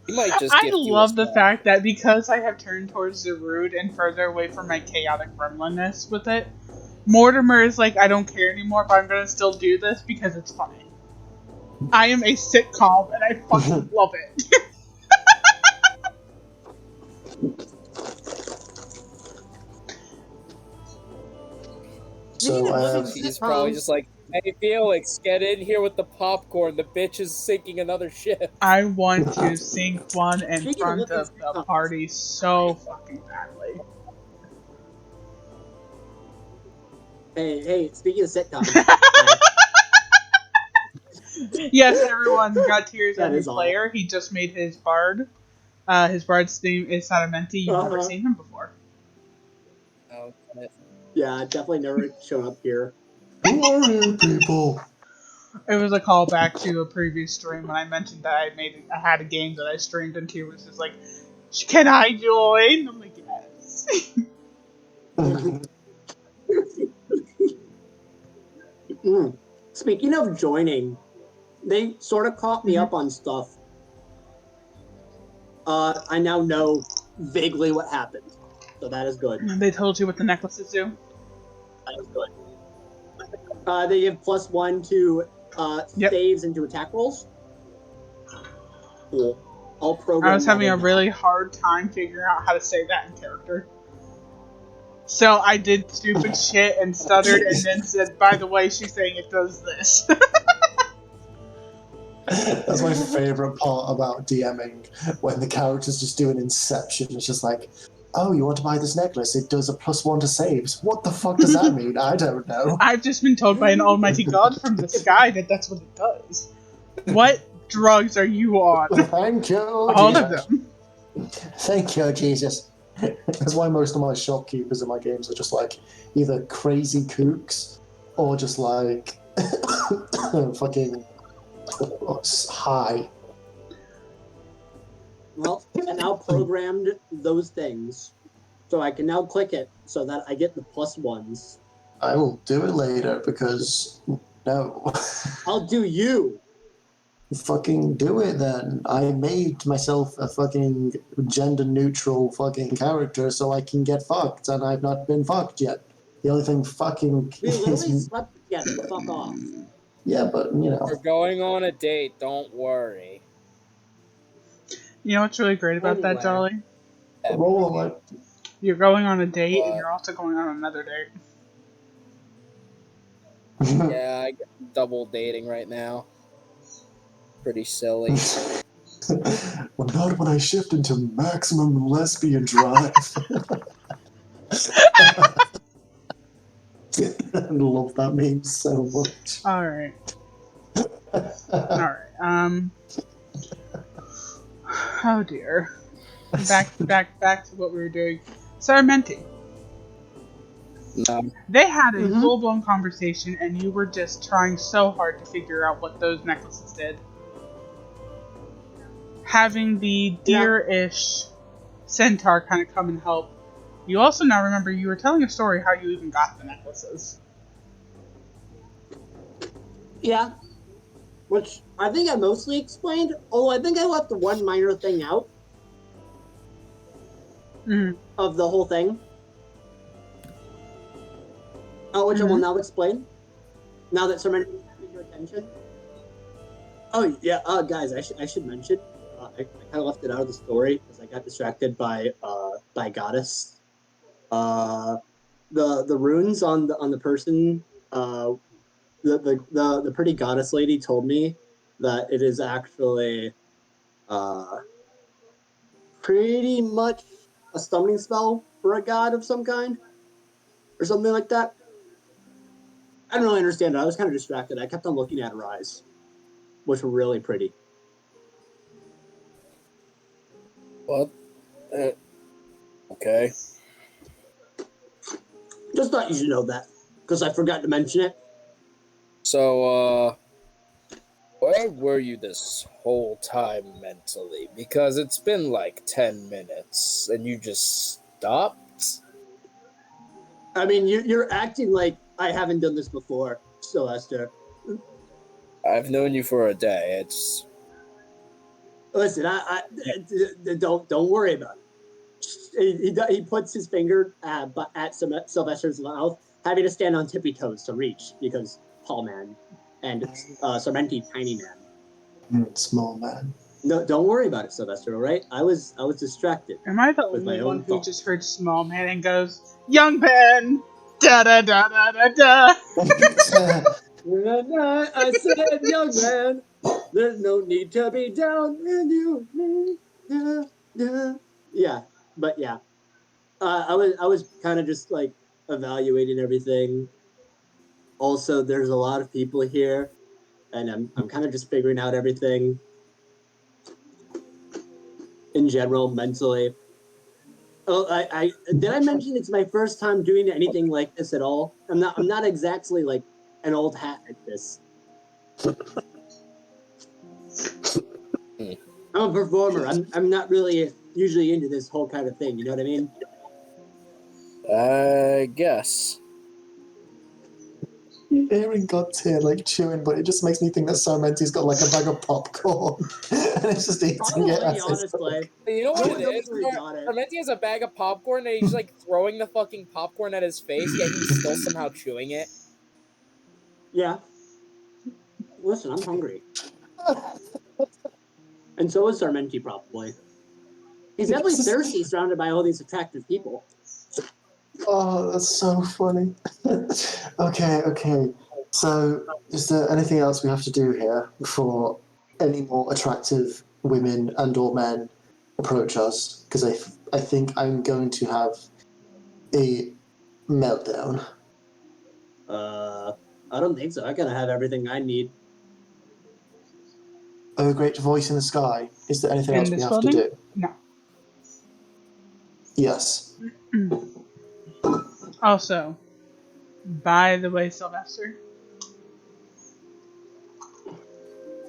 He might just I love the fact that because I have turned towards the rude and further away from my chaotic gremlinness with it, Mortimer is like, I don't care anymore, but I'm gonna still do this because it's funny. I am a sitcom and I fucking love it. So he's probably just like, hey Felix, get in here with the popcorn. The bitch is sinking another ship. I want to sink one in front of the party so fucking badly. Hey, speaking of sitcoms. Yes, everyone got tears every player. He just made his bard. His bard's name is Sadamenti. You've never seen him before. Oh, yeah, definitely never shown up here. Who are you people? It was a callback to a previous stream when I mentioned that I had a game that I streamed and he was just like, "Can I join?" I'm like, "Yes." Speaking of joining, they sort of caught me up on stuff. I now know vaguely what happened, so that is good. They told you what the necklaces do? That is good. They give +1 to saves and to attack rolls. Cool. I'll program. I was having a really hard time figuring out how to say that in character. So I did stupid shit and stuttered and then said, by the way, she's saying it does this. That's my favorite part about DMing, when the characters just do an inception. It's just like, oh, you want to buy this necklace? It does a +1 to saves. What the fuck does that mean? I don't know. I've just been told by an almighty god from the sky that that's what it does. What drugs are you on? Thank you, All of Jesus. them. Thank you, Jesus. That's why most of my shopkeepers in my games are just like either crazy kooks or just like fucking high. Well, I now programmed those things, so I can now click it so that I get the +1s. I will do it later because no. I'll do you. Fucking do it then. I made myself a fucking gender neutral fucking character so I can get fucked, and I've not been fucked yet. The only thing fucking We literally is. slept together. Fuck off. Yeah, but you know. We're going on a date, don't worry. You know what's really great about that, Anyway. Jolly? Roll like. You're going on a date, and What? you're also going on another date. Yeah, I get double dating right now. Pretty silly. Well, not when I shift into maximum lesbian drive. I love that meme so much. Alright. Alright, oh dear. Back to what we were doing. Sarmenti. No. They had a full-blown conversation, and you were just trying so hard to figure out what those necklaces did. Having the deer-ish centaur kind of come and help. You also now remember you were telling a story how you even got the necklaces. Yeah. Which I think I mostly explained, although I think I left the one minor thing out of the whole thing. Which I will now explain. Now that someone has your attention. Oh yeah, guys, I should mention. I kind of left it out of the story because I got distracted by Goddess. The runes on the person. The pretty Goddess lady told me that it is actually pretty much a summoning spell for a god of some kind or something like that. I don't really understand it. I was kind of distracted. I kept on looking at her eyes, which were really pretty. What? Okay. Just thought you should know that, because I forgot to mention it. So, where were you this whole time mentally? Because it's been like 10 minutes, and you just stopped? I mean, you're acting like I haven't done this before, Sylvester. I've known you for a day. It's... Listen, don't worry about it. He puts his finger at Sylvester's mouth, having to stand on tippy toes to reach because tall man and Sarmenti tiny man. Small man. No, don't worry about it, Sylvester. All right, I was distracted. Am I the with my only one own who thoughts. just heard small man and goes, "Young Ben, da da da da da da"? I said, young man, there's no need to be down when you. Yeah, but yeah, I was kind of just like evaluating everything. Also, there's a lot of people here, and I'm kind of just figuring out everything in general mentally. Oh, I did I mention it's my first time doing anything like this at all? I'm not exactly like an old hat at this. I'm a performer. I'm not really usually into this whole kind of thing. You know what I mean? I guess. Hearing God's here like chewing, but it just makes me think that Sarmenti's got like a bag of popcorn and it's just eating it. Probably, honestly. You know what it is? It. Fermenti has a bag of popcorn and he's like throwing the fucking popcorn at his face, yet he's still somehow chewing it. Yeah. Listen, I'm hungry. And so is Sarmenti, probably. He's definitely thirsty, surrounded by all these attractive people. Oh, that's so funny. Okay. So, is there anything else we have to do here before any more attractive women and or men approach us, because I think I'm going to have a meltdown. I don't think so. I kind of have everything I need. Oh, a great voice in the sky. Is there anything In else we this have building? to do? No. Yes. Also, by the way, Sylvester.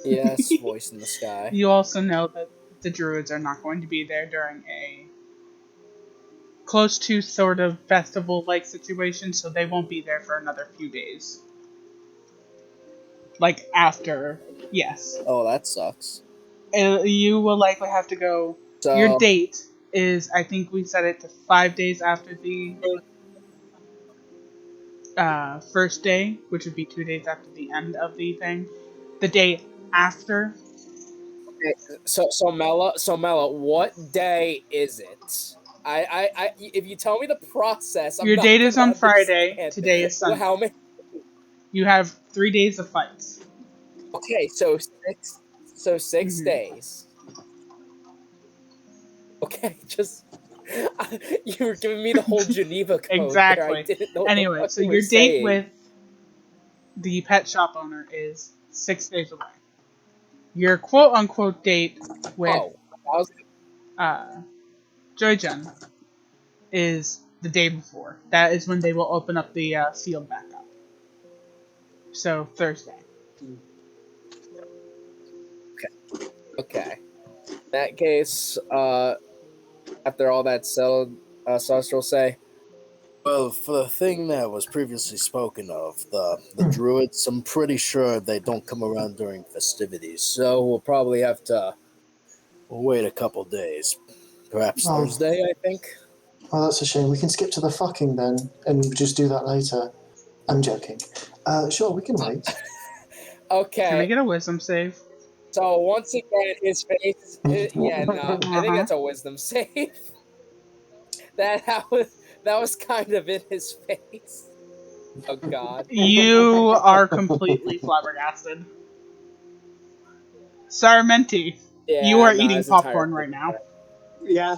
Yes, voice in the sky. You also know that the druids are not going to be there during a close to sort of festival-like situation, so they won't be there for another few days. Like after, yes. Oh, that sucks. You will likely have to go. Your So, date is, I think we set it to 5 days after the first day, which would be 2 days after the end of the thing. The day after. Mela, what day is it? If you tell me the process, I'm Your not date is gonna on Friday. understand. Today is Sunday. How many? You have 3 days of fights. Okay, so 6 Mhm. days. Okay, just you were giving me the whole Geneva code there. I Exactly. didn't know what the Anyway, fuck so you were your date saying. with the pet shop owner is 6 days away. Your quote unquote date with Oh, I was Joyjun is the day before. That is when they will open up the field back up. So Thursday. okay. In that case, after all that's settled, Sastra will say, well, for the thing that was previously spoken of, the druids, I'm pretty sure they don't come around during festivities, so we'll probably have to wait a couple days. Perhaps Oh, Thursday, I think? well, that's a shame. We can skip to the fucking then, and just do that later. I'm joking. Sure, we can wait. Can I Okay, get a wisdom save? so once again, his face. Yeah, no, I think Uh-huh. that's a wisdom save. that was kind of in his face. Oh God. You are completely flabbergasted. Sarmenti, you Yeah, are no, eating his entire popcorn right face. now. Yeah,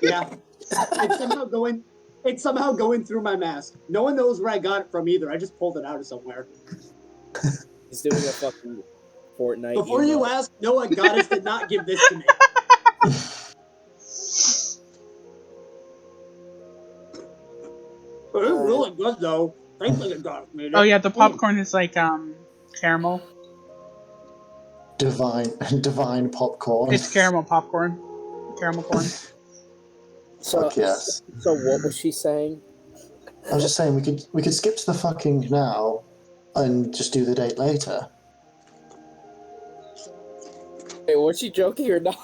yeah. It's somehow going. It's somehow going through my mask. No one knows where I got it from either. I just pulled it out of somewhere. He's doing a fucking Fortnite Before you emote. ask, no, a goddess did not give this to me. It is really good though. Thanks like a goddess made Oh it. yeah, the popcorn is like caramel. Divine popcorn. It's caramel popcorn. Caramel corn. So, Fuck yes. so what was she saying? I was just saying we could skip to the fucking now, and just do the date later. Wait, was she joking or not?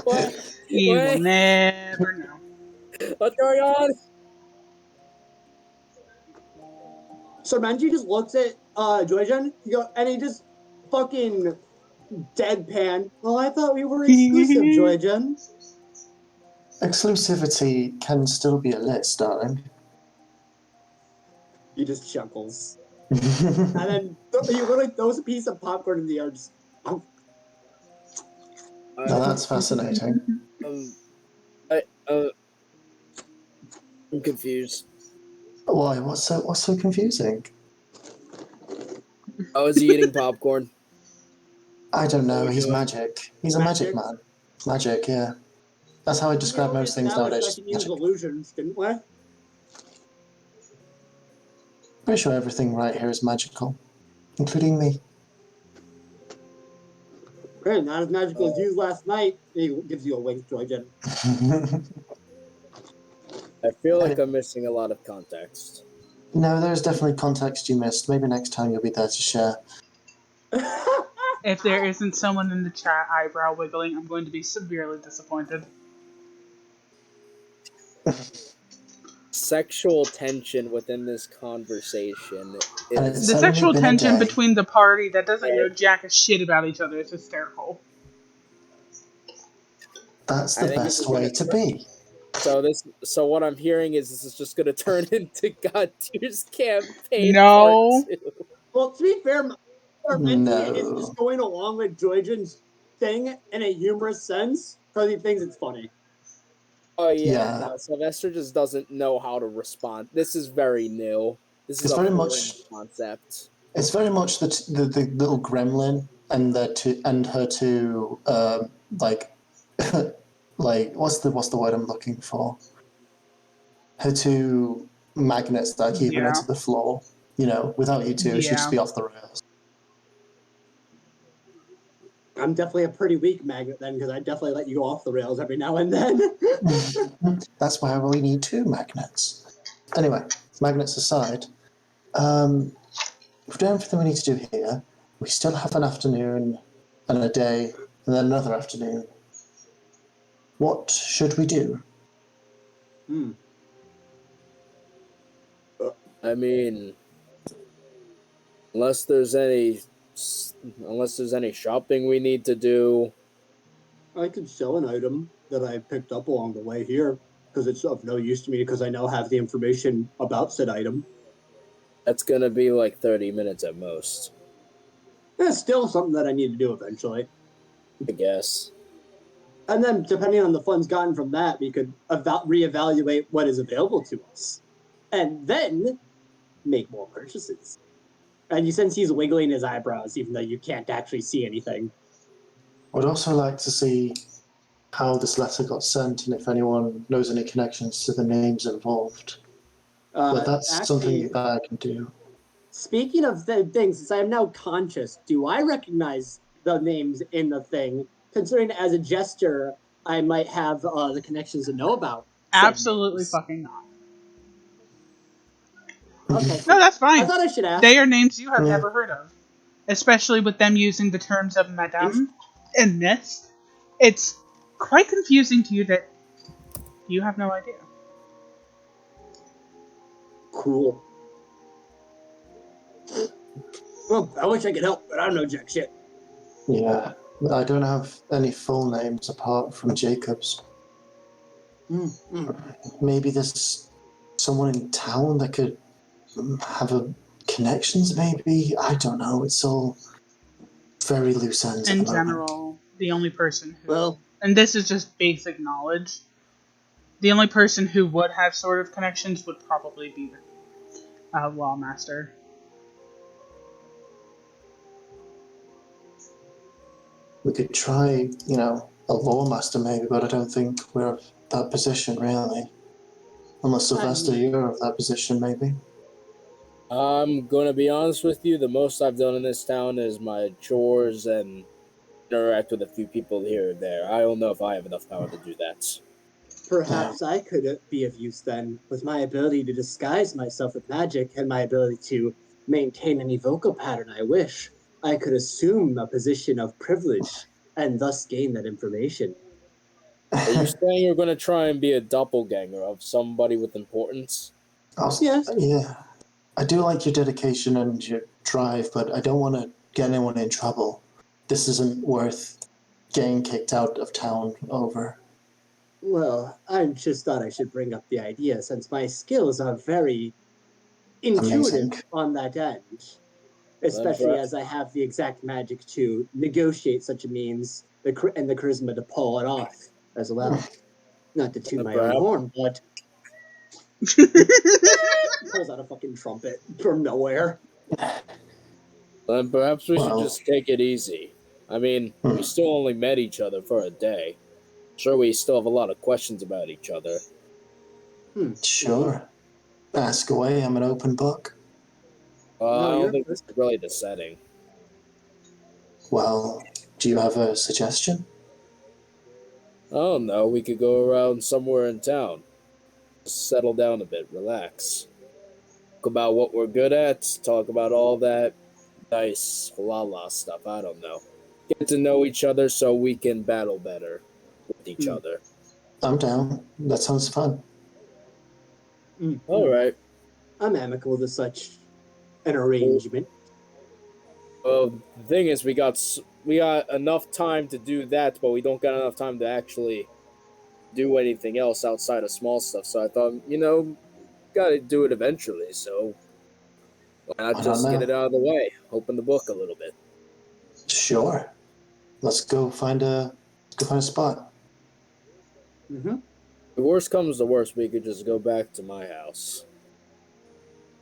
What? You will Wait, never know. what's going on? So Manji just looks at Joyjun, and he just fucking deadpan. Well, I thought we were exclusive, Joyjun. Exclusivity can still be a list, darling. He just chuckles. And then he literally throws a piece of popcorn in the air. Just, Now that's fascinating. I, I'm confused. Why? What's so confusing? I was eating popcorn. I don't know. Oh, He's yeah. magic. He's a magic man. Magic, yeah. That's how I We describe already most things established I nowadays. can use Magic. illusions, didn't we? Pretty sure everything right here is magical, including me. Okay, not as magical as you last night. He gives you a wink, Joyjun. I feel like I'm missing a lot of context. No, there's definitely context you missed. Maybe next time you'll be there to share. If there isn't someone in the chat eyebrow wiggling, I'm going to be severely disappointed. Sexual tension within this conversation And is it's The only sexual been a tension day. between the party that doesn't know jack a shit about each other is hysterical. That's I the think this is best gonna way to be. so what I'm hearing is this is just gonna turn into God Tears campaign part No, 2. Well, to be fair, Armenti is No. just going along with Joygen's thing in a humorous sense because he thinks it's funny. Oh yeah, Yeah. no, Sylvester just doesn't know how to respond. This is very new. This is It's a very foreign much concept. it's very much the little gremlin and her two like like what's the word I'm looking for? Her two magnets that keep her Yeah. to the floor. You know, without you two, she'd just Yeah. be off the rails. I'm definitely a pretty weak magnet then because I definitely let you go off the rails every now and then. That's why we need two magnets. Anyway, magnets aside, we've done everything we need to do here. We still have an afternoon and a day and then another afternoon. What should we do? Hmm. I mean, unless there's any, unless there's any shopping we need to do. I could sell an item that I picked up along the way here because it's of no use to me because I now have the information about said item. That's gonna be like 30 minutes at most, It's still something that I need to do eventually. I guess. And then, depending on the funds gotten from that, we could reevaluate what is available to us, and then make more purchases. And you sense he's wiggling his eyebrows, even though you can't actually see anything. I'd also like to see how this letter got sent and if anyone knows any connections to the names involved. But that's something Actually, that I can do. speaking of things, since I am now conscious, do I recognize the names in the thing? Considering as a gesture, I might have the connections to know about said Absolutely names. fucking not. Okay, No, that's I fine. thought I should ask. They are names you have Yeah. never heard of. Especially with them using the terms of Int- Madame in this. It's quite confusing to you that you have no idea. Cool. Well, I wish I could help, but I don't know jack shit. Yeah. I don't have any full names apart from Jacob's. Maybe there's someone in town that could have a connections, maybe? I don't know. It's all very loose ends at the In moment. general, the only person who, Well, and this is just basic knowledge, the only person who would have sort of connections would probably be the Lawmaster. We could try, a lawmaster maybe, but I don't think we're of that position really. Unless I Sylvester, mean, you're of that position maybe. I'm gonna be honest with you. The most I've done in this town is my chores and interact with a few people here or there. I don't know if I have enough power to do that. Yeah. perhaps I could be of use then, with my ability to disguise myself with magic and my ability to maintain any vocal pattern I wish. I could assume a position of privilege and thus gain that information. Are you saying you're gonna try and be a doppelganger of somebody with importance? Yes, Yeah. I do like your dedication and your drive, but I don't want to get anyone in trouble. This isn't worth getting kicked out of town over. well, I just thought I should bring up the idea since my skills are very Amazing. intuitive on that end, Then especially perhaps, as I have the exact magic to negotiate such a means and the charisma to pull it off as well. Not to toot then my own perhaps, horn, but pulls out a fucking trumpet from nowhere. then perhaps we should Well, just take it easy. I mean, we hmm, still only met each other for a day. Sure, we still have a lot of questions about each other. Indeed. sure. Ask away, I'm an open book. No, I don't you're think good. this is really the setting. Well, do you have a suggestion? I don't know. We could go around somewhere in town. Just settle down a bit, relax. Talk about what we're good at. Talk about all that nice la la stuff. I don't know. Get to know each other so we can battle better with each Mm, other. I'm down. That sounds fun. All right. I'm amicable to such an Well, arrangement. the thing is, we got enough time to do that, but we don't got enough time to actually do anything else outside of small stuff. So I thought, gotta do it eventually. So Why not just get it out of the way? Open the book a little bit. Sure. Let's go find a spot. Mm-hmm. The worst comes to worst, we could just go back to my house.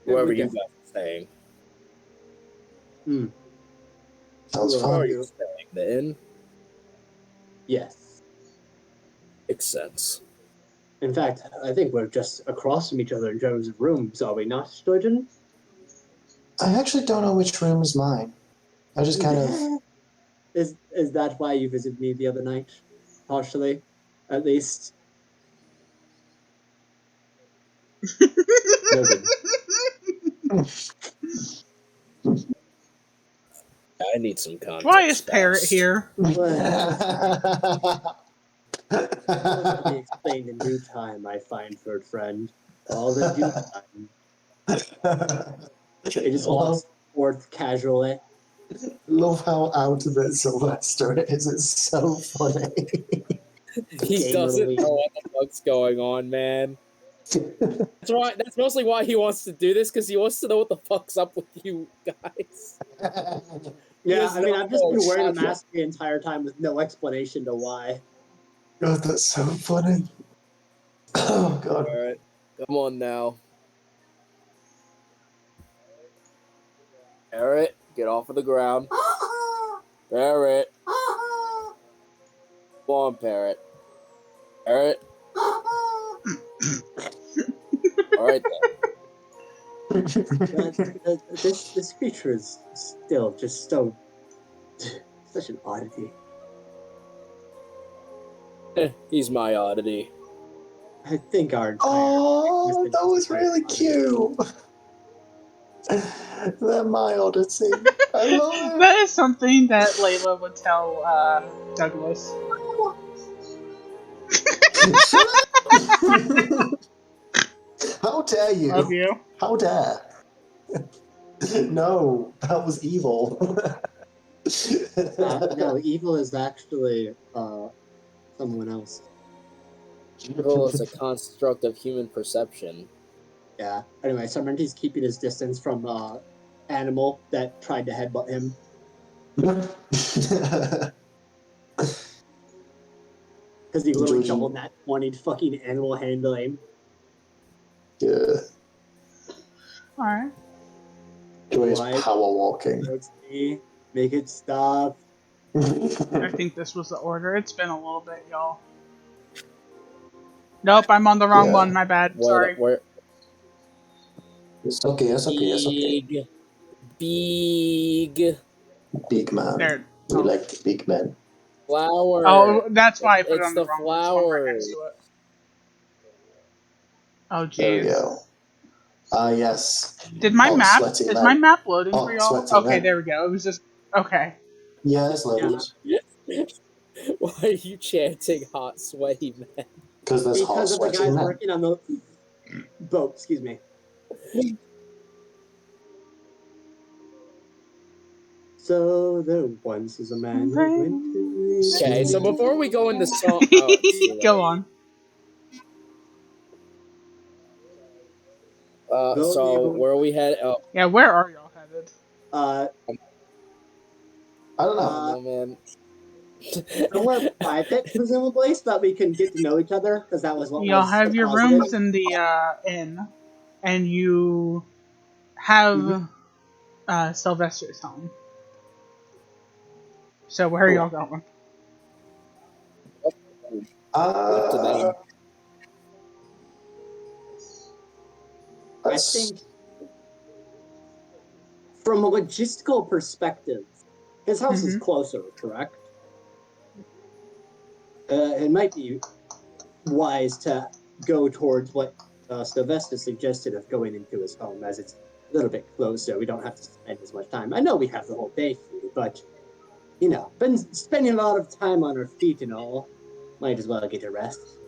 Wherever you guys are staying. Sounds Where fun. Where are you staying? The inn? Yes. Makes sense. In fact, I think we're just across from each other in terms of rooms, are we not, Sturgeon? I actually don't know which room is mine. I just kind of... Is that why you visited me the other night? Partially, at least. Noted. I need some context. Why is Parrot here? Let me explain in due time, my fine furred friend. All in due time. It just walks forth casually. Love how out of it Sylvester is. It's so funny. He doesn't know what the fuck's going on, man. That's right. That's mostly why he wants to do this, because he wants to know what the fuck's up with you guys. Yeah, I mean, I've just been wearing a mask the entire time with no explanation to why. God, that's so funny. Oh, God. All right. Come on now. Parrot, get off of the ground. Parrot. Come on, Parrot. Parrot. All right, then. This creature is still just so... such an oddity. He's my oddity. I think our entire... Oh, that was really cute. They're my oddity. I love it. That is something that Layla would tell Douglas. How dare you? Love you. How dare? No, that was evil. No, evil is actually someone else. Evil is a construct of human perception. Yeah. Anyway, Sarmenti's keeping his distance from animal that tried to headbutt him. Because he literally doubled that 20 fucking animal handling. Yeah. Alright. Joy's power walking. Me. Make it stop. I think this was the order. It's been a little bit, y'all. Nope, I'm on the wrong one. My bad. Sorry. It's okay. It's okay. It's okay. Big man. There. We like the big men. Flower. Oh, that's why I put it on It's the the wrong one. There's one right next to it. Oh, jeez. There we go. Ah, yes. Did my map... Is my map loading for y'all? Okay, there we go. It was just... Okay. Yeah, it's loaded. Why are you chanting hot, sweaty men? Because there's hot, of the sweaty guys men. working on the boat, excuse me. So there once was a man who went to... Okay, so before we go into song... Go on. So where are we headed? Oh. Yeah, where are y'all headed? I don't know, man. Somewhere private, presumably, so that we can get to know each other, because that was what y'all was have your deposited. rooms in the inn, and you have Sylvester's home. So where are y'all going? I think, from a logistical perspective, his house is closer, correct? It might be wise to go towards what Sylvester suggested of going into his home, as it's a little bit closer. We don't have to spend as much time. I know we have the whole day free, but, you know, been spending a lot of time on our feet and all. Might as well get a rest.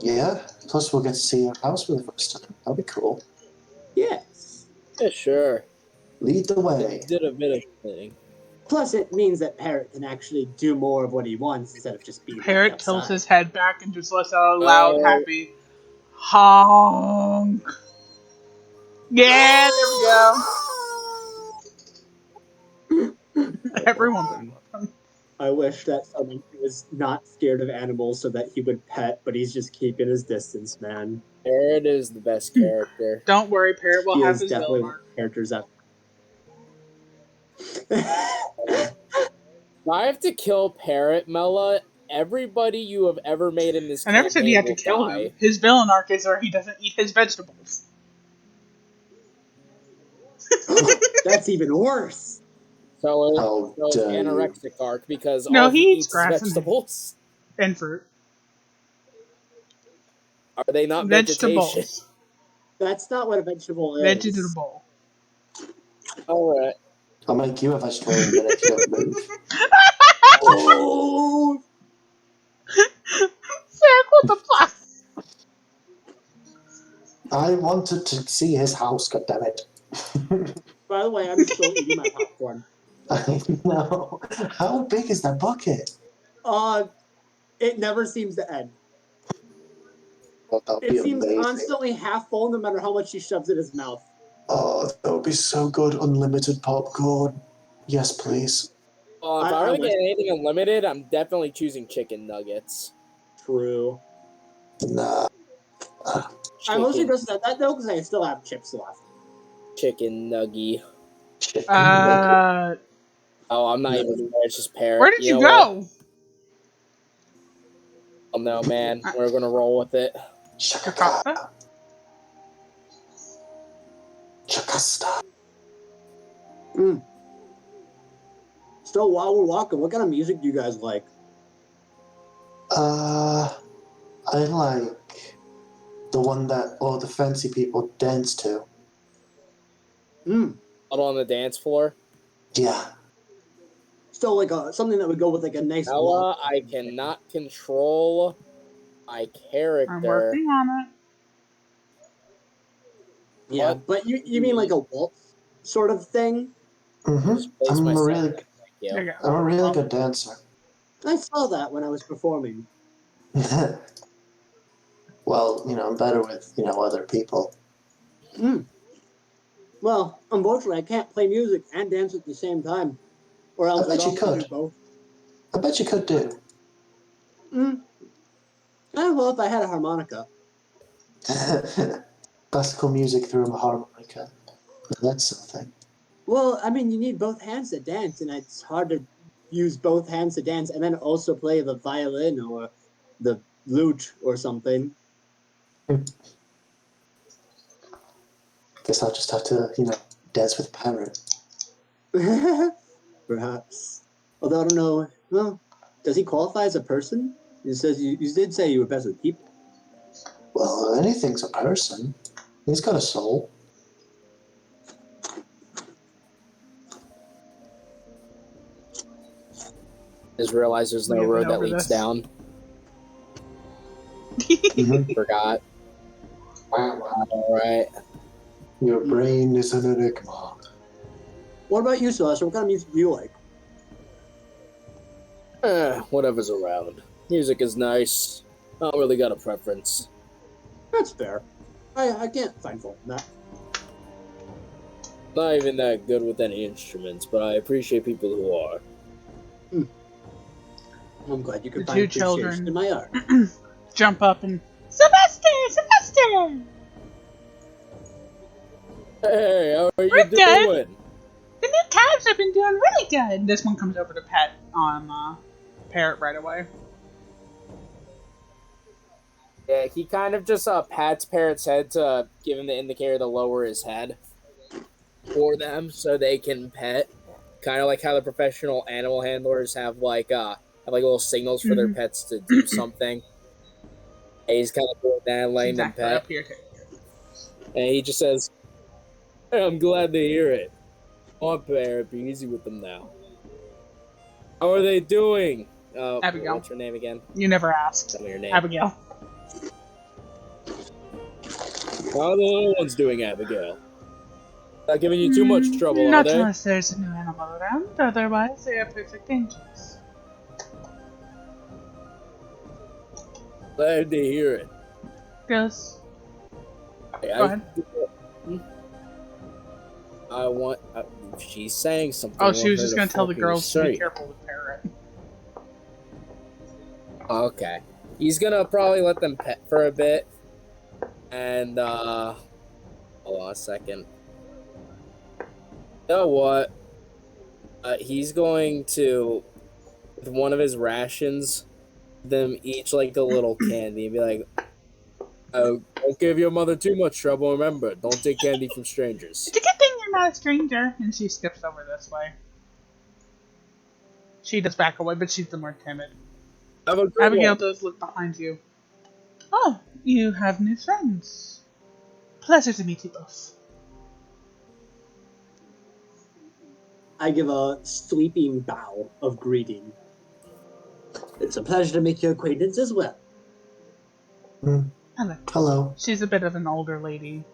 Yeah, plus we'll get to see your house for the first time. That'll be cool. Yes. Yeah, sure. Lead the way. Did a bit of thing. Plus, it means that Parrot can actually do more of what he wants instead of just being Parrot tilts his head back and just lets out a loud, happy honk. Yeah, there we go. Everyone's in with him. I wish that someone was not scared of animals so that he would pet, but he's just keeping his distance, man. Parrot is the best character. Don't worry, Parrot will He have is his definitely villain one of arc. the characters out. If I have to kill Parrot, Mela, everybody you have ever made in this I never said you campaign have to will kill die. him. His villain arc is where he doesn't eat his vegetables. That's even worse. So How it's dare you. anorexic arc because No, all he he eats eats is grass vegetables. and fruit. Are they not vegetation? Vegetables. That's not what a vegetable is. Vegetable. Alright. I'll make you a vegetable in a minute if you don't move. Oh! Circle the plus. I wanted to see his house, goddammit. By the way, I'm still eating my popcorn. I know. How big is that bucket? It never seems to end. Oh, that would It be seems amazing. constantly half full no matter how much he shoves in his mouth. Oh, that would be so good. Unlimited popcorn. Yes, please. Well, if I I were to get wish- anything unlimited, I'm definitely choosing chicken nuggets. True. Nah. I mostly Chicken, just said that though because I still have chips left. chicken nuggy. Chicken nugget. Oh, I'm not even there. It's just Parrot. Where did you know what? go? Oh no, man. We're gonna roll with it. Shakaka. Kakasa? Shakasta. So while we're walking, what kind of music do you guys like? I like the one that all the fancy people dance to. Out on the dance floor. Yeah. Still like something that would go with like a nice Ella, walk. I cannot control my character. I'm working on it. Yeah, but you mean like a waltz sort of thing? Just place I'm a myself. really, Thank you. There you I'm go. a really good dancer. I saw that when I was performing. Well, I'm better with, other people. Well, unfortunately, I can't play music and dance at the same time, or else I bet I'd you also do could. both. I bet you could do. Well, if I had a harmonica. Classical music through a harmonica. That's something. Well, I mean, you need both hands to dance, and it's hard to use both hands to dance and then also play the violin or the lute or something. Guess I'll just have to, dance with Parrot. Perhaps. Although I don't know. Well, does he qualify as a person? It says you did say you were best with people. Well, anything's a person. He's got a soul. Just realized there's no We have road been that over leads this. down. Forgot. Alright. Your brain is an enigma. What about you, Celeste? What kind of music do you like? Whatever's around. Music is nice. I don't really got a preference. That's fair. I can't find fault in that. Not even that good with any instruments, but I appreciate people who are. I'm glad you could The find two appreciation children in my art. jump up and Sylvester! Sylvester! Hey, how are We're you good. doing? The new calves have been doing really good. This one comes over to pet Parrot right away. Yeah, he kind of just pats Parrot's head to give him the indicator to lower his head for them so they can pet. Kind of like how the professional animal handlers have like little signals for their pets to do something. And he's kind of doing that and letting Exactly, them pet. up here too. And he just says, "Hey, I'm glad to hear it. Come on, Parrot, be easy with them now. How are they doing?" Abigail. What's her name again? You never asked. Tell me your name. Abigail. How are the little ones doing, Abigail? Not giving you too much trouble, Not are they? unless there's a new animal around. Otherwise, they are perfect angels. Glad to hear it. Yes. Hey, Go ahead. I want. if she's saying something, Oh, she want was her just to gonna tell the fucking girls to say be it. careful with Parrot. Okay. He's gonna probably let them pet for a bit. And, hold on a second. You know what? He's going to, with one of his rations, them each like a little candy and be like, don't give your mother too much trouble. Remember, don't take candy from strangers. It's a good thing you're not a stranger. And she skips over this way. She does back away, but she's the more timid. Have a good Abigail one. does look behind you. Oh, you have new friends. Pleasure to meet you both. I give a sweeping bow of greeting. It's a pleasure to make your acquaintance as well. Hello. Hello. She's a bit of an older lady.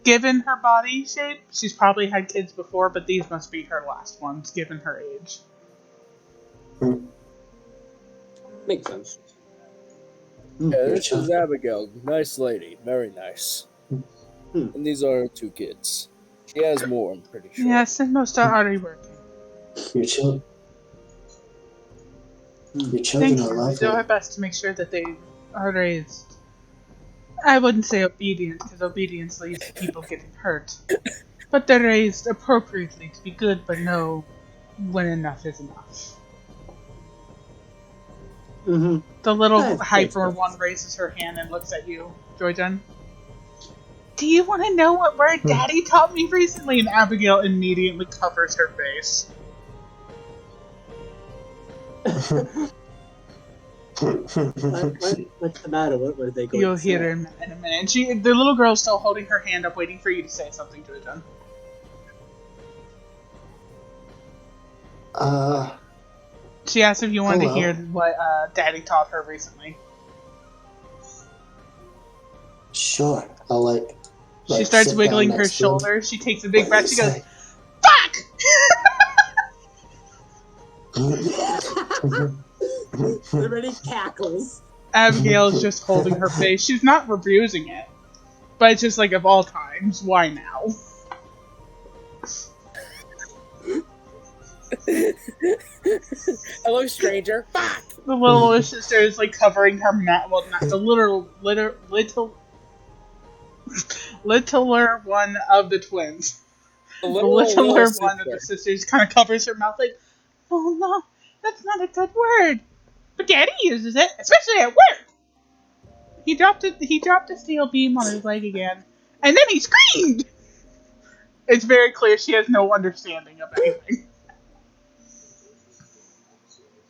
Given her body shape, she's probably had kids before, but these must be her last ones, given her age. Makes sense. Yeah, this is Abigail. Nice lady. Very nice. And these are her 2 kids. She has more, I'm pretty sure. Yes, and most are already working. Your children. Your Thank children you. are We lovely. do our best to make sure that they are raised. I wouldn't say obedient, because obedience leads to people getting hurt. But they're raised appropriately to be good, but know when enough is enough. Mm-hmm. The little That hyper makes one sense. raises her hand and looks at you, Joyden. Do you want to know what word Daddy taught me recently? And Abigail immediately covers her face. What's the matter? What were they going You'll to say? hear in a minute. And the little girl's still holding her hand up, waiting for you to say something, Joyden. She asked if you wanted to hear what Daddy taught her recently. Sure. I'll like She starts sit down wiggling her next to him. shoulder. She takes a big breath. She goes, Say. "Fuck!" Everybody cackles. Abigail's just holding her face. She's not abusing it, but it's just like, of all times, why now? Hello, stranger. Fuck! The little sister is like covering her mouth. Well, not the littler one of the twins. The The little littler one of sister. the sisters kind of covers her mouth like, "Oh no, that's not a good word." But Daddy uses it, especially at work. He dropped it. He dropped a steel beam on his leg again, and then he screamed. It's very clear she has no understanding of anything.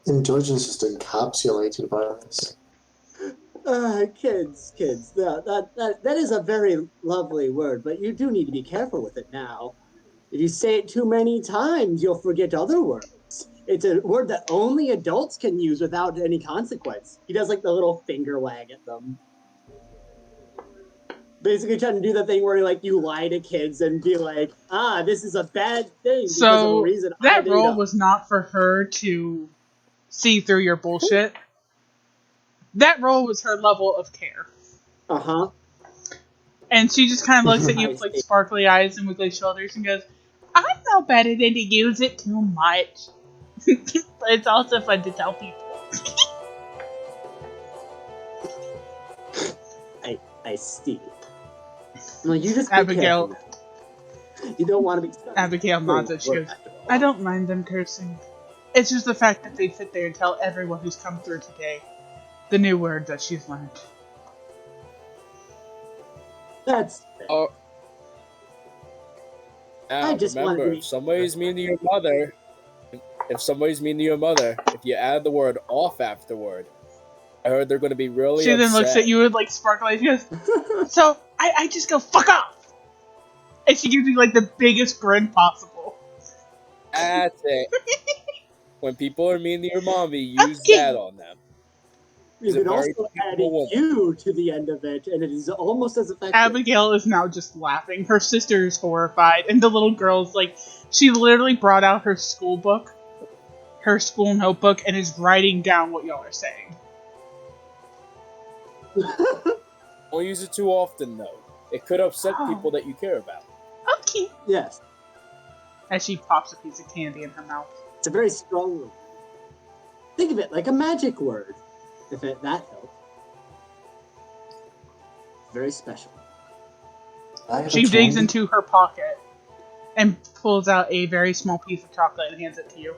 And Georgian's just encapsulated by this. Kids. That is a very lovely word, but you do need to be careful with it now. If you say it too many times, you'll forget other words. It's a word that only adults can use without any consequence. He does like the little finger wag at them. Basically trying to do the thing where like you lie to kids and be like, this is a bad thing because of a So reason I that made role up. was not for her to see through your bullshit. That role was her level of care. Uh-huh. And she just kind of looks at you I with like see. sparkly eyes and wiggly shoulders and goes, "I'm no better than to use it too much." But it's also fun to tell people. I see. Well, you just be Abigail careful. You don't want to be Abigail nods and she goes, "I don't mind them cursing. It's just the fact that they sit there and tell everyone who's come through today the new word that she's learned." That's fair. Now, I just wanted to remember, be if somebody's mean to your mother, if you add the word off afterward, I heard they're going to be really She upset. then looks at you with like sparkly eyes. She goes, "So I just go fuck off," and she gives you like the biggest grin possible. That's it. When people are mean to your mommy, use Okay. that on them. You She's a can very also add capable woman. you to the end of it, and it is almost as effective. Abigail is now just laughing. Her sister is horrified, and the little girl's like, she literally brought out her school book, her school notebook, and is writing down what y'all are saying. Don't use it too often, though. It could upset people that you care about. Okay. Yes. As she pops a piece of candy in her mouth. It's a very strong word. Think of it like a magic word, that helps. Very special. She digs into her pocket and pulls out a very small piece of chocolate and hands it to you.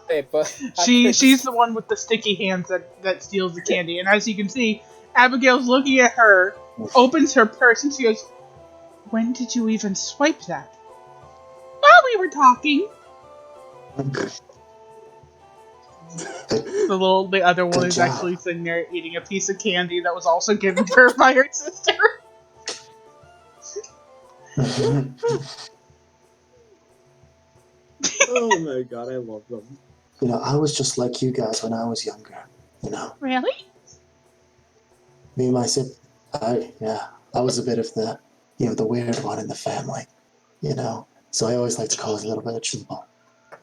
Hey, but She's the one with the sticky hands that steals the candy. And as you can see, Abigail's looking at her, opens her purse, and she goes, "When did you even swipe that?" "While we were talking." The other one is actually sitting there eating a piece of candy that was also given to her by her sister. Oh my god, I love them. I was just like you guys when I was younger. Really? Me and my sibling, I was a bit of the weird one in the family. So I always like to cause a little bit of trouble.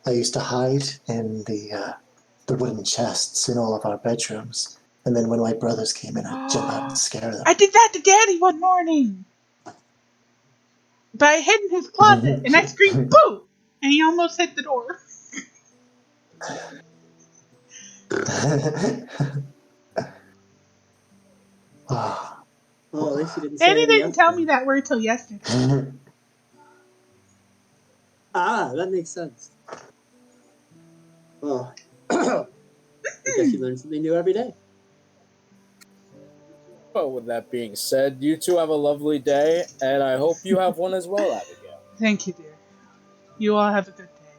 I used to hide in the wooden chests in all of our bedrooms, and then when my brothers came in, I'd jump out and scare them. I did that to Daddy one morning. But I hid in his closet, and I screamed, "Boo!" And he almost hit the door. Oh, at least you didn't say Daddy the didn't F tell word. me that word till yesterday. That makes sense. Oh, I guess you learn something new every day. Well, with that being said, you two have a lovely day, and I hope you have one as well, Abigail. Thank you, dear. You all have a good day.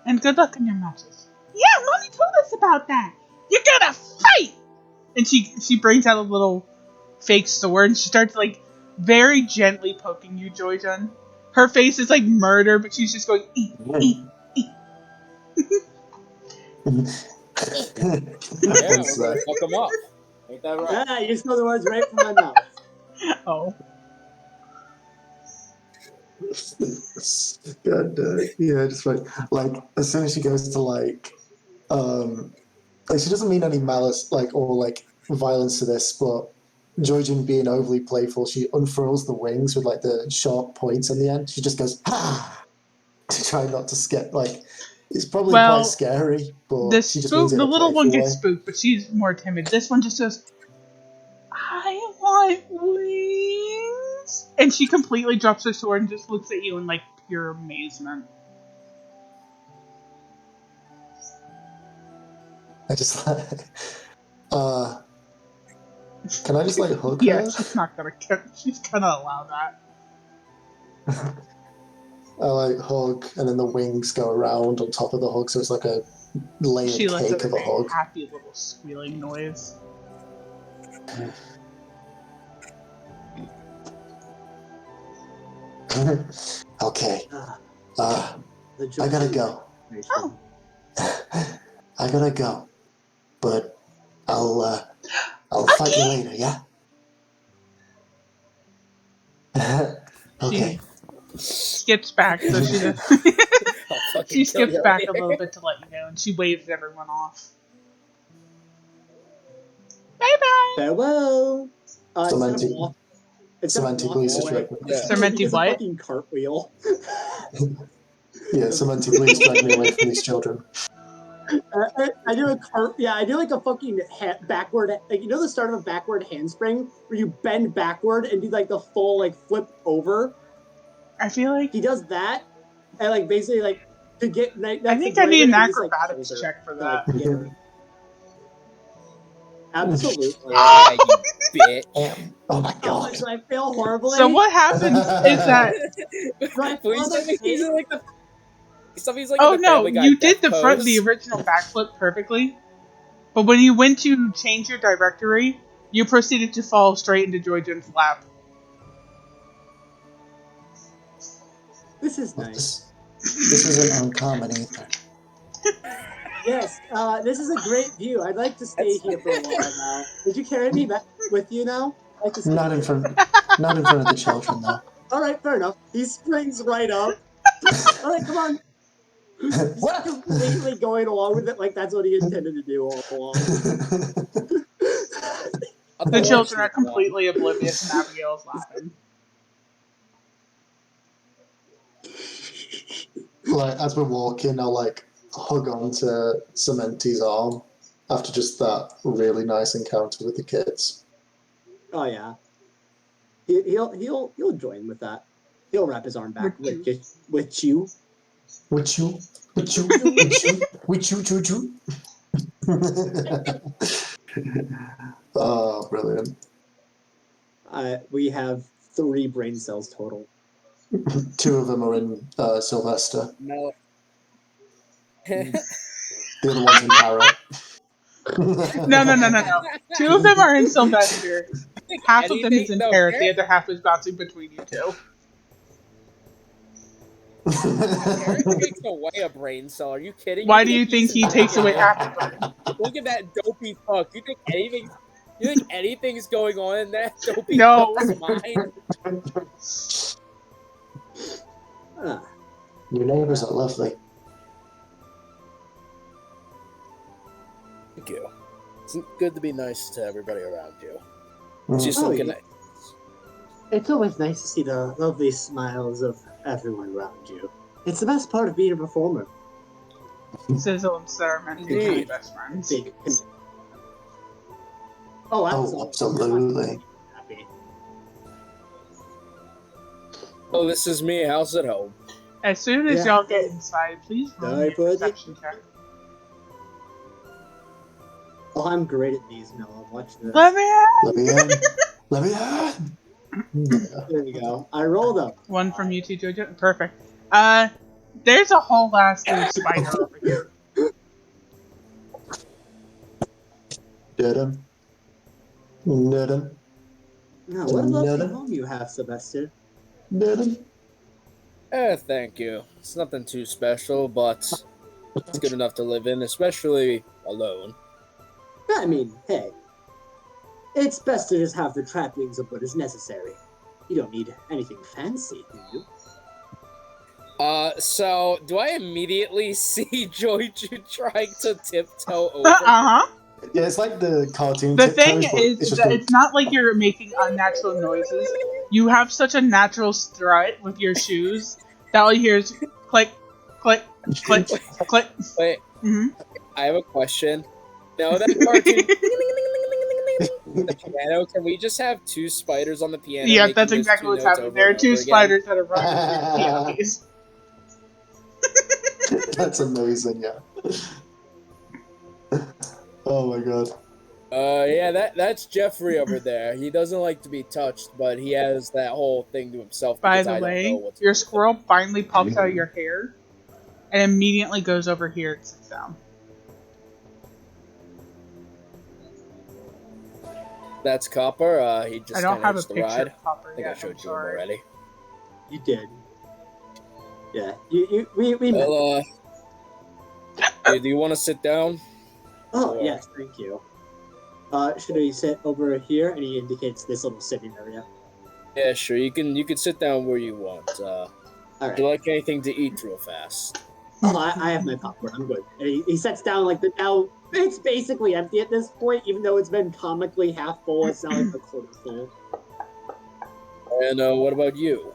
And good luck in your matches. Yeah, Mommy told us about that. You're gonna fight! And she brings out a little fake sword and she starts very gently poking you, Joy-Jun. Her face is like murder, but she's just going eat, eat, eat. Yeah, we're gonna fuck them up. Ain't that right? You stole the words right from my mouth. Oh. God, just like as soon as she goes to she doesn't mean any malice or violence to this, but Joyjin being overly playful, she unfurls the wings with the sharp points in the end. She just goes ha to try not to scare. It's probably quite scary, but she just means it in The a little one playful gets way. spooked, but she's more timid. This one just goes, "I want wings," and she completely drops her sword and just looks at you in pure amazement. I just can I just hug Yeah, her? she's not gonna. She's gonna allow that. I hug, and then the wings go around on top of the hug, so it's like a layered She lets cake out a of a very hug. happy little squealing noise. Okay. I gotta go. Oh. I gotta go. But I'll fight you later, yeah? Okay. She skips back, so she she skips back a little bit to let you know, and she waves everyone off. Bye bye. Farewell. Samantha, please strike me. Samantha, what? Fucking cartwheel. Yeah, Samantha, please drag me away from these children. I do a I do a fucking backward, the start of a backward handspring where you bend backward and do the full flip over. I feel like he does that, and basically to get. I think I need an acrobatics check for that. Absolutely. Yeah, you bitch. Oh my god. So I fail horribly. So what happens is that oh no, you did the original backflip perfectly, but when you went to change your directory, you proceeded to fall straight into Joy-Jun's lap. This is nice. This isn't uncommon either. Yes, this is a great view. I'd like to stay here for a while now. Would you carry me back with you now? I'd like to stay Not in front of the children, though. All right, fair enough. He springs right up. All right, come on. What? Completely going along with it like that's what he intended to do all along. The children are completely oblivious and Abigail is laughing. like as we're walking, I'll like hug onto Cementi's arm after just that really nice encounter with the kids. Oh yeah, he'll join with that. He'll wrap his arm back with you. With you, with you, with you, with you. Oh, brilliant. We have 3 brain cells total. 2 of them are in Sylvester. No. The other one's in Parrot. No. 2 of them are in Sylvester. Half of them is in Parrot. The Parrot, other half is bouncing between you two. Parrot takes away a brain cell. Are you kidding? Why do you think he takes away half a brain? Look at that dopey fuck. You think anything's going on in that dopey No. fuck's mind? Your neighbors are lovely. Thank you. It's good to be nice to everybody around you. Mm. Just Oh, looking yeah. at It's always nice to see the lovely smiles of everyone around you. It's the best part of being a performer. Sizzle and Sir are meant to be best friends. Oh, Oh, absolutely. Happy. Oh, this is me. How's it home? As soon as y'all get inside, please roll me a perception check. Oh, I'm great at these, Noah. Watch this. Let me Let me in. There we go. I rolled up. 1 from you two, Jojo. Perfect. There's a whole ass little spider over here. Did him. Did him. No, what a lovely home you have, Sylvester. Did him. Thank you. It's nothing too special, but it's good enough to live in, especially alone. I mean, hey. It's best to just have the trappings of what is necessary. You don't need anything fancy, do you? So, do I immediately see Joiju trying to tiptoe over? Uh-huh. Yeah, it's like the cartoon. The thing tiptoes, is that it's not like you're making unnatural noises. You have such a natural strut with your shoes that all you hear is click, click, click, click. Wait, I have a question. Now that cartoon, the piano, can we just have 2 spiders on the piano? Yeah, that's exactly what's happening. There are 2 spiders that are running through the piano keys. That's amazing, yeah. Oh my god. Yeah, that's Jeffrey over there. He doesn't like to be touched, but he has that whole thing to himself. By the way, your squirrel finally pops out of your hair and immediately goes over here and sits down. That's Copper. He just I don't have a the picture ride. of Copper I think yet. I showed you him already. You did. Yeah, we met. Well, do you want to sit down? Oh, yes, thank you. Should we sit over here? And he indicates this little sitting area. Yeah, sure. You can sit down where you want. All right. Do you like anything to eat real fast? Oh, I have my popcorn. I'm good. And he sits down like now. It's basically empty at this point, even though it's been comically half full. It's not like a quarter full. And what about you?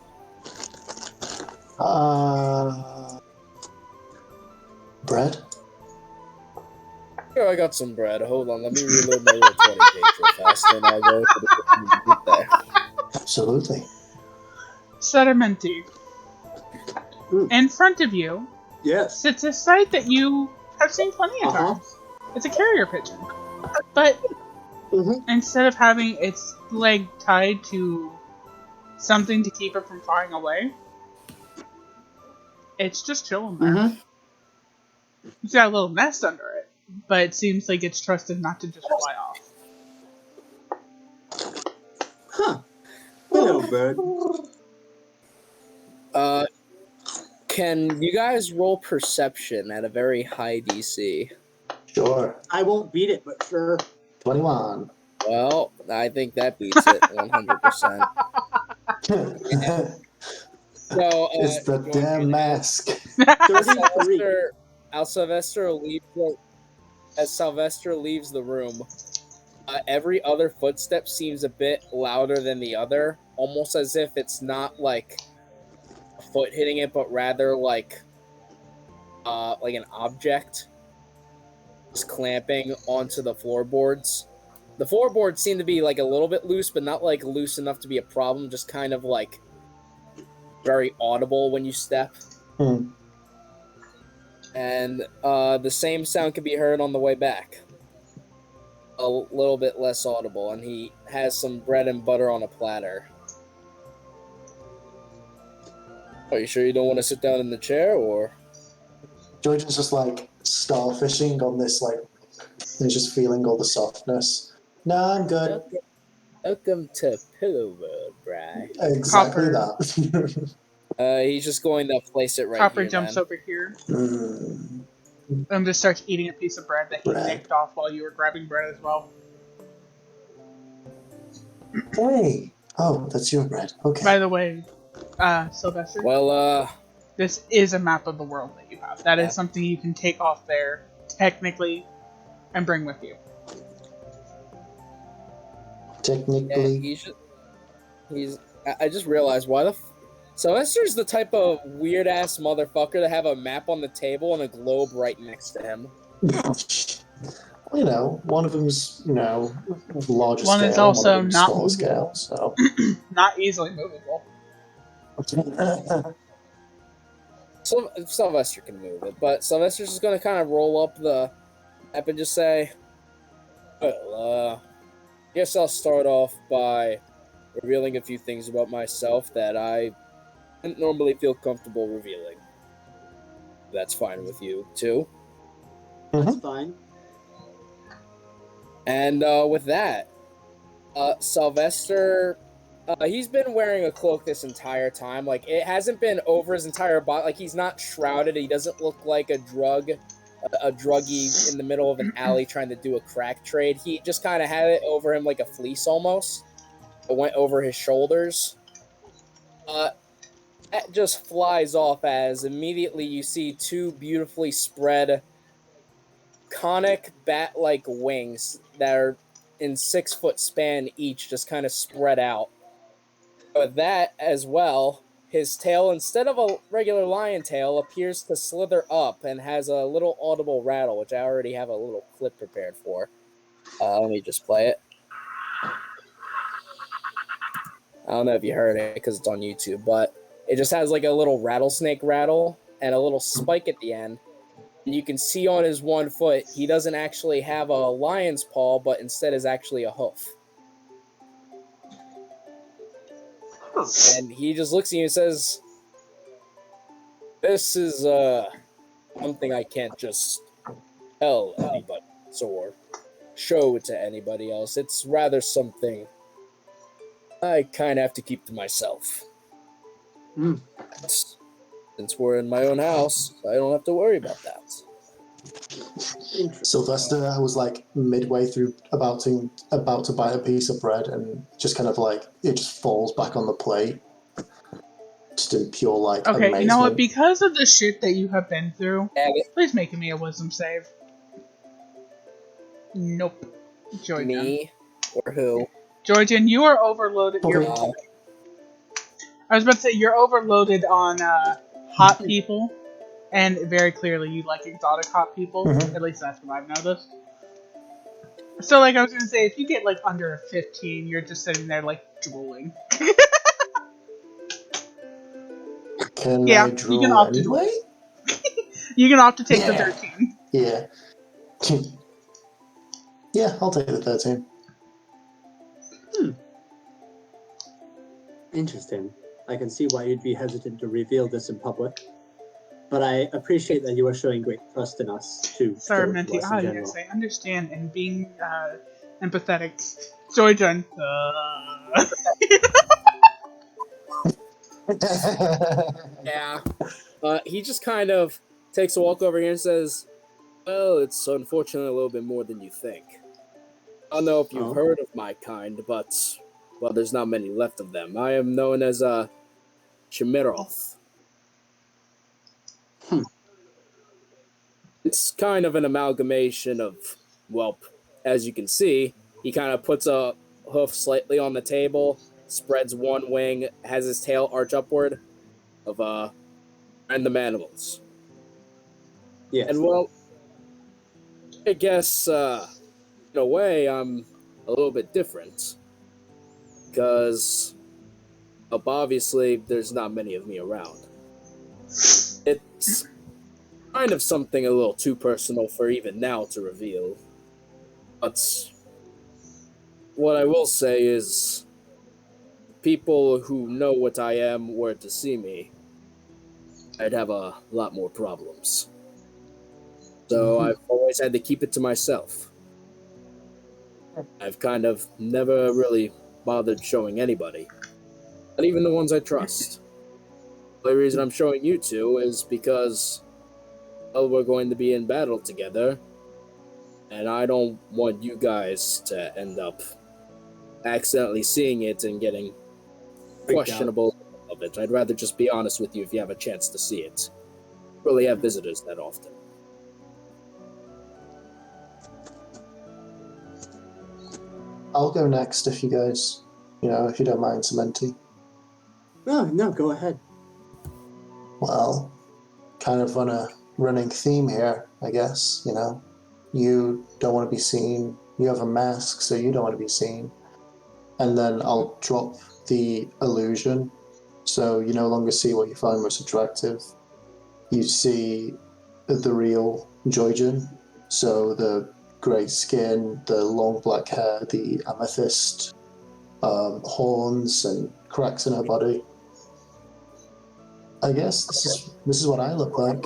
Bread? Sure, I got some bread. Hold on, let me reload my little 20 page real fast, and I'll go to the there. Absolutely. Sedimenti. In front of you sits a sight that you have seen plenty of times. It's a carrier pigeon. But instead of having its leg tied to something to keep it from flying away, it's just chilling there. It's got a little nest under it, but it seems like it's trusted not to just fly off. Huh. Hello, bird. Can you guys roll perception at a very high DC? Sure. I won't beat it, but sure. 21. Well, I think that beats it 100%. So, it's the damn mask. As Sylvester leaves the room, every other footstep seems a bit louder than the other, almost as if it's not like a foot hitting it, but rather like like an object just clamping onto the floorboards. The floorboards seem to be like a little bit loose, but not like loose enough to be a problem, just kind of like very audible when you step. And the same sound can be heard on the way back. A little bit less audible, and he has some bread and butter on a platter. Are you sure you don't want to sit down in the chair, or? Georgian's just like starfishing on this, like, he's just feeling all the softness. No, I'm good. Welcome to Pillow World, Bri. Exactly Copper. that. He's just going to place it right Copper here, jumps then. over here Mm, and just starts eating a piece of bread that he Bread. nicked off while you were grabbing bread as well. hey. Oh, that's your bread. Okay. By the way, Sylvester, Well, this is a map of the world that you have. That is something you can take off there, technically, and bring with you. Technically. Yeah, I just realized why Sylvester's the type of weird ass motherfucker to have a map on the table and a globe right next to him. You know, one of them's, larger One scale, is one also of them's not smaller scale, movable. so. Not easily movable. Sylvester can move it, but Sylvester's just gonna kind of roll up the map and just say, well, guess I'll start off by revealing a few things about myself that I wouldn't normally feel comfortable revealing. That's fine with you, too. That's fine. And with that, Sylvester, he's been wearing a cloak this entire time. Like, it hasn't been over his entire body. Like, he's not shrouded. He doesn't look like a druggie in the middle of an alley trying to do a crack trade. He just kind of had it over him like a fleece almost. It went over his shoulders. That just flies off as immediately you see two beautifully spread conic bat-like wings that are in 6-foot span each, just kind of spread out. But that as well, his tail, instead of a regular lion tail, appears to slither up and has a little audible rattle, which I already have a little clip prepared for. Let me just play it. I don't know if you heard it because it's on YouTube, but it just has like a little rattlesnake rattle and a little spike at the end. And you can see on his one foot, he doesn't actually have a lion's paw, but instead is actually a hoof. And he just looks at you and says, this is something I can't just tell anybody or show to anybody else. It's rather something I kind of have to keep to myself. Since we're in my own house, I don't have to worry about that. Sylvester was like midway through about to bite a piece of bread and just kind of like it just falls back on the plate. Just in pure like amazement. You know what? Because of the shit that you have been through, please make me a wisdom save. Nope. Georgian. Me? Or who? Georgian, you are overloaded. I was about to say, you're overloaded on hot people, and very clearly you like exotic hot people. At least that's what I've noticed. So, like, I was gonna say, if you get, like, under a 15, you're just sitting there, like, drooling. Can I drool you can opt anyway? You can opt to take the 13. Yeah. Yeah, I'll take the 13. Interesting. I can see why you'd be hesitant to reveal this in public. But I appreciate that you are showing great trust in us, too. Sorry, Minty. Yes, I understand. And being empathetic. Georgian. Yeah. He just kind of takes a walk over here and says, well, it's unfortunately a little bit more than you think. I don't know if you've heard of my kind, but, well, there's not many left of them. I am known as a Chimiroth. It's kind of an amalgamation of, well, as you can see, he kind of puts a hoof slightly on the table, spreads one wing, has his tail arch upward, of random animals. Yes. And well, I guess in a way I'm a little bit different because obviously there's not many of me around. It's kind of something a little too personal for even now to reveal. But what I will say is people who know what I am were to see me, I'd have a lot more problems. So I've always had to keep it to myself. I've kind of never really bothered showing anybody, not even the ones I trust. The only reason I'm showing you two is because, well, we're going to be in battle together, and I don't want you guys to end up accidentally seeing it and getting questionable of it. I'd rather just be honest with you if you have a chance to see it. Really have visitors that often. I'll go next if you guys, if you don't mind, Cementi. No, go ahead. Well, kind of on a running theme here, I guess, You don't want to be seen. You have a mask, so you don't want to be seen. And then I'll drop the illusion, so you no longer see what you find most attractive. You see the real Joyjin, so the grey skin, the long black hair, the amethyst horns and cracks in her body. I guess this is what I look like.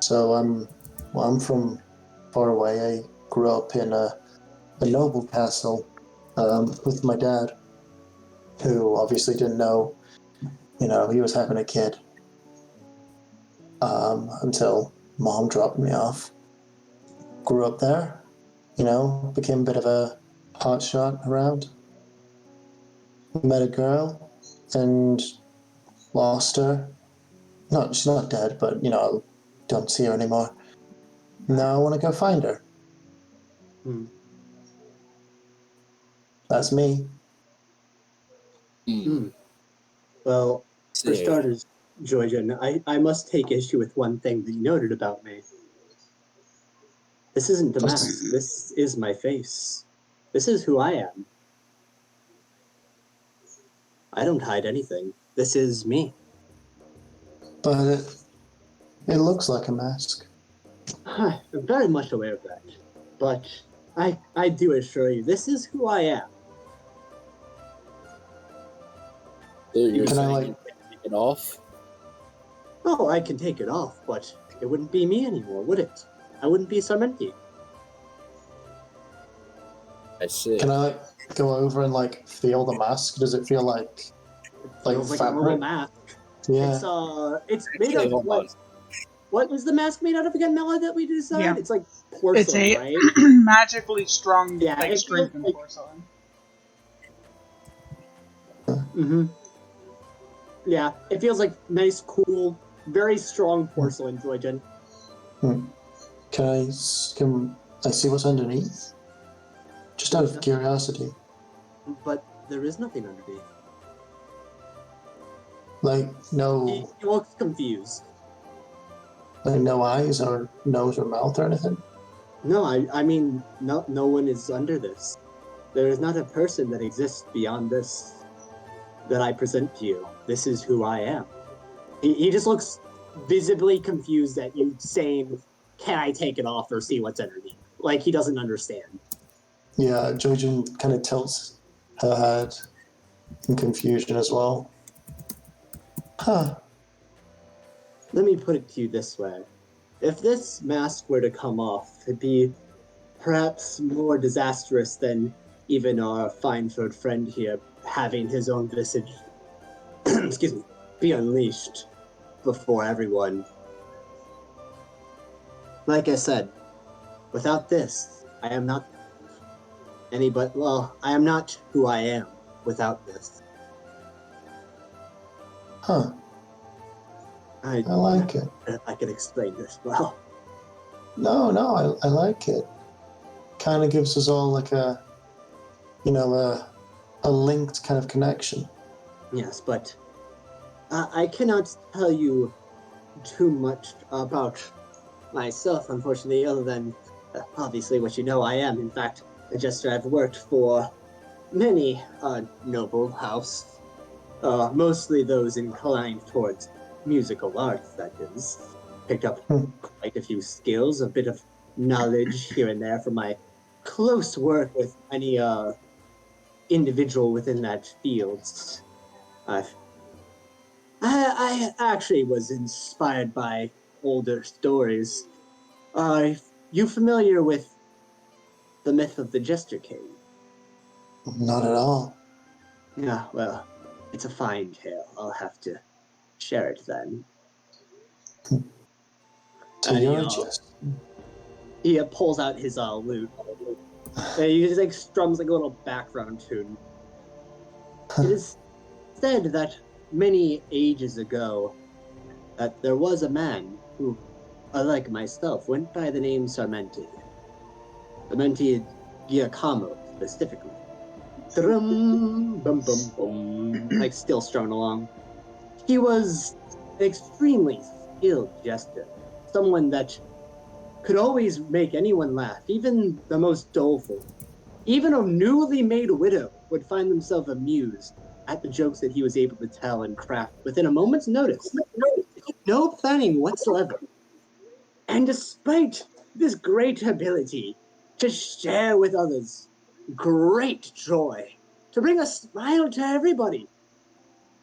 So I'm from far away. I grew up in a noble castle with my dad, who obviously didn't know, he was having a kid until mom dropped me off. Grew up there, became a bit of a hotshot around. Met a girl and lost her. No, she's not dead, but I don't see her anymore. Now I want to go find her. That's me. Well, for starters, Georgia, I must take issue with one thing that you noted about me. This isn't a mask. This is my face. This is who I am. I don't hide anything. This is me. But it looks like a mask. I'm very much aware of that. But I do assure you, this is who I am. Can I take it off? Oh, I can take it off, but it wouldn't be me anymore, would it? I wouldn't be Cementi. I see. Can I go over and feel the mask? Does it feel like feels like a normal mask? Yeah. It's made of what was the mask made out of again, Mela, that we designed? Yeah. It's like porcelain, it's a right? magically strong, it strengthened feels porcelain. Yeah, it feels like nice, cool, very strong porcelain, Joyjin. Can I see what's underneath? Just out of curiosity. But there is nothing underneath. No. He looks confused. No eyes or nose or mouth or anything? No, I mean, no one is under this. There is not a person that exists beyond this that I present to you. This is who I am. He just looks visibly confused at you saying, can I take it off or see what's underneath? Like he doesn't understand. Yeah, Jojen kind of tilts her head in confusion as well. Huh. Let me put it to you this way. If this mask were to come off, it'd be perhaps more disastrous than even our fine-furred friend here having his own visage, excuse me, be unleashed before everyone. Like I said, without this, I am not I am not who I am without this. Huh. I like it. I can explain this well. No, I like it. Kind of gives us all a linked kind of connection. Yes, but I cannot tell you too much about myself, unfortunately, other than obviously what you know I am. In fact, a jester. I've worked for many noble house, mostly those inclined towards musical arts, that is. Picked up quite a few skills, a bit of knowledge here and there from my close work with any individual within that field. I actually was inspired by older stories. Are you familiar with the myth of the Jester King? Not at all. Yeah, well, it's a fine tale. I'll have to share it then. So you're a jester. He pulls out his lute. He just like strums like a little background tune. It is said that many ages ago that there was a man who, like myself, went by the name Sarmenti. Sarmenti Giacomo, specifically. Drum, bum, bum, bum, like still strumming along. He was an extremely skilled jester, someone that could always make anyone laugh, even the most doleful. Even a newly made widow would find themselves amused at the jokes that he was able to tell and craft within a moment's notice. No planning whatsoever. And despite this great ability to share with others great joy, to bring a smile to everybody,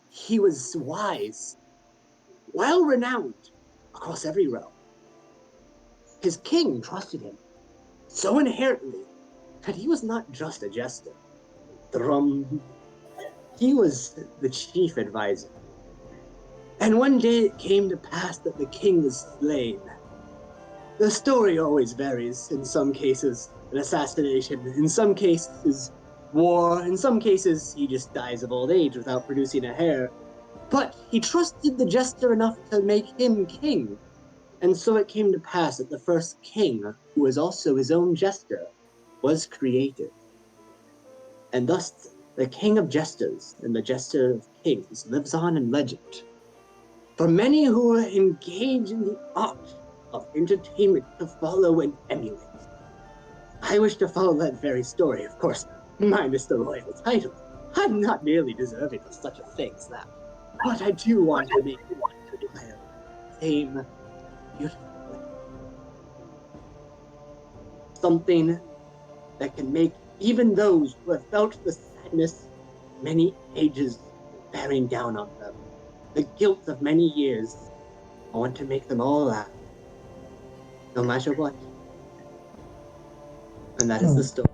he was wise, well renowned across every realm. His king trusted him so inherently that he was not just a jester. He was the chief advisor. And one day it came to pass that the king was slain. The story always varies. In some cases, an assassination. In some cases, war. In some cases, he just dies of old age without producing a heir. But he trusted the jester enough to make him king. And so it came to pass that the first king, who was also his own jester, was created. And thus the king of jesters and the jester of kings lives on in legend. For many who engage in the art of entertainment to follow and emulate. I wish to follow that very story, of course, minus the royal title. I'm not nearly deserving of such a thing as that. But I do want to make my fame beautiful. Something that can make even those who have felt the sadness many ages bearing down on them, the guilt of many years, I want to make them all laugh, no matter what. And that is the story.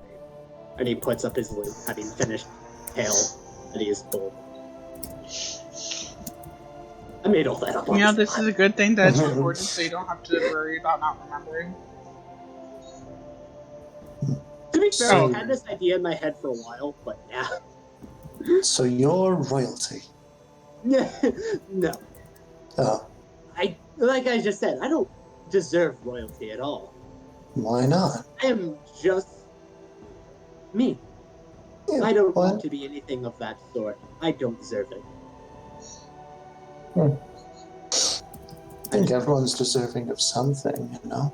And he puts up his lute, having finished the tale that he is told. I made all that up on You know, the this spot. is a good thing that it's recorded so you don't have to worry about not remembering. To be fair, So- I had this idea in my head for a while, but yeah. So you're royalty. No. Oh, Like I just said, I don't deserve royalty at all. why not? I am just me. Yeah, I don't why? need to be anything of that sort. I don't deserve it. I think everyone's deserving of something, you know?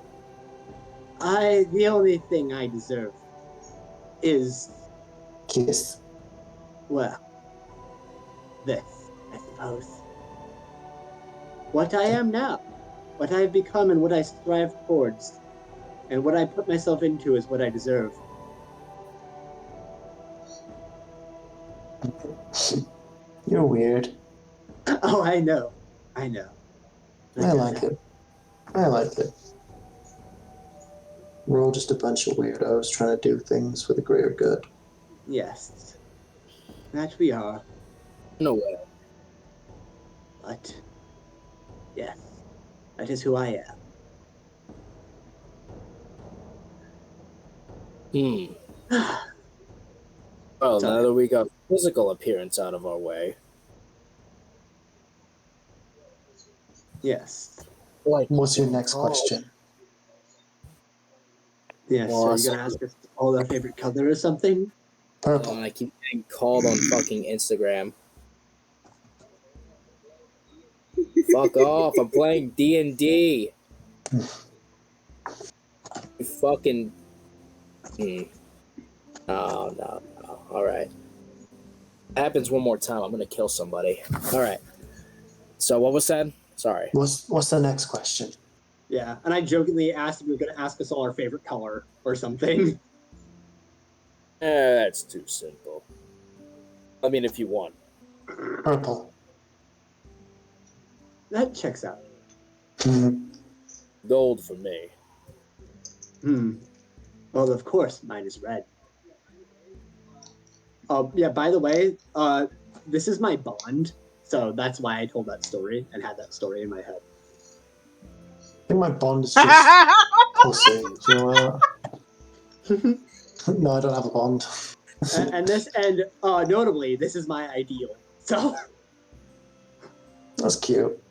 The only thing I deserve is, Kiss. well, this, I suppose. What I am now, what I have become and what I strive towards, and what I put myself into is what I deserve. You're weird. Oh, I know. I know. I like it. I like it. We're all just a bunch of weirdos trying to do things for the greater good. Yes. That we are. No way. But, yes. That is who I Hmm. am. Well, Sorry. now that we got physical appearance out of our way, Yes. like, What's your next question? Yes, well, are you gonna ask us all our favorite color or something? Purple. I keep getting called on fucking Instagram. Fuck off! I'm playing D&D. You fucking. No. All right. Happens one more time, I'm gonna kill somebody. All right. So what was said? Sorry. What's the next question? Yeah, and I jokingly asked if you were going to ask us all our favorite color or something. That's too simple. I mean, if you want. Purple. That checks out. Gold for me. Well, of course, mine is red. Yeah, by the way, this is my bond, so that's why I told that story and had that story in my head. I think my bond is just pussy. Do you know that? No, I don't have a bond. and notably, this is my ideal. So That's cute.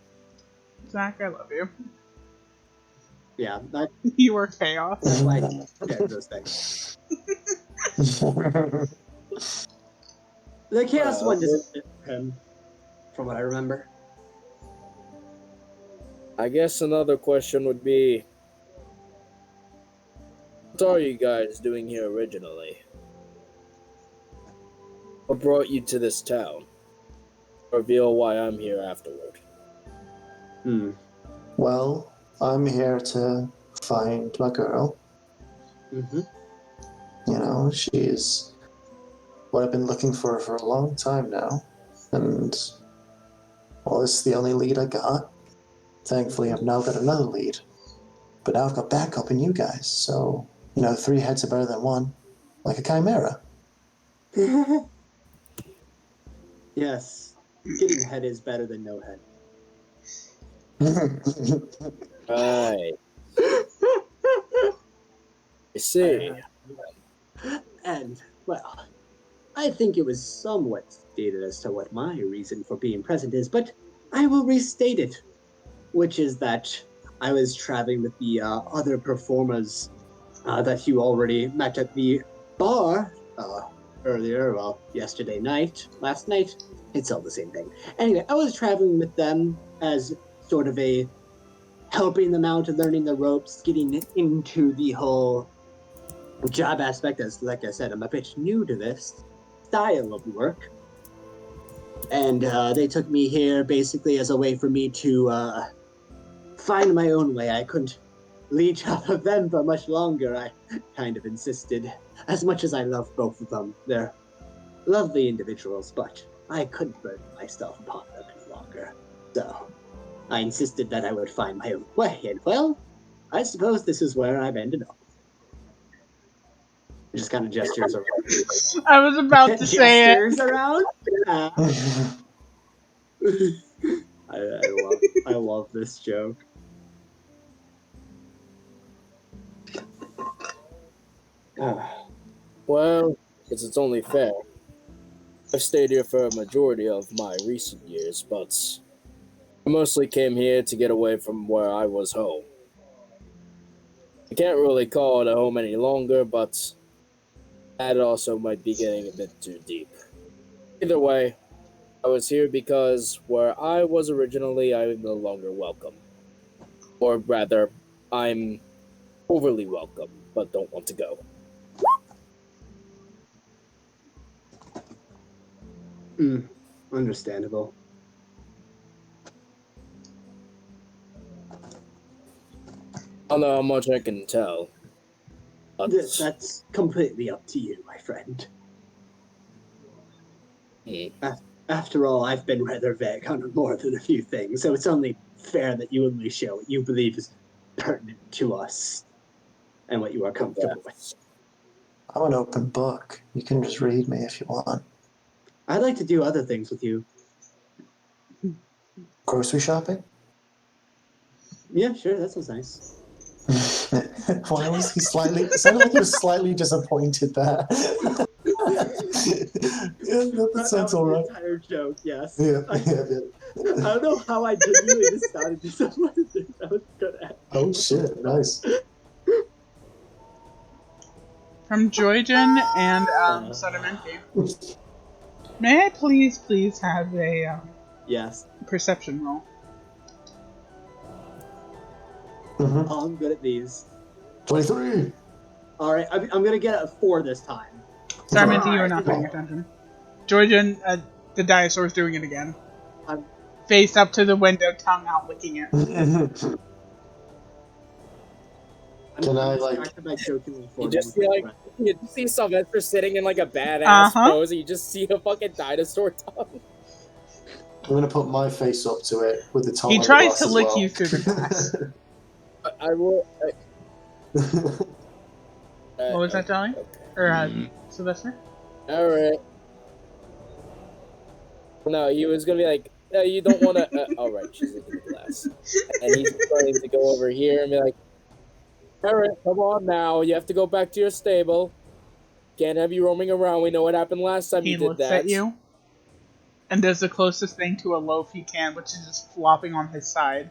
Zach, I love you. yeah, You are chaos. that's why I share those things. The chaos one doesn't fit him, from what I remember. I guess another question would be, what are you guys doing here originally? What brought you to this town? Reveal why I'm here afterward. Well, I'm here to find my girl. You know, she's what I've been looking for a long time now. And, well, this is the only lead I got. Thankfully, I've now got another lead. But now I've got backup in you guys, so, 3 heads are better than 1. Like a chimera. Yes, getting head is better than no head. Right. I see. And, well, I think it was somewhat stated as to what my reason for being present is, but I will restate it, which is that I was traveling with the other performers that you already met at the bar earlier, yesterday night, last night. It's all the same thing. Anyway, I was traveling with them as sort of a helping them out and learning the ropes, getting into the whole job aspect. As, like I said, I'm a bit new to this style of work. And they took me here basically as a way for me to find my own way. I couldn't leech off of them for much longer. I kind of insisted, as much as I love both of them. They're lovely individuals, but I couldn't burden myself upon them any longer. So I insisted that I would find my own way, and well, I suppose this is where I've ended up. Just kind of gestures around. I was about to say it. Gestures around? I love this joke. Well, guess it's only fair. I've stayed here for a majority of my recent years, but I mostly came here to get away from where I was home. I can't really call it a home any longer, but that also might be getting a bit too deep. Either way, I was here because where I was originally, I'm no longer welcome. Or rather, I'm overly welcome, but don't want to go. Understandable. I don't know how much I can tell. But That's completely up to you, my friend. After all, I've been rather vague on more than a few things, so it's only fair that you only share what you believe is pertinent to us and what you are comfortable with. I'm an open book. You can just read me if you want. I'd like to do other things with you. Grocery shopping? Yeah, sure, that sounds nice. Why was he slightly... It sounded like he was slightly disappointed there. Yeah, that sounds all right. That was the entire joke, yes. Yeah. I don't know how I genuinely just sounded disappointed. That was good at. Oh shit, nice. From Joygen and Sedimenti. May I please have a yes perception roll? Mhm. Oh, I'm good at these. 23. All right, I'm gonna get a 4 this time. Sorry, Okay. Minty, you were Alright, not paying attention. Georgian, the dinosaur's doing it again. I'm Face up to the window, tongue out, licking it. Can I, I'm like... distracted by jokingly You forming just see breath. you just see Sylvester sitting in like a badass Uh-huh. pose, and you just see a fucking dinosaur tongue. I'm going to put my face up to it with the tongue He on the tries glass to as lick well. you through the glass. I will. What was that, Johnny? Okay. Or, Sylvester? All right. No, he was gonna be like, no, you don't want to. All right, she's licking the glass, and he's going to go over here and be like, all right, come on now, you have to go back to your stable. Can't have you roaming around. We know what happened last time He you did looks at that. you and does the closest thing to a loaf he can, which is just flopping on his side.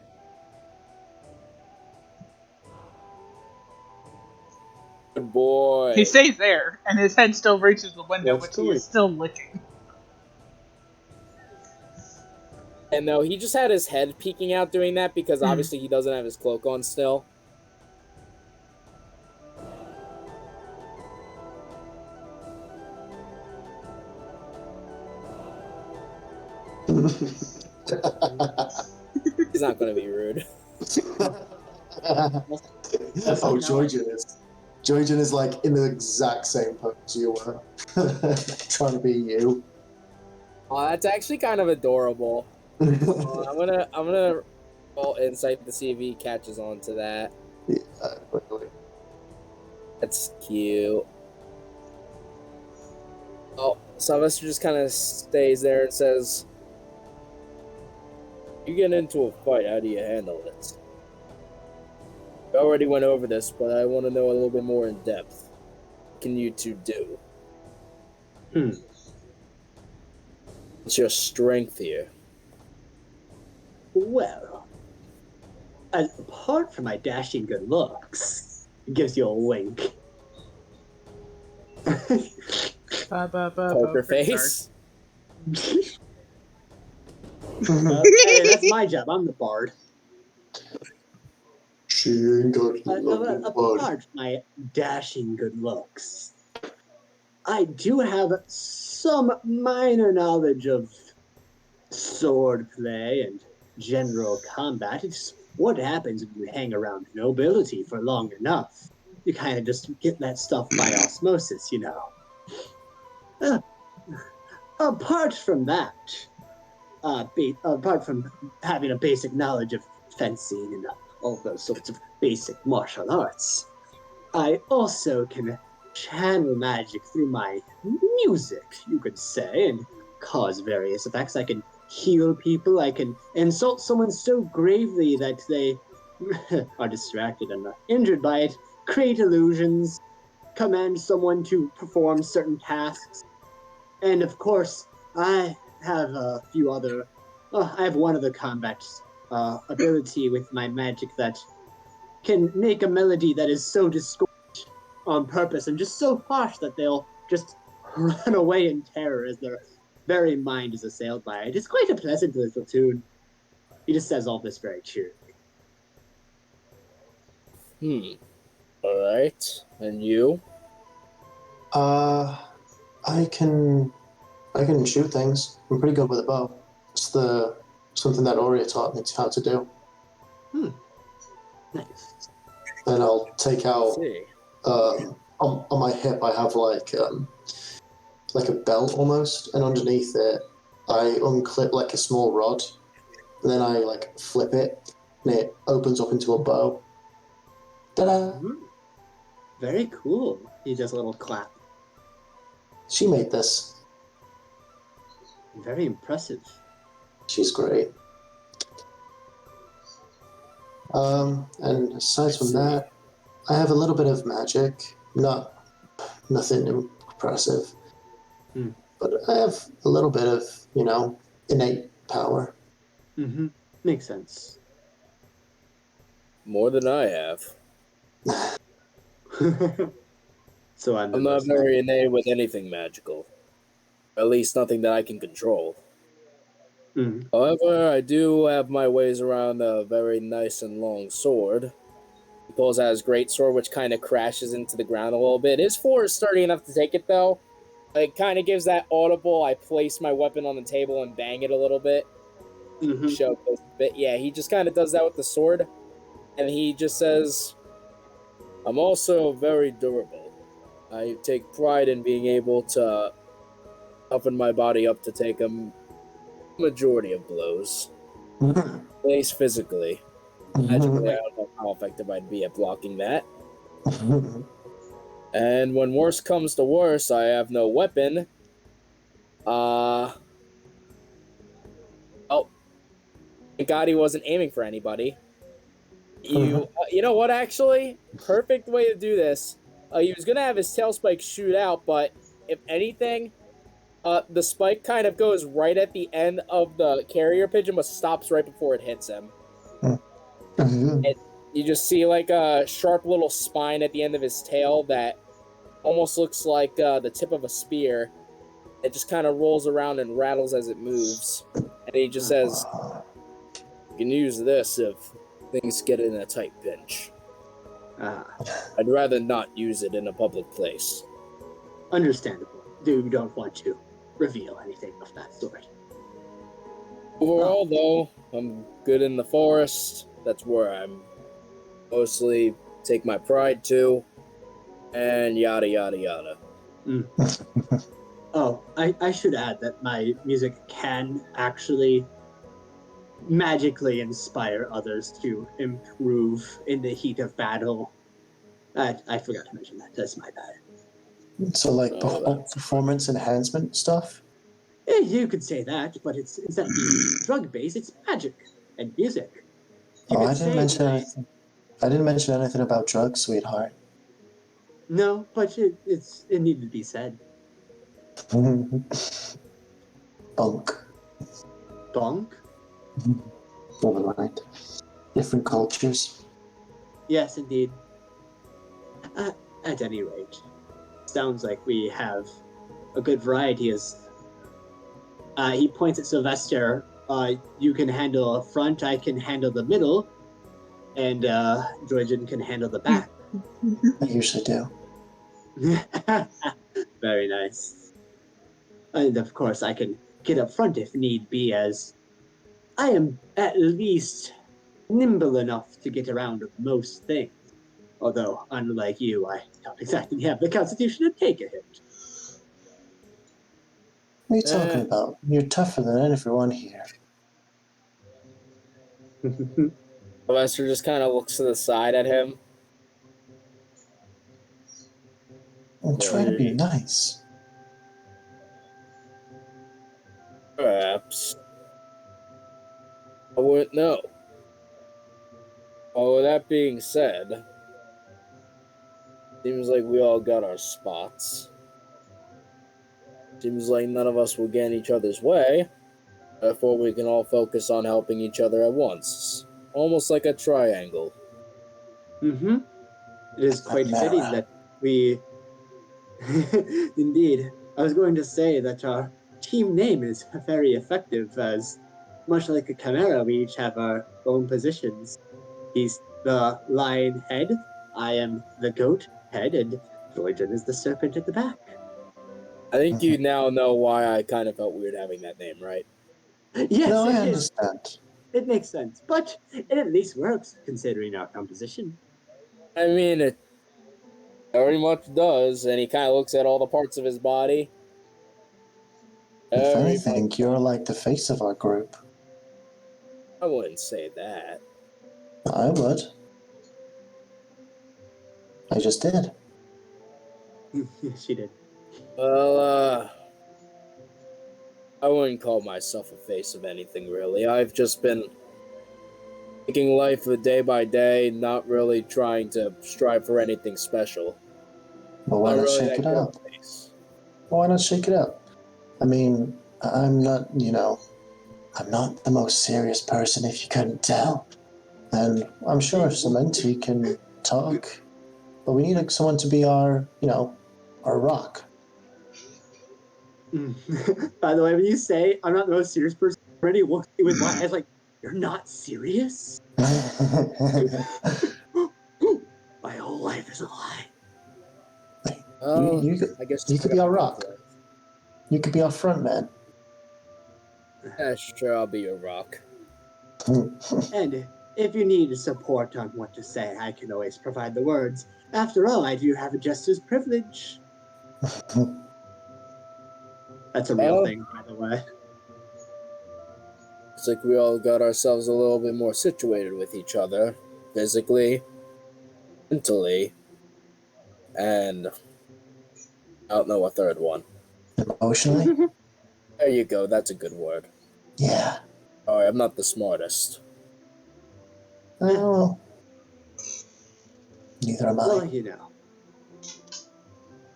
Good boy. He stays there, and his head still reaches the window, What's which he going is still licking. And no, he just had his head peeking out doing that because obviously he doesn't have his cloak on still. He's not going to be rude. Oh, Georgian is. Georgian is like in the exact same pose you were. Trying to be you. Oh, that's actually kind of adorable. I'm gonna roll insight to see if he catches on to that. Yeah, really. That's cute. Oh, Sylvester just kind of stays there and says, "You get into a fight, how do you handle it?" We already went over this, but I want to know a little bit more in depth. What can you two do? What's your strength here? Well, apart from my dashing good looks, it gives you a wink. Poker face. Hey, that's my job. I'm the bard. She ain't got nothing but... Apart from my dashing good looks, I do have some minor knowledge of sword play and general combat. It's what happens when you hang around nobility for long enough. You kind of just get that stuff by osmosis, you know. Apart from that, apart from having a basic knowledge of fencing and all those sorts of basic martial arts, I also can channel magic through my music, you could say, and cause various effects. I can heal people. I can insult someone so gravely that they are distracted and injured by it, create illusions, command someone to perform certain tasks. And of course, I have a few other. I have one other combat ability with my magic that can make a melody that is so discordant on purpose and just so harsh that they'll just run away in terror as their very mind is assailed by it. It's quite a pleasant little tune. He just says all this very cheerily. Alright. And you? I can shoot things. I'm pretty good with a bow. It's something that Aurea taught me how to do. Nice. And I'll take out See. on my hip I have like a belt almost, and underneath it I unclip like a small rod, and then I like flip it, and it opens up into a bow. Ta-da! Very cool. He does a little clap. She made this. Very impressive. She's great. And aside from that, I have a little bit of magic. Nothing impressive. But I have a little bit of, innate power. Makes sense. More than I have. So I'm not very innate with anything magical. At least nothing that I can control. However, I do have my ways around a very nice and long sword. He pulls out his greatsword, which kind of crashes into the ground a little bit. His 4 is sturdy enough to take it, though. It kind of gives that audible, I place my weapon on the table and bang it a little bit. Mm-hmm. Show this bit. Yeah, he just kind of does that with the sword. And he just says, I'm also very durable. I take pride in being able to toughen my body up to take a majority of blows. At least physically. Magically, I don't know how effective I'd be at blocking that. And when worse comes to worse, I have no weapon. Oh, thank God he wasn't aiming for anybody. You know what? Actually, perfect way to do this. He was gonna have his tail spike shoot out, but if anything, the spike kind of goes right at the end of the carrier pigeon, but stops right before it hits him. And you just see like a sharp little spine at the end of his tail that almost looks like the tip of a spear. It just kind of rolls around and rattles as it moves. And he just says, you can use this if things get in a tight pinch. I'd rather not use it in a public place. Understandable. You don't want to reveal anything of that sort. Overall, though, I'm good in the forest. That's where I'm mostly take my pride to. And yada, yada, yada. Oh, I should add that my music can actually magically inspire others to improve in the heat of battle. I forgot to mention that. That's my bad. So, like, performance enhancement stuff? Yeah, you could say that, but it's instead of being drug-based, it's magic and music. I didn't mention anything. I didn't mention anything about drugs, sweetheart. No, but it needed to be said. Bunk. Bunk? Never mind. Different cultures. Yes, indeed. At any rate, sounds like we have a good variety. As he points at Sylvester, you can handle a front, I can handle the middle, and Droigen can handle the back. I usually do. Very nice. And of course, I can get up front if need be, as I am at least nimble enough to get around most things. Although, unlike you, I don't exactly have the constitution to take a hit. What are you talking about? You're tougher than everyone here. Lester just kind of looks to the side at him. I'm trying to be nice. Perhaps. I wouldn't know. Well, with that being said, seems like we all got our spots. Seems like none of us will get in each other's way. Therefore, we can all focus on helping each other at once. Almost like a triangle. Mm-hmm. It is quite fitting that we... Indeed. I was going to say that our team name is very effective, as much like a chimera, we each have our own positions. He's the lion head, I am the goat head, and Droigen is the serpent at the back. I think you now know why I kind of felt weird having that name, right? Yes, no, I understand. It makes sense, but it at least works, considering our composition. I mean, it very much does, and he kind of looks at all the parts of his body. If anything, you're like the face of our group. I wouldn't say that. I would. I just did. She did. Well, I wouldn't call myself a face of anything, really. I've just been taking life day by day, not really trying to strive for anything special. Well, why not shake it up? Why not shake it up? I mean, I'm not, I'm not the most serious person, if you couldn't tell. And I'm sure Cementi can talk, but we need someone to be our rock. By the way, when you say I'm not the most serious person, already looks at you with my eyes like, you're not serious? is a lie. I guess you could be our rock. You could be our front man. Yeah, sure, I'll be your rock. And if you need support on what to say, I can always provide the words. After all, I do have a jester's privilege. That's a real thing, by the way. It's like we all got ourselves a little bit more situated with each other, physically, mentally, and I don't know a third one. Emotionally? There you go, that's a good word. Yeah. Sorry, I'm not the smartest. Well, neither am I. Well, you know.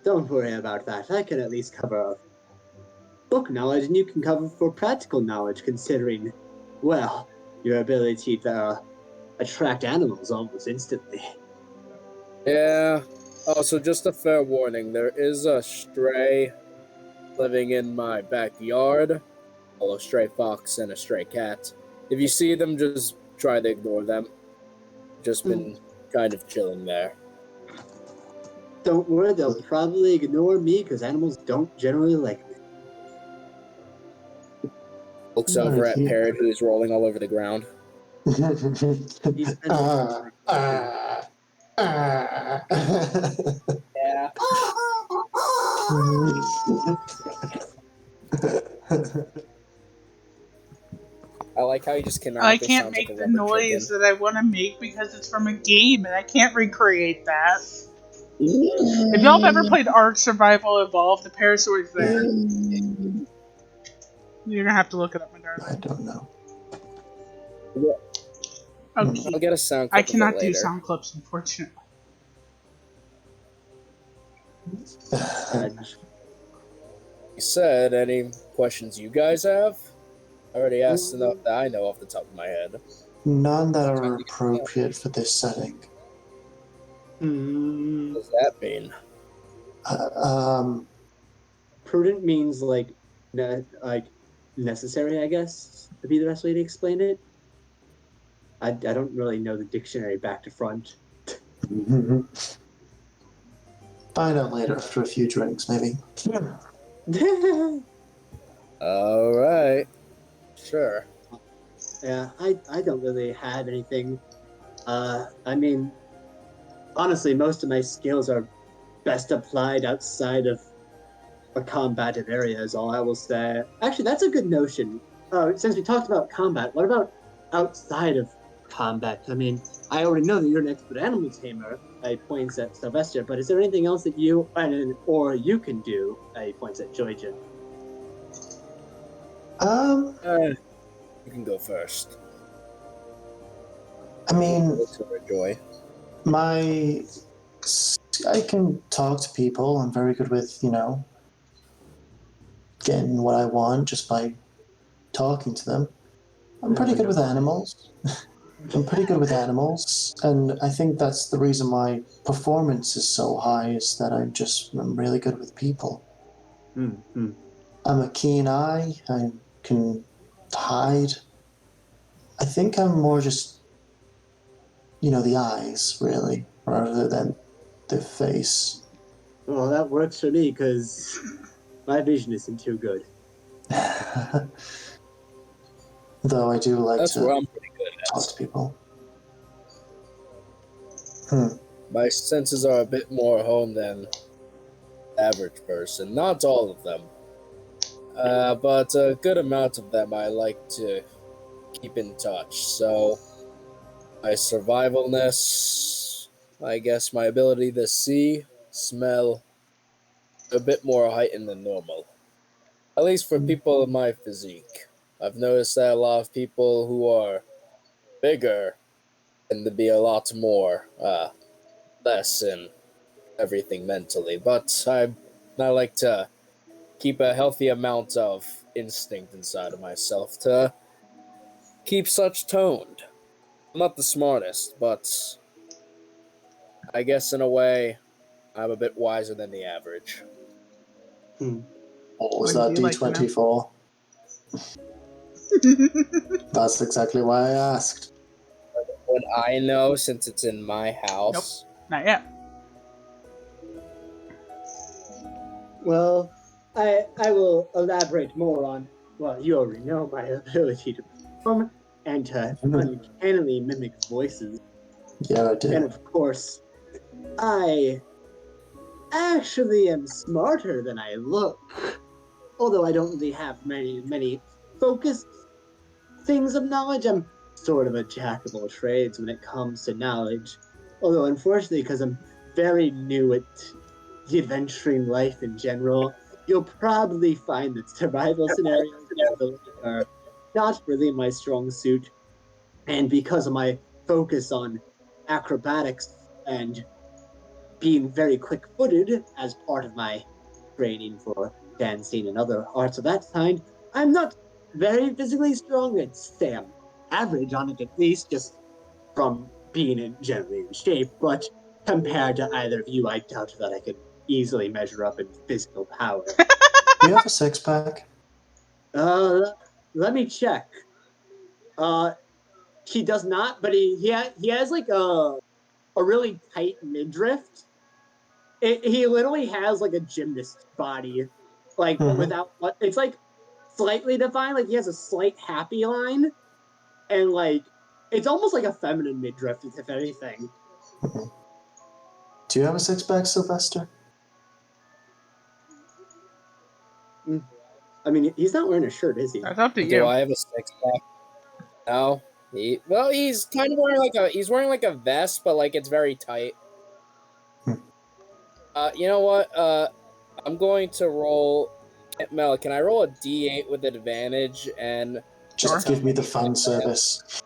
Don't worry about that. I can at least cover book knowledge, and you can cover for practical knowledge, considering, well, your ability to attract animals almost instantly. Yeah. Also, just a fair warning, there is a stray living in my backyard. A stray fox and a stray cat. If you see them, just try to ignore them. Just been kind of chilling there. Don't worry, they'll probably ignore me because animals don't generally like me. Looks over at Parrot, who's rolling all over the ground. Yeah. I like how you just cannot. I can't make the noise that I want to make because it's from a game and I can't recreate that. If y'all have ever played Ark Survival Evolved, the Parasaur's there. You're gonna have to look it up, my darling. I don't know. Okay. I'll get a sound I clip cannot of it do later. sound clips, unfortunately. You said, any questions you guys have? I already asked enough that I know off the top of my head. None that are appropriate for this setting. What does that mean? Prudent means like necessary, I guess, would be the best way to explain it. I don't really know the dictionary back to front. Find out later after a few drinks, maybe. Alright. Sure. Yeah, I don't really have anything. I mean, honestly, most of my skills are best applied outside of a combative area, is all I will say. Actually, that's a good notion. Since we talked about combat, what about outside of combat? I mean, I already know that you're an expert animal tamer. I points at Sylvester, but is there anything else that you or you can do? I points at Joygen. You can go first. I mean, Joy. I can talk to people. I'm very good with, getting what I want just by talking to them. I'm pretty good with animals. And I think that's the reason my performance is so high, is that I'm really good with people. Mm-hmm. I'm a keen eye. I can hide. I think I'm more just, the eyes, really, rather than the face. Well, that works for me, because my vision isn't too good. Though I do like That's where to I'm pretty good at. talk to people. My senses are a bit more honed than average person. Not all of them. But a good amount of them I like to keep in touch. So, my survivalness, I guess my ability to see, smell, a bit more heightened than normal. At least for people of my physique. I've noticed that a lot of people who are bigger tend to be a lot more, less in everything mentally. But I like to keep a healthy amount of instinct inside of myself to keep such toned. I'm not the smartest, but I guess in a way, I'm a bit wiser than the average. What was that D24? That's exactly why I asked. Would I know since it's in my house? Nope, not yet. Well, I will elaborate more on, well, you already know my ability to perform and to uncannily mimic voices. Yeah, I do. And of course, I actually am smarter than I look. Although I don't really have many focused things of knowledge, I'm sort of a jack of all trades when it comes to knowledge. Although, unfortunately, because I'm very new at the adventuring life in general, you'll probably find that survival scenarios and the like are not really my strong suit. And because of my focus on acrobatics and being very quick footed as part of my training for dancing and other arts of that kind, I'm not very physically strong. I'd say I'm average on it at least, just from being generally in shape. But compared to either of you, I doubt that I could easily measure up in physical power. Do you have a six pack? Let me check. Uh, he does not, but he has like a really tight midriff. He literally has like a gymnast body, like without what it's like slightly defined. Like he has a slight happy line, and like it's almost like a feminine midriff, if anything. Do you have a six pack, Sylvester? I mean, he's not wearing a shirt, is he? That's up to Do you. I have a six pack? No. He's kind of wearing like a vest, but like it's very tight. You know what? I'm going to roll. Mel, can I roll a D8 with advantage and Just give me the fan service.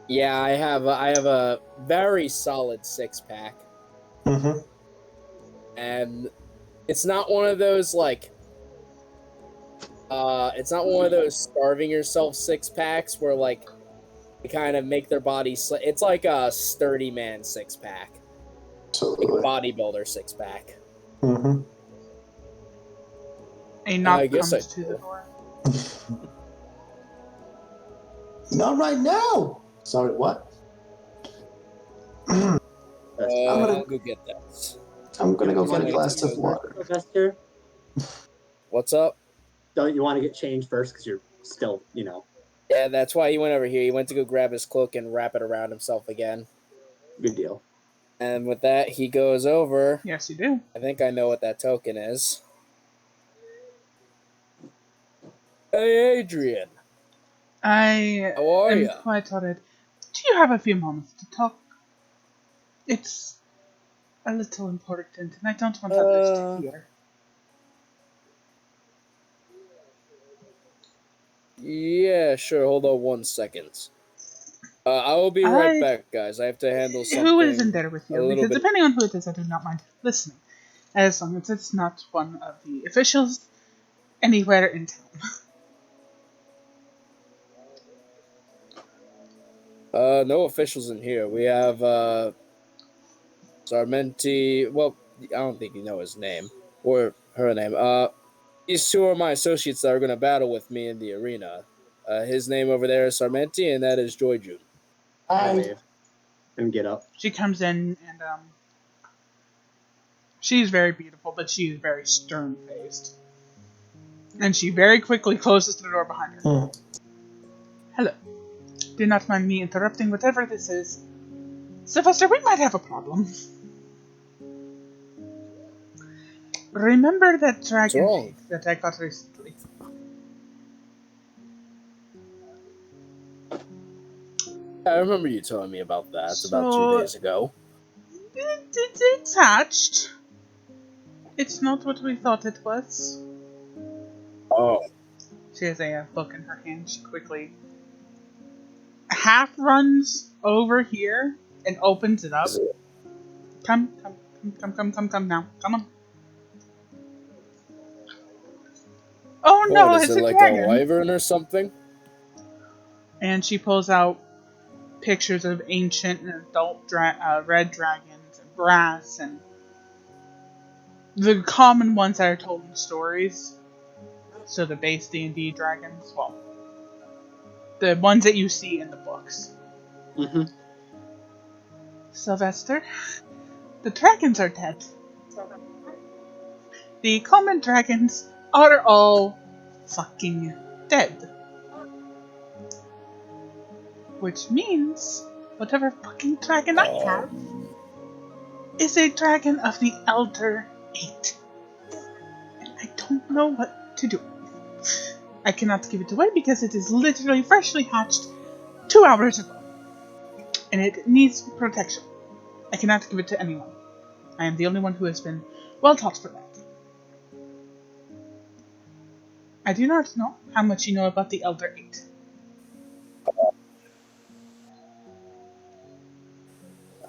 Yeah, I have a very solid six pack, and it's not one of those like it's not one of those starving yourself six packs where like they kind of make their body it's like a sturdy man six pack, Totally. like bodybuilder six pack. A knock I guess comes to the door. Not right now. Sorry, what? I'll go get that. I'm gonna go get a glass of water. Sylvester, What's up? don't you want to get changed first because you're still, you know? Yeah, that's why he went over here. He went to go grab his cloak and wrap it around himself again. Good deal. And with that, he goes over. Yes, you do. I think I know what that token is. Hey, Adrian. I How are am ya? quite honored. Do you have a few moments to talk? It's a little important, and I don't want others to hear. Yeah, sure. Hold on 1 second. I will be right back, guys. I have to handle something. Who is in there with you? Because depending on who it is, I do not mind listening. As long as it's not one of the officials anywhere in town. No officials in here. We have, Sarmenti. Well, I don't think you know his name. Or her name. These two are my associates that are going to battle with me in the arena. His name over there is Sarmenti, and that is Joy June. I wave and get up. She comes in, and she's very beautiful, but she's very stern-faced. And she very quickly closes the door behind her. Hello. Do not mind me interrupting whatever this is. Sylvester, we might have a problem. Remember that dragon egg that I got recently? I remember you telling me about that. It's about 2 days ago. It's hatched. It's not what we thought it was. Oh. She has a book in her hand. She quickly half runs over here and opens it up. Come now. Come on. Oh no, what, is it's it a like dragon. A wyvern or something? And she pulls out pictures of ancient and adult red dragons and brass and the common ones that are told in stories. So the base D&D dragons, well, the ones that you see in the books. Sylvester, the dragons are dead. The common dragons are all fucking dead. Which means, whatever fucking dragon I have is a dragon of the Elder Eight. And I don't know what to do. I cannot give it away because it is literally freshly hatched 2 hours ago. And it needs protection. I cannot give it to anyone. I am the only one who has been well taught for that. I do not know how much you know about the Elder Eight.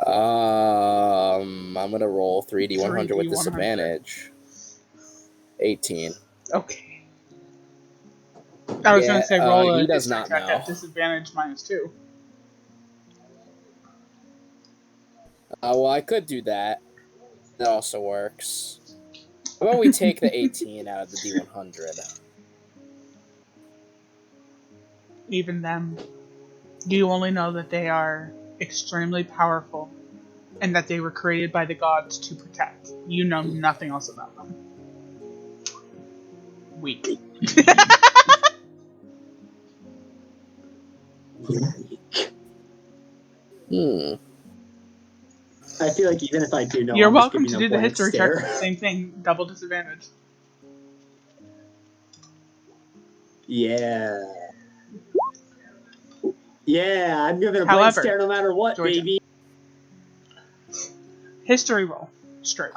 I'm gonna roll 3d100 with 3D100. disadvantage. 18. Okay. I was going to say roll a he does history not check know. at disadvantage -2. Well, I could do that. That also works. How about we take the 18 out of the D100? Even then, you only know that they are extremely powerful and that they were created by the gods to protect. You know nothing else about them. Weak. I feel like even if I do know, You're I'm just welcome giving to a do the blank history stare. check. Same thing, double disadvantage. Yeah. Yeah, I'm giving a blank However, stare no matter what, Georgia. baby. History roll. Straight.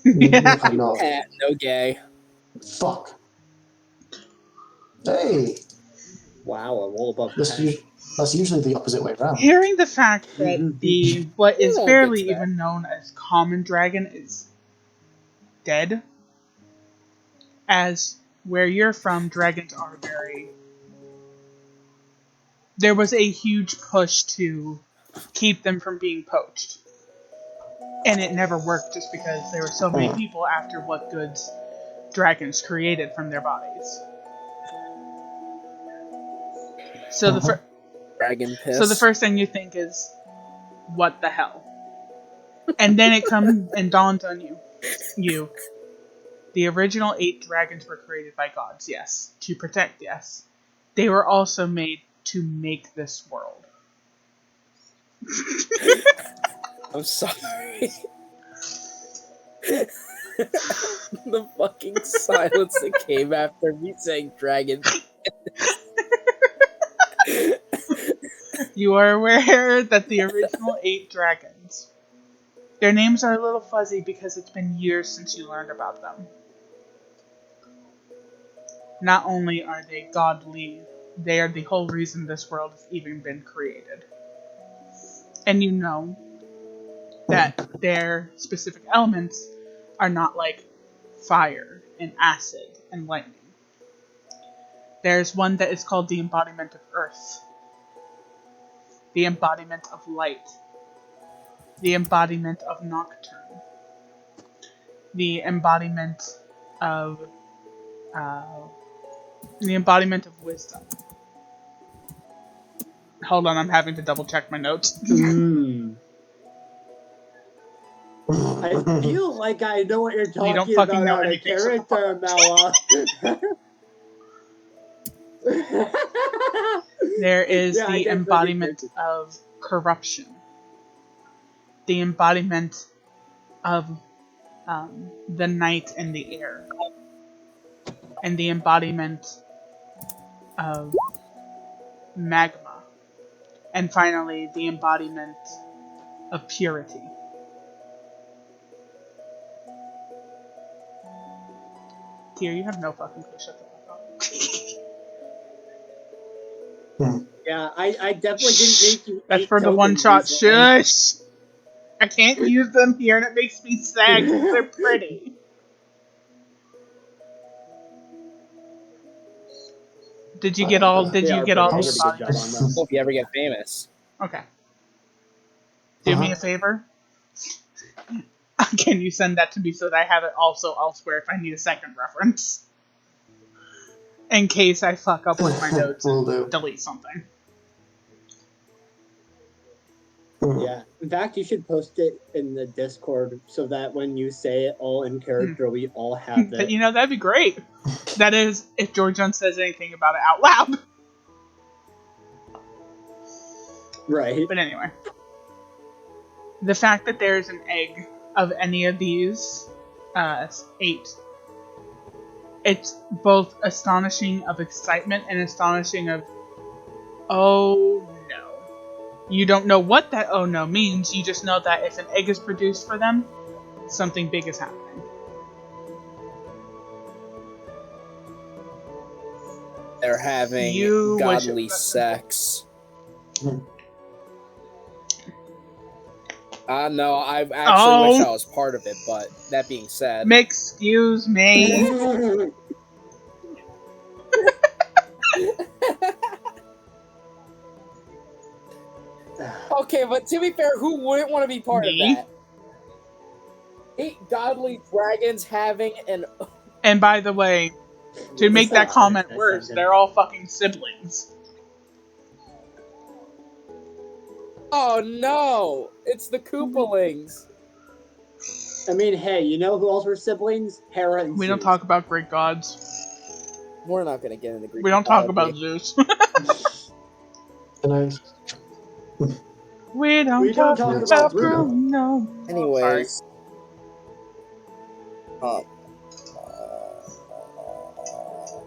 Yeah. I'm not. No gay. Fuck. Hey! Wow, a roll above That's, 10. that's usually the opposite way around. Hearing the fact that what is We'll get barely to that. even known as common dragon is dead, as where you're from, dragons are very... There was a huge push to keep them from being poached. And it never worked just because there were so many people after what goods dragons created from their bodies. So Dragon piss. so the first thing you think is, what the hell? And then it comes and dawns on you. The original 8 dragons were created by gods, yes. To protect, yes. They were also made to make this world. I'm sorry. The fucking silence that came after me saying dragon. You are aware that the original 8 dragons, their names are a little fuzzy because it's been years since you learned about them. Not only are they godly, they are the whole reason this world has even been created. And you know that their specific elements are not like fire and acid and lightning. There's one that is called the embodiment of earth, the embodiment of light, the embodiment of nocturne, the embodiment of wisdom. Hold on, I'm having to double check my notes. I feel like I know what you're talking don't fucking about know out of anything, shut the fuck character, Mella. There is Yeah, I the definitely embodiment did. of corruption, the embodiment of the night and the air, and the embodiment of magma, and finally the embodiment of purity. Tier, you have no fucking clue. Shut the fuck up. Yeah, I definitely didn't make you. That's 8 for the tokens one shot. recently. Shush! I can't use them here, and it makes me sad because they're pretty. Did you get all? Did you get all the embodiments? Hope you ever get famous. Okay. Do me a favor. Can you send that to me so that I have it also elsewhere if I need a second reference? In case I fuck up with my notes and delete something. Yeah. In fact, you should post it in the Discord so that when you say it all in character, we all have But it. that'd be great. That is, if George Jones says anything about it out loud. Right. But anyway. The fact that there is an egg of any of these 8, it's both astonishing of excitement and astonishing of, oh no. You don't know what that oh no means, you just know that if an egg is produced for them, something big is happening. They're having godly sex. No, I actually wish I was part of it, but that being said... Excuse me. Okay, but to be fair, who wouldn't want to be part of that? 8 godly dragons having an... And by the way, to make that comment worse, they're all fucking siblings. Oh no! It's the Koopalings! I mean, hey, you know who else were siblings? Hera and Zeus. We don't talk about Greek gods. We're not gonna get into Greek. We don't talk about Zeus. We don't talk about Bruno. Anyways.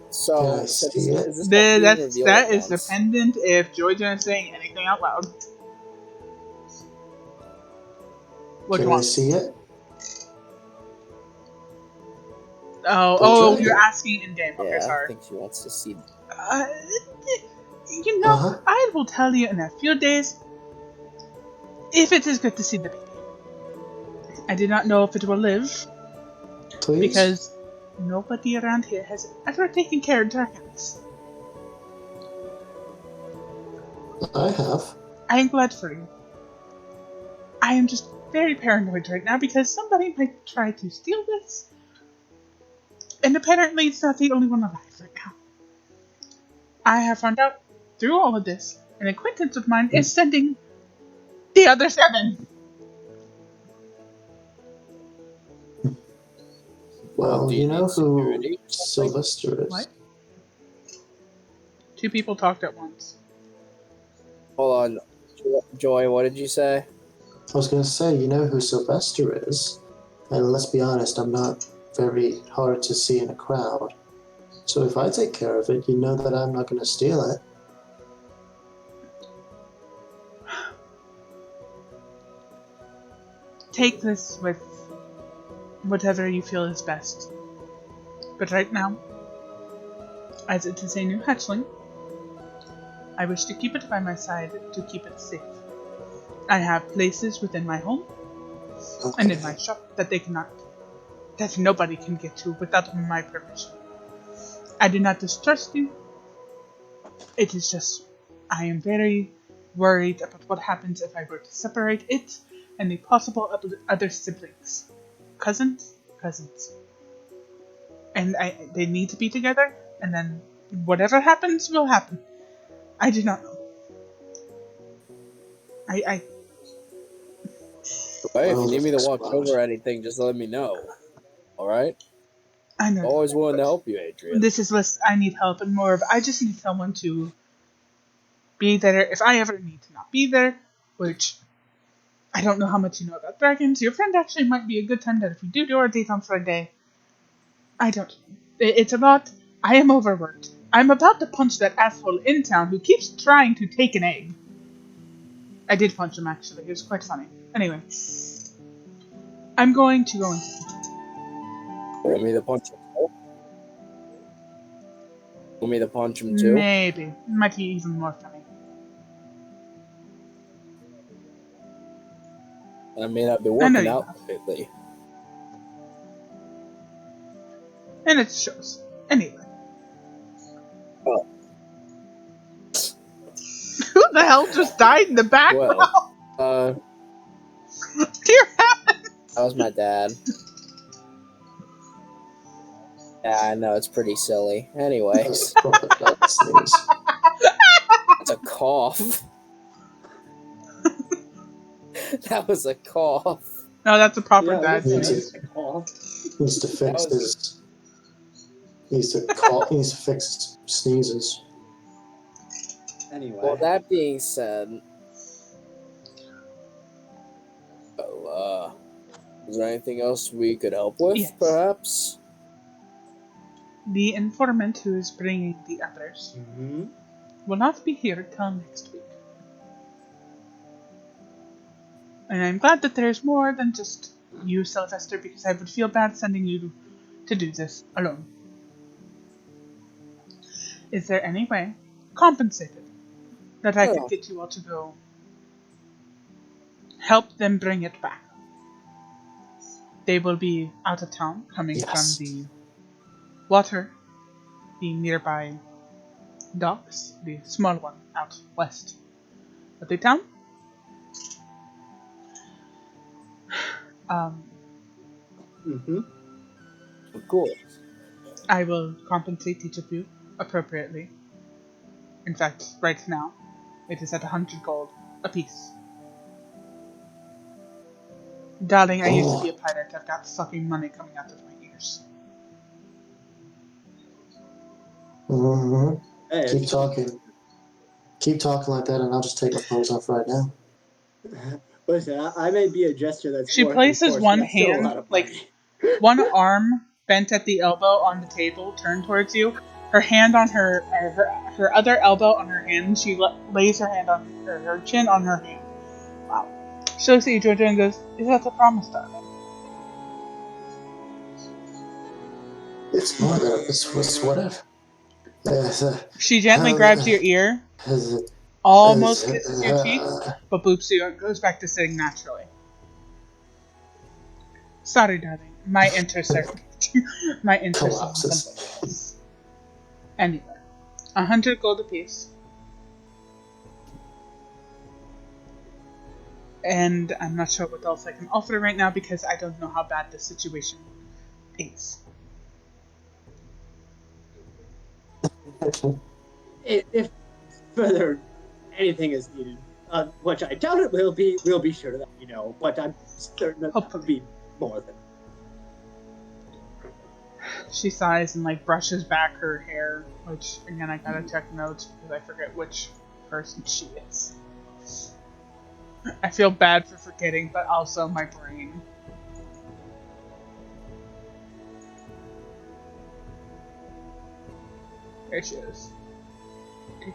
So, that is dependent if George is saying anything out loud. What do you want? Can I see it? Oh, you're asking in game. Okay, sorry. I think she wants to see. I will tell you in a few days if it is good to see the baby. I do not know if it will live. Please? Because nobody around here has ever taken care of dragons. I have. I am glad for you. I am just very paranoid right now because somebody might try to steal this. And apparently it's not the only one alive right now. I have found out through all of this, an acquaintance of mine is sending the other 7. Well, you know who Sylvester is? What? 2 people talked at once. Hold on. Joy, what did you say? I was going to say, you know who Sylvester is. And let's be honest, I'm not very hard to see in a crowd. So if I take care of it, you know that I'm not going to steal it. Take this with whatever you feel is best. But right now, as it is a new hatchling, I wish to keep it by my side to keep it safe. I have places within my home and in my shop that nobody can get to without my permission. I do not distrust you. It is just, I am very worried about what happens if I were to separate it and the possible other siblings. Cousins? And they need to be together, and then whatever happens will happen. I do not know. If you need me to watch over anything, just let me know. Alright? I know. Always willing to help you, Adrian. This is less I need help and more of I just need someone to be there if I ever need to not be there, which I don't know how much you know about dragons. Your friend actually might be a good time that if we do our date on Friday. I don't know. It's about I am overworked. I'm about to punch that asshole in town who keeps trying to take an egg. I did punch him actually. It was quite funny. Anyway. I'm going to go in. Want me to punch him too? Want me to punch him too? Maybe. It might be even more funny. I may not be working out lately. And it shows. Anyway. Oh. Who the hell just died in the background? Well, Dear heavens! That was my dad. Yeah, I know, it's pretty silly. Anyways. That's a cough. That was a cough. No, that's a proper Yeah, dad that's sneeze. a cough. Needs to That fix was his. Needs to fix his sneezes. Anyway. Well, that being said, is there anything else we could help with, Yes. perhaps? The informant who is bringing the others will not be here till next week. And I'm glad that there's more than just you, Sylvester, because I would feel bad sending you to do this alone. Is there any way, compensated, that I could get you all to go help them bring it back? They will be out of town, coming from Yes. the water, the nearby docks, the small one out west of the town. Of course. I will compensate each of you appropriately. In fact, right now, it is at 100 gold apiece. Darling, I used to be a pirate. I've got fucking money coming out of my ears. Hey, Keep talking. Keep talking like that, and I'll just take my clothes off right now. Listen, I may be a gesture that's She foreign, of places course, one but that's still a hand, lot of like money. one arm bent at the elbow on the table, turned towards you. Her hand on her other elbow on her hand. She lays her hand on her chin on her hand. Wow. She looks at you, Georgia, and goes, "Is that a promise, darling?" It's more than it's whatever. She gently grabs your ear, almost kisses your cheek, but boops you and goes back to sitting naturally. Sorry, darling. My interest are my interest is in collapses. something else. Anyway, 100 gold apiece. And I'm not sure what else I can offer right now because I don't know how bad the situation is. If further anything is needed, which I doubt it will be, we'll be sure to let you know. But I'm certain that Hopefully. would be more than. She sighs and like brushes back her hair, which again I gotta check notes because I forget which person she is. I feel bad for forgetting, but also my brain. There she is. I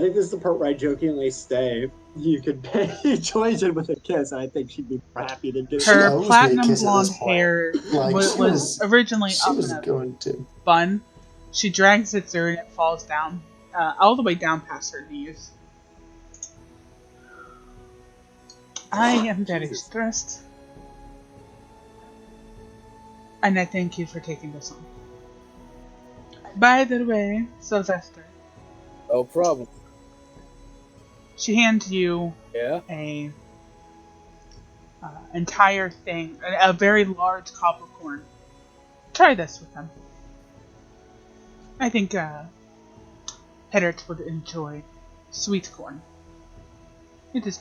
think this is the part where I jokingly say you could pay Joyton with a kiss. I think she'd be happy to do She Her it. owes me a platinum kiss at blonde this point. hair Like was originally she up was in a going to. bun. She drags it through and it falls down, all the way down past her knees. I am very Jesus. stressed. And I thank you for taking this on. By the way, Sylvester, No problem. she hands you Yeah? a entire thing, a very large cob of corn. Try this with them. I think Hedert would enjoy sweet corn. It is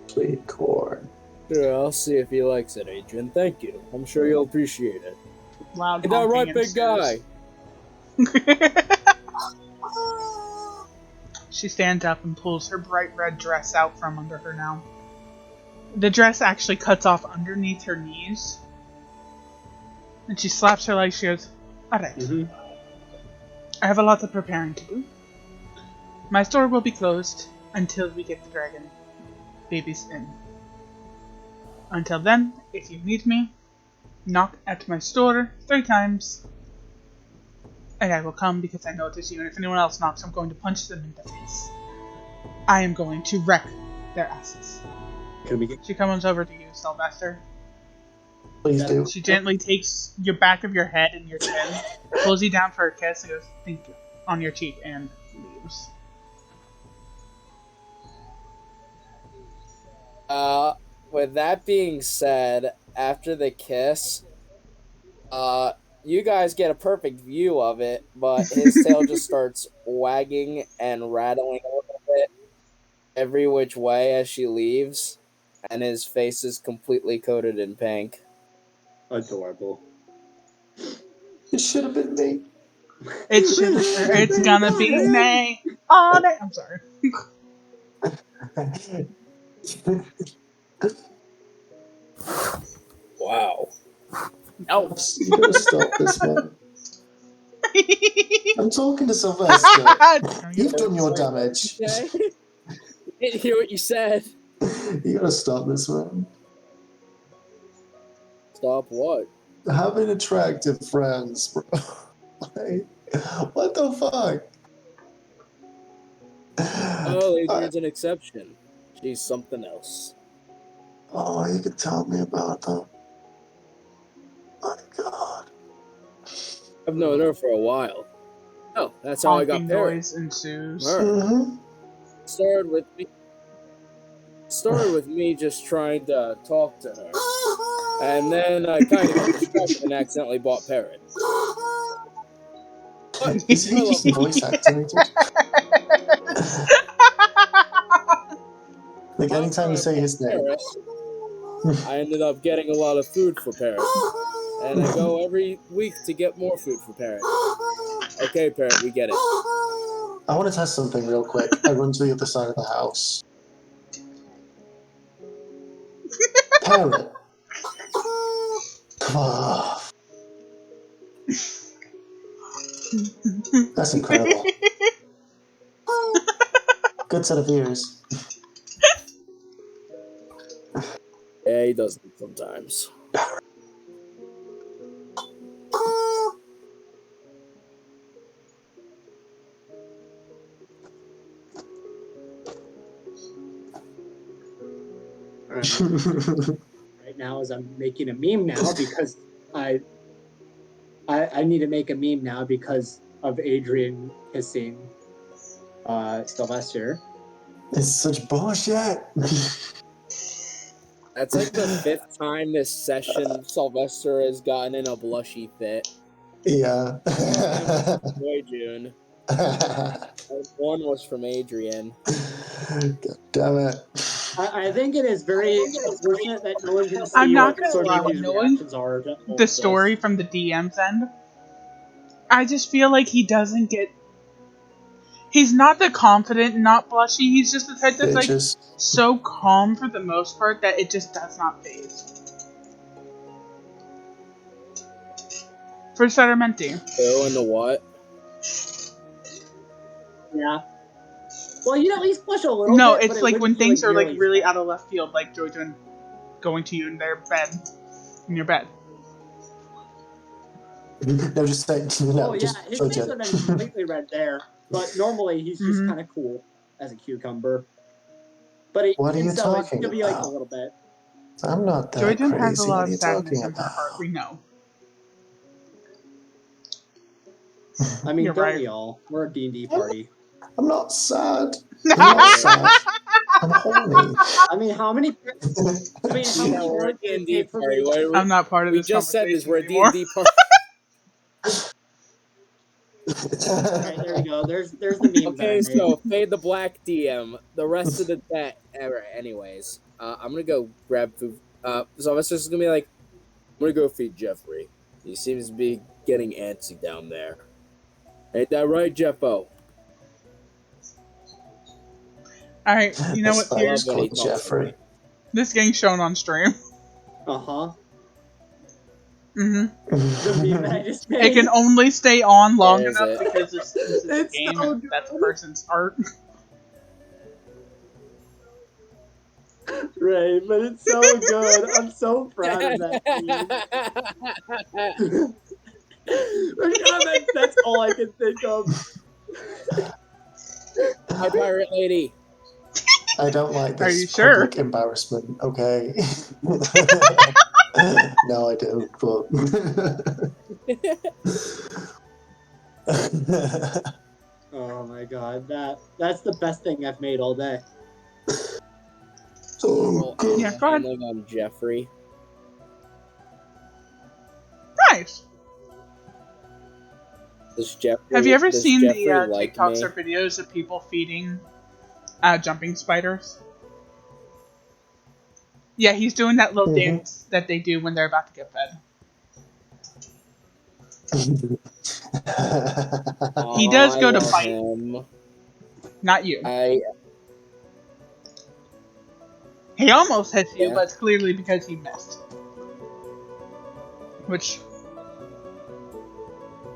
Sweet corn. Sure, I'll see if he likes it, Adrian. Thank you. I'm sure you'll appreciate it. loud Ain't that honking right, and big guy? She stands up and pulls her bright red dress out from under her now. The dress actually cuts off underneath her knees. And she slaps her legs. She goes, "Alright, I have a lot of preparing to do. My store will be closed until we get the dragon babies in. Until then, if you need me, knock at my store 3 times, and I will come because I know it is you. And if anyone else knocks, I'm going to punch them in the face. I am going to wreck their asses." She comes over to you, Sylvester. Please do. She gently takes your back of your head and your chin, pulls you down for a kiss, and goes, "Thank you," on your cheek, and leaves. With that being said, after the kiss, you guys get a perfect view of it, but his tail just starts wagging and rattling a little bit every which way as she leaves, and his face is completely coated in pink. Adorable. It should have been me. It should. It's gonna be May. All day. I'm sorry. Wow. No. You gotta stop this, man. I'm talking to Sylvester. You've done your damage. Okay. Didn't hear what you said. You gotta stop this, man. Stop what? Having attractive friends, bro. Like, what the fuck? Oh, Adrian's an exception. She's something else. Oh, you could tell me about them. My God. I've known her for a while. Oh, that's how I got Honking Parrot. noise ensues. Her. Mm-hmm. Started with me just trying to talk to her. And then I kind of got distracted and accidentally bought Parrot. But Is he I love just voice activated? Like anytime you say his name. Parrot, I ended up getting a lot of food for Parrot. And I go every week to get more food for Parrot. Okay, Parrot, we get it. I want to test something real quick. I run to the other side of the house. Parrot. Oh, that's incredible. Good set of ears. Yeah, he does it sometimes. Right now, as I'm making a meme now because I need to make a meme now because of Adrian kissing Sylvester. It's such bullshit. That's like the 5th time this session Sylvester has gotten in a blushy fit. Yeah. Boy, June. 1 was from Adrian. God damn it. I think it is very unfortunate that no one can see I'm not what gonna sort lie, of these knowing reactions are. To all the of story this. from the DM's end, I just feel like he doesn't get. He's not the confident, not blushy. He's just the type that's like Bitches. so calm for the most part that it just does not phase. For Sedimenti. Who and the what? Yeah. Well, you'd at least blush a little No, bit, but it's it like when wouldn't be things are like nearly as really bad. out of left field, like Joyden going to you in their bed, in your bed. No, just say, no, Oh yeah, just his show face would have been completely red there. But normally he's just kind of cool as a cucumber. But What are you so it talking could be like a about? little bit. I'm not that Joyden has a crazy. lot What of are you sadness talking in her heart. about? We know. I mean, You're don't right. we all? We're a D&D party. I'm not sad. I'm not sad. I'm horny. I mean, how many? I mean, how Yeah, many we're a words did it D&D take for me party. to? I'm not part of We this just said this. conversation We're a anymore. D&D party. All right, there we go. There's the meme that I Okay, made. so fade the black DM. The rest of the deck. Anyways, I'm gonna go grab food. Sylvester's gonna be like, I'm gonna go feed Jeffrey. He seems to be getting antsy down there. Ain't that right, Jeffo? Alright, you know This what, I love spider's Tears? when he called talks like Jeffrey. This getting shown on stream. Uh-huh. Mm-hmm. The meme that I just made. It can only stay on long Where is enough it? because this is a It's game so and that's a good. person's art. Right, but it's so good. I'm so proud of that meme. That's all I can think of. Hi, pirate lady. I don't like Are this you sure? public embarrassment, okay? No, I do, but... Oh my god, that's the best thing I've made all day. Oh, God. Yeah, go ahead. Handling on Jeffrey. Nice. Have you ever seen the like TikToks me? or videos of people feeding jumping spiders? Yeah, he's doing that little dance that they do when they're about to get fed. He does go to bite. Him. Not you. He almost hits you, but it's clearly because he missed. Which...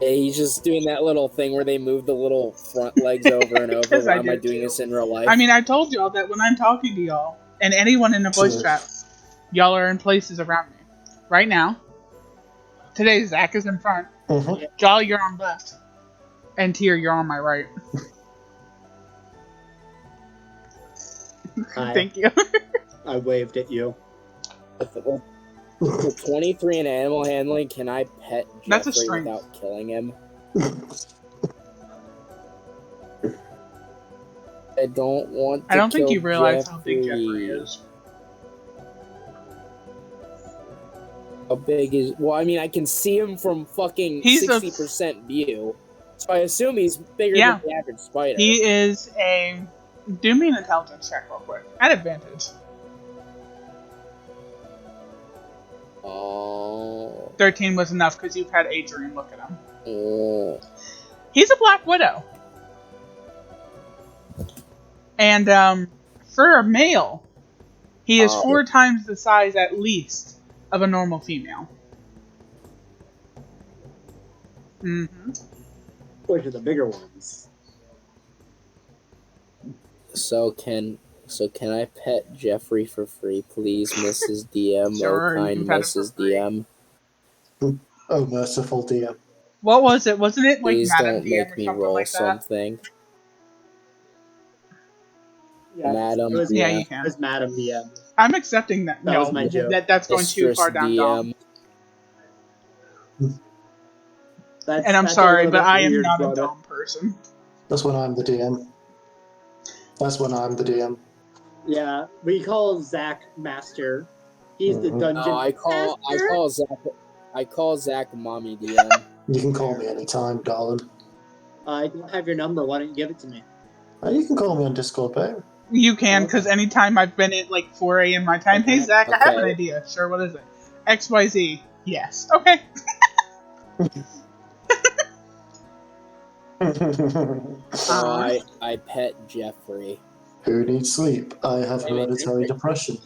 Yeah, he's just doing that little thing where they move the little front legs over and over. Why am I doing this in real life? I mean, I told y'all that when I'm talking to y'all, and anyone in the voice chat, y'all are in places around me. Right now, today Zach is in front. Jolly, you're on left. And Tier, you're on my right. Thank you. I waved at you. For 23 in animal handling, can I pet Jeffrey without killing him? I don't want to I don't think kill you realize Jeffrey. how big Jeffrey is. How big is... Well, I mean, I can see him from fucking 60% view. So I assume he's bigger than the average spider. He is a... Do me an intelligence check real quick. At advantage. 13 was enough because you've had Adrian look at him. He's a Black Widow. And for a male, he is 4 times the size at least of a normal female. Which are the bigger ones? So can I pet Jeffrey for free, please, Mrs. DM? Sure, oh, kind Mrs. DM. Oh, merciful DM. What was it? Wasn't it like please Madam don't DM make or me something roll like that? something. Yeah, Madam it was, yeah, you can. It was Madam DM. I'm accepting that. That was my joke. That's going too far down, Dom. And I'm sorry, but I am not a Dom person. That's when I'm the DM. Yeah, we call Zach Master. He's the dungeon. No, I call Zach Mommy DM. You can call me anytime, darling. I don't have your number. Why don't you give it to me? You can call me on Discord, babe. You can, because anytime I've been at like 4 a.m. my time, hey Zach, I have an idea. Sure, what is it? XYZ. Yes. Okay. I pet Jeffrey. Who needs sleep? I have hereditary depression.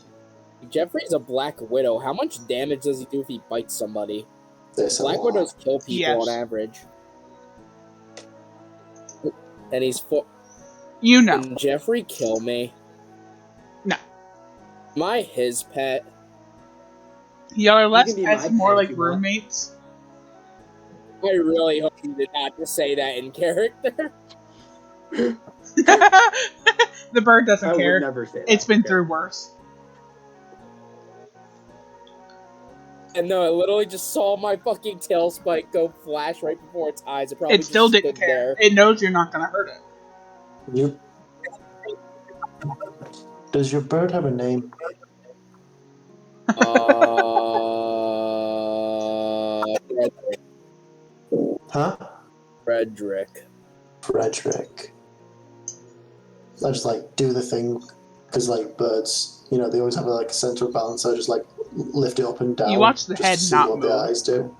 Jeffrey's a Black Widow. How much damage does he do if he bites somebody? Black Widows kill people on average. And he's You know. Can Jeffrey kill me? No. Am I his pet? Y'all are less pets, more like roommates. I really hope you did not just say that in character. The bird doesn't care. I would never say that. It's been through worse. And no, I literally just saw my fucking tail spike go flash right before its eyes. It still didn't care. It knows you're not gonna hurt it. Does your bird have a name? Huh? Frederick. I just like do the thing because like birds, you know, they always have like a center of balance. So I just like lift it up and down. You watch the head to not see what move. the eyes do.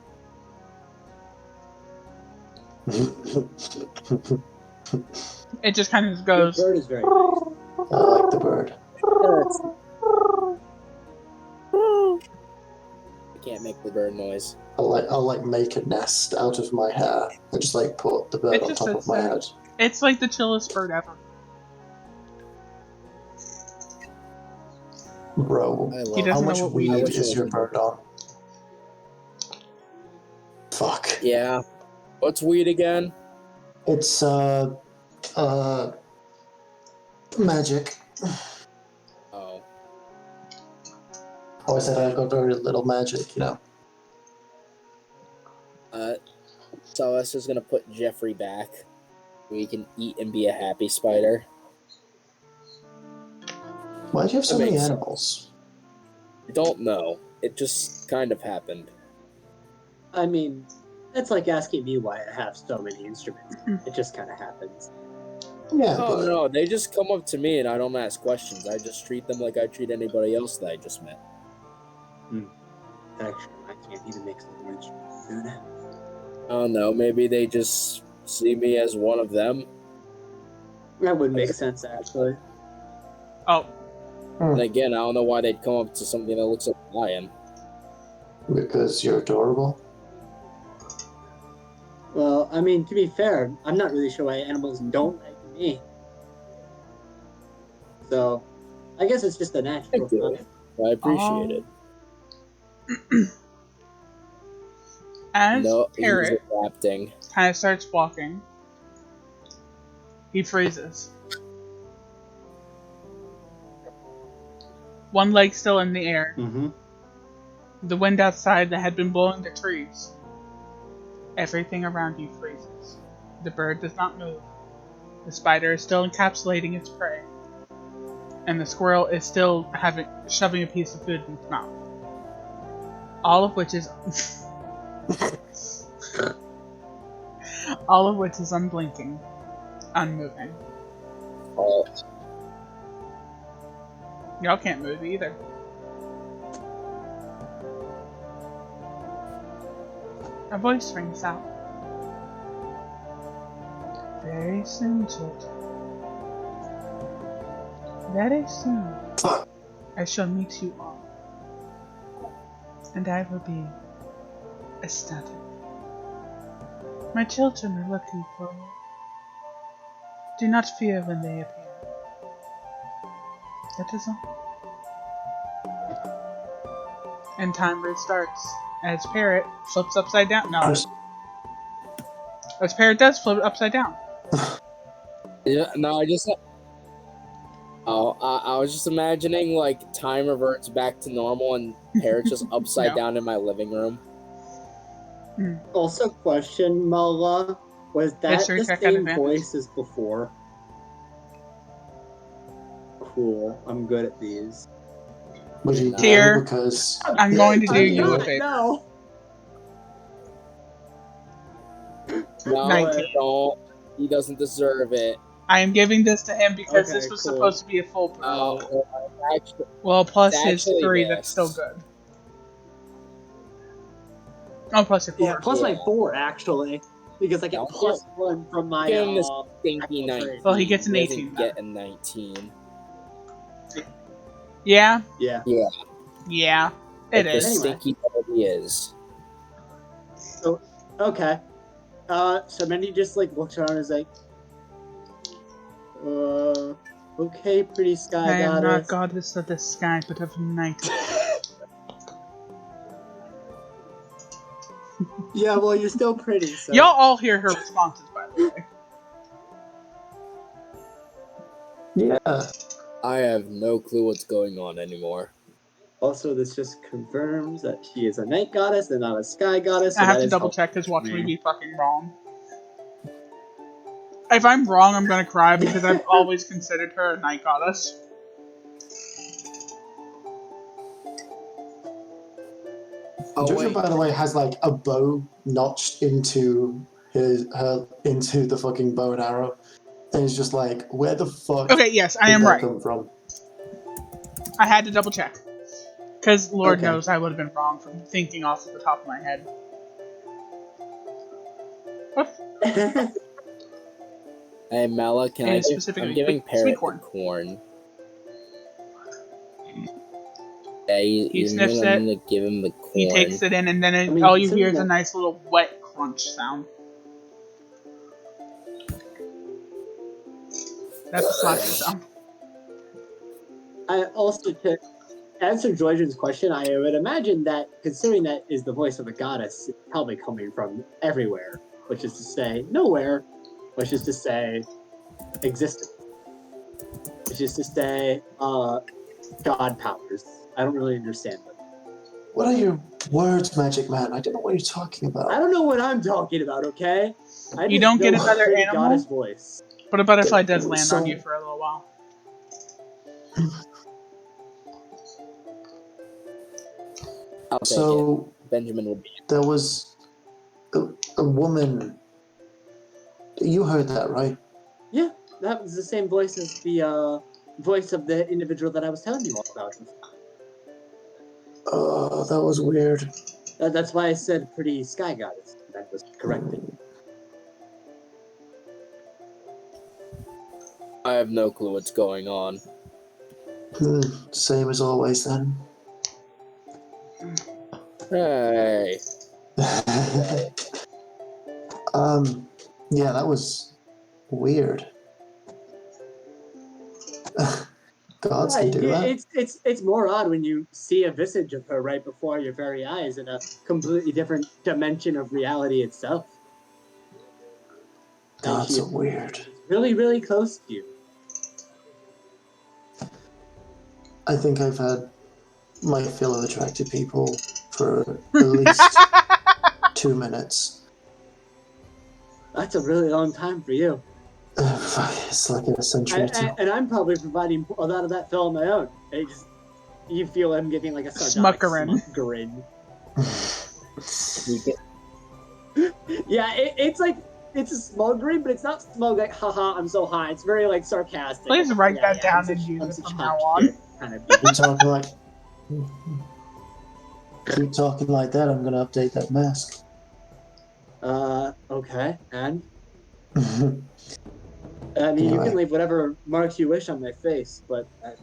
It just kind of goes. The bird is very nice. I like the bird. I can't make the bird noise. I'll make a nest out of my hair. I just like put the bird on top of my head. It's like the chillest bird ever. Bro, how much weed is your bird on? Fuck. Yeah. What's weed again? It's magic. Oh. I said I've got very little magic, you know. So us is gonna put Jeffrey back. We can eat and be a happy spider. Why do you have so many animals? I don't know. It just kind of happened. I mean, That's like asking me why I have so many instruments. It just kind of happens. Yeah, Oh but no, they just come up to me and I don't ask questions. I just treat them like I treat anybody else that I just met. That actually reminds me, I need to make some more instruments soon. I don't know, maybe they just see me as one of them. That would make sense, actually. Oh, And again, I don't know why they'd come up to something that looks like a lion. because you're adorable. Well, I mean, to be fair, I'm not really sure why animals don't like me. So, I guess it's just a natural Thank you. thing. I appreciate it. As No, he's Parrot adapting. kind of starts walking, he freezes. One leg still in the air. The wind outside that had been blowing the trees. Everything around you freezes. The bird does not move. The spider is still encapsulating its prey. And the squirrel is still shoving a piece of food in its mouth. All of which is unblinking, unmoving. Oh, Y'all can't move either. A voice rings out. Very soon, children. Very soon, I shall meet you all. And I will be ecstatic. My children are looking for you. Do not fear when they appear. That is all. And time restarts as Parrot flips upside down. No. As Parrot does flip upside down. yeah, no, I was just imagining like time reverts back to normal and Parrot's just upside down in my living room. Also, question, Mala, was that History the check same advantage. voice as before? Cool, I'm good at these. Would you Tyr, know? Because I'm going to do I'm you a not, favor. no. No, 19. don't. He doesn't deserve it. I am giving this to him because Okay, this was cool. supposed to be a full point. Oh, actually, Well, plus it's his actually 3, this. that's still good. Oh, plus your 4. Yeah, plus my 4, actually. Because I get Don't plus 1 from my, give him this stinky actual 19. trait. Well, he gets an He 18 doesn't get a 19. Yeah? Yeah. Yeah. It Like is. the stinky that he is. So, okay. So Mindy just, like, looks around and is like, okay, pretty sky I am not goddess. goddess of the sky, but of night. Yeah, well, you're still pretty, so. Y'all all hear her responses, by the way. yeah, I have no clue what's going on anymore. Also, this just confirms that she is a night goddess and not a sky goddess. So I have that to is double check because watch me me. be fucking wrong. If I'm wrong, I'm gonna cry because I've always considered her a night goddess. Oh, Jojo, wait. by the way, has like a bow notched into into the fucking bow and arrow, and he's just like, where the fuck Okay, yes, I did am that right. come from? I had to double check. Because Lord Okay. knows I would have been wrong from thinking off the top of my head. Hey, Mela, can And I give... specifically I'm giving sweet Parrot corn. the corn. Yeah, He sniffs I'm it. gonna give him the corn. He takes it in, and then I mean, all you hear considering is a that- nice little wet crunch sound. That's a slapping sound. I also, to answer Georgian's question, I would imagine that considering that is the voice of a goddess, it's probably coming from everywhere, which is to say nowhere, which is to say existence, which is to say god powers. I don't really understand them. What are your words, Magic Man? I don't know what you're talking I about. don't know what I'm talking about, okay? I You just don't get know another pretty animal? goddess voice. But a butterfly does land So- on you for a little while. I'll take it. So Benjamin will be... there was A woman. You heard that, right? Yeah, that was the same voice as the voice of the individual that I was telling you all about. Oh, that was weird. That's why I said pretty sky goddess. That was corrected. I have no clue what's going on. Same as always then. Hey. Yeah, that was weird. Gods can do that. It's more odd when you see a visage of her right before your very eyes in a completely different dimension of reality itself. Gods are weird. Really, really close to you. I think I've had my fill of attractive people for at least 2 minutes. That's a really long time for you. It's like a century or two. And I'm probably providing a lot of that fill on my own. You feel I'm giving like a sardonic smug grin. Yeah, it's a smug grin, but it's not smug like haha I'm so high. It's very like sarcastic. Please write that down and use it from now on. Kind of Keep talking like that, I'm gonna update that mask. Okay, and I mean, you can leave whatever marks you wish on my face, but that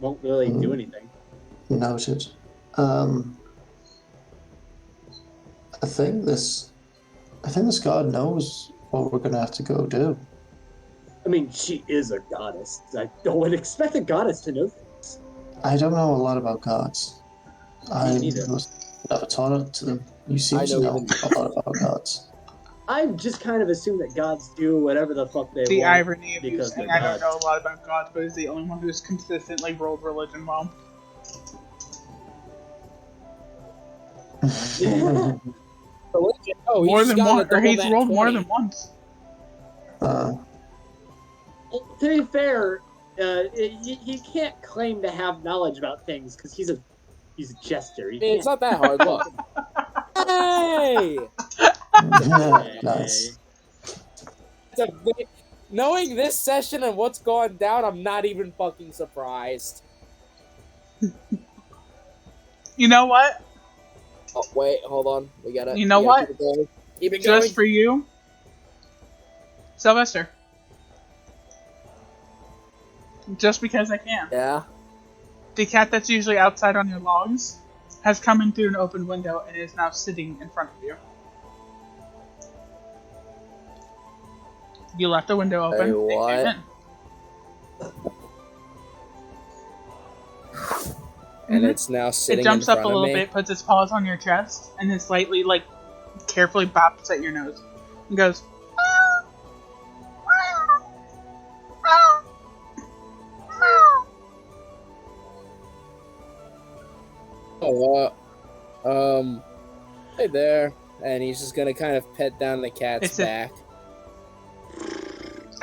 won't really do anything. Noted. I think this god knows what we're gonna have to go do. I mean, she is a goddess. I would expect a goddess to know things. I don't know a lot about gods. I was never taught it to them. You seem to know a lot about gods. I've just kind of assumed that gods do whatever the fuck they want. The irony of you saying I don't know a lot about gods, but is the only one who's consistently rolled religion well. Oh, more than one, or he's rolled 20. More than once. To be fair, he can't claim to have knowledge about things because he's a jester. It's not that hard. Look. Hey! Nice. Knowing this session and what's going down, I'm not even fucking surprised. You know what? Oh, wait, hold on. We gotta. You know what? Keep it going. Just for you, Sylvester. Just because I can. Yeah. The cat that's usually outside on your logs has come in through an open window and is now sitting in front of you. You left the window open. Hey, what? It came in. And it's now sitting in front of me. It jumps up a little bit, puts its paws on your chest, and then slightly, carefully bops at your nose. And goes, hey there. And he's just gonna kind of pet down the cat's back.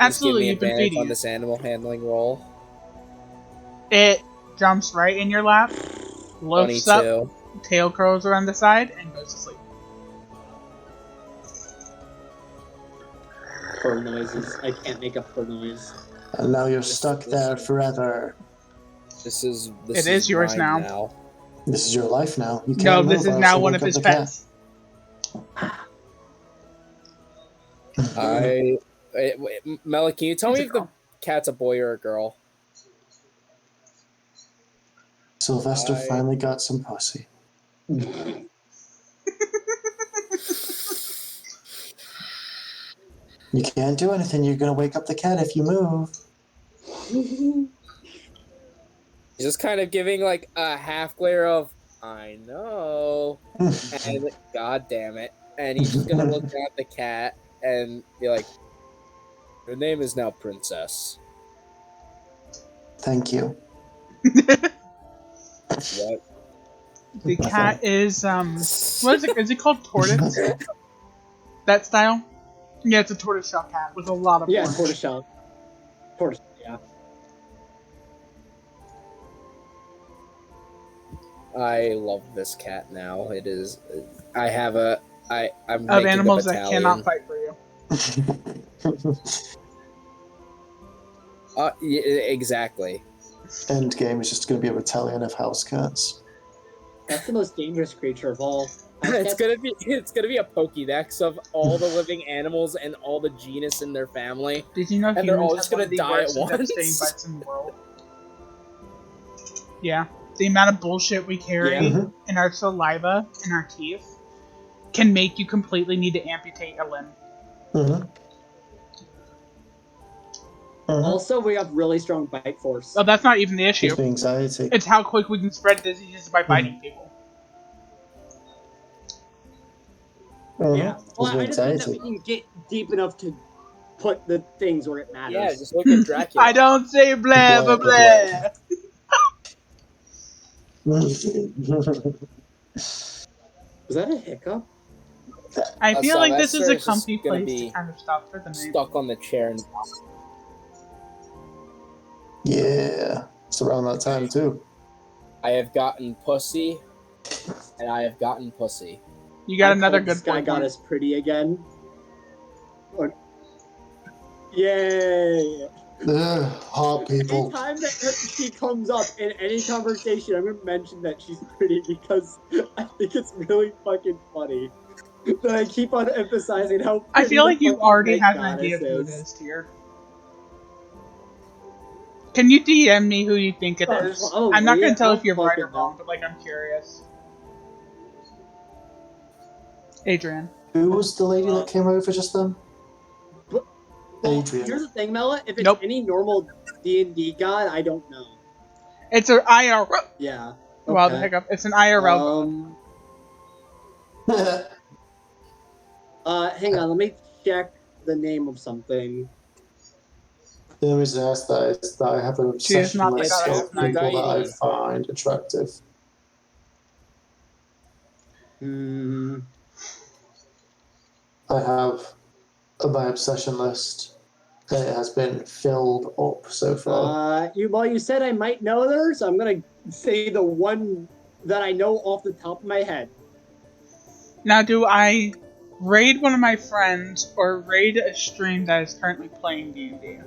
Absolutely, you've been feeding on this animal handling roll. It jumps right in your lap, lifts up, tail curls around the side, and goes to sleep. Fur noises. I can't make a fur noise. And now you're stuck there forever. This is yours now. This is your life now. You can't this is now one of his pets. Mela, can you tell me if the cat's a boy or a girl? Sylvester finally got some pussy. You can't do anything. You're gonna wake up the cat if you move. He's just kind of giving a half glare of I know, and God damn it, and he's just gonna look at the cat and be like, "Your name is now Princess." Thank you. What? The cat is what is it? Is it called tortoise? That style? Yeah, it's a tortoiseshell cat with a lot of orange. Tortoiseshell. Yeah. I love this cat now. It is. I have a I'm of making animals a that cannot battalion. fight for you. Yeah, exactly. End game is just going to be a battalion of house cats. That's the most dangerous creature of all. It's gonna be a Pokédex of all the living animals and all the genus in their family, Did you know and they're humans all have just one gonna of the die at worst and once. devastating bites in the world? Yeah. The amount of bullshit we carry Yeah. in our saliva and our teeth can make you completely need to amputate a limb. Mm-hmm. Also, we have really strong bite force. Oh, that's not even the issue. Gives me anxiety. It's how quick we can spread diseases by biting people. Yeah. Well, Gives me I just mean that anxiety. we can get deep enough to put the things where it matters. Yeah, just look at Dracula. I don't say blah blah blah. Was that a hiccup? I feel like this is a Sylvester's just comfy gonna place to be kind of stop for the night. stuck on the chair and Yeah, it's around that time too. I have gotten pussy, and I have gotten pussy. You got another This good guy boy got point. us pretty again. Yay! Hot people. Anytime that she comes up in any conversation, I'm gonna mention that she's pretty because I think it's really fucking funny that I keep on emphasizing how I pretty feel the like you fucking already night have an goddess idea of who it is. is, Tier. Can you DM me who you think it is? Probably. I'm not gonna I tell don't if you're right or fucking wrong, know. but like I'm curious. Adrian. Who was the lady that came over just then? Well, Adrian. here's the thing, Mela. If it's Nope. any normal D&D god, I don't know. It's an IRL. Yeah. Okay. Wow, the hiccup. It's an IRL god. Hang on. Let me check the name of something. The only reason I ask that is that I have an She is obsession not the It's list goddess of of night. people that I Aphrodite. find attractive. I have my obsession list, and it has been filled up so far. You said I might know her, so I'm gonna say the one that I know off the top of my head. Now, do I raid one of my friends or raid a stream that is currently playing D&D?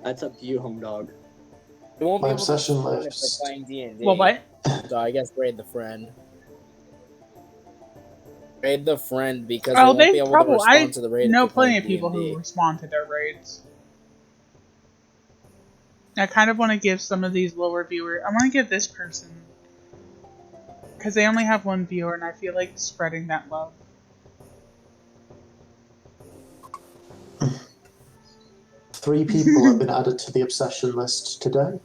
That's up to you, home dog. You won't My be able to obsession respond if they're list. playing D&D. Well, what? So I guess raid the friend. Raid the friend because they Oh, won't be they able to probably. I respond to the raid if know they're plenty playing of people who D&D. respond to their raids. I kind of want to give some of these lower viewers. I want to give this person. Because they only have one viewer, and I feel like spreading that love. Three people have been added to the obsession list today.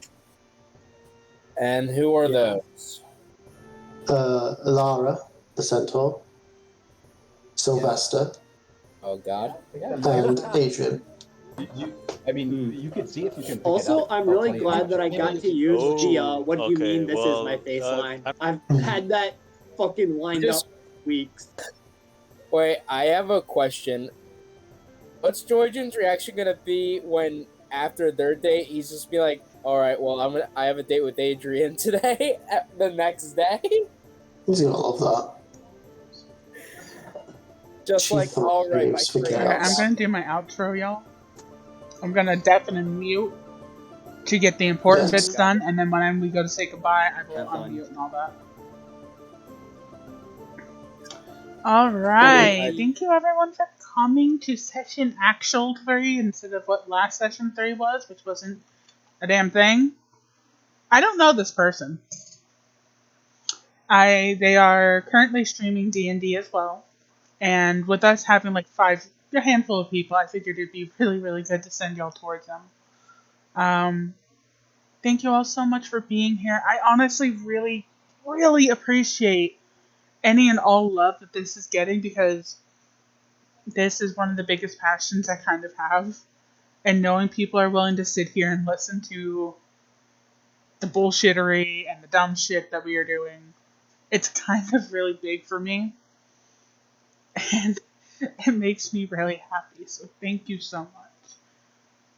And who are those? Lara, the centaur, Sylvester, Oh God. and Adrian. You can see if you can pick Also, it up. I'm really glad that I got to use the "What do you mean this is my face" line. I've had that fucking lined up for weeks. Wait, I have a question. What's Georgian's reaction gonna be when after their date he's just be like, "All right, well I have a date with Adrian today." The next day, He's gonna love that. just She like, "All right, my thrives for train." Okay, I'm chaos. going to do my outro, y'all. I'm going to deafen and mute to get the important Yes. bits done, and then when we go to say goodbye, I will Have fun. unmute and all that. Alright, thank you everyone for coming to session actual 3 instead of what last session 3 was, which wasn't a damn thing. I don't know this person. They are currently streaming D&D as well, and with us having like a handful of people, I figured it'd be really, really good to send y'all towards them. Thank you all so much for being here. I honestly really, really appreciate any and all love that this is getting, because this is one of the biggest passions I kind of have. And knowing people are willing to sit here and listen to the bullshittery and the dumb shit that we are doing, it's kind of really big for me. And it makes me really happy. So thank you so much.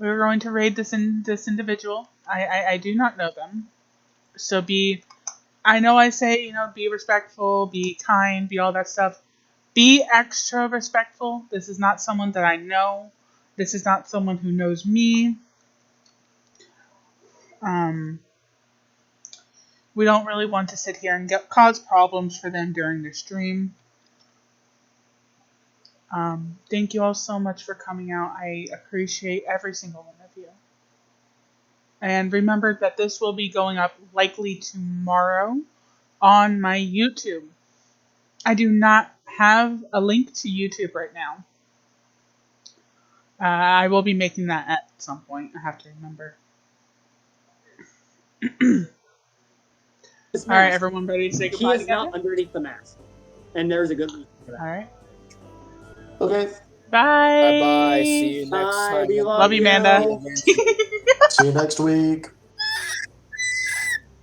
We're going to raid this individual. I do not know them. So be I know I say, be respectful, be kind, be all that stuff. Be extra respectful. This is not someone that I know. This is not someone who knows me. We don't really want to sit here and cause problems for them during the stream. Thank you all so much for coming out. I appreciate every single one of you. And remember that this will be going up likely tomorrow on my YouTube. I do not have a link to YouTube right now. I will be making that at some point. I have to remember. All right, everyone, ready to say goodbye He is not underneath the mask, and there's a good reason for that. All right. Okay. Bye. Bye bye. See you next time. We Love you, Amanda. See you next week.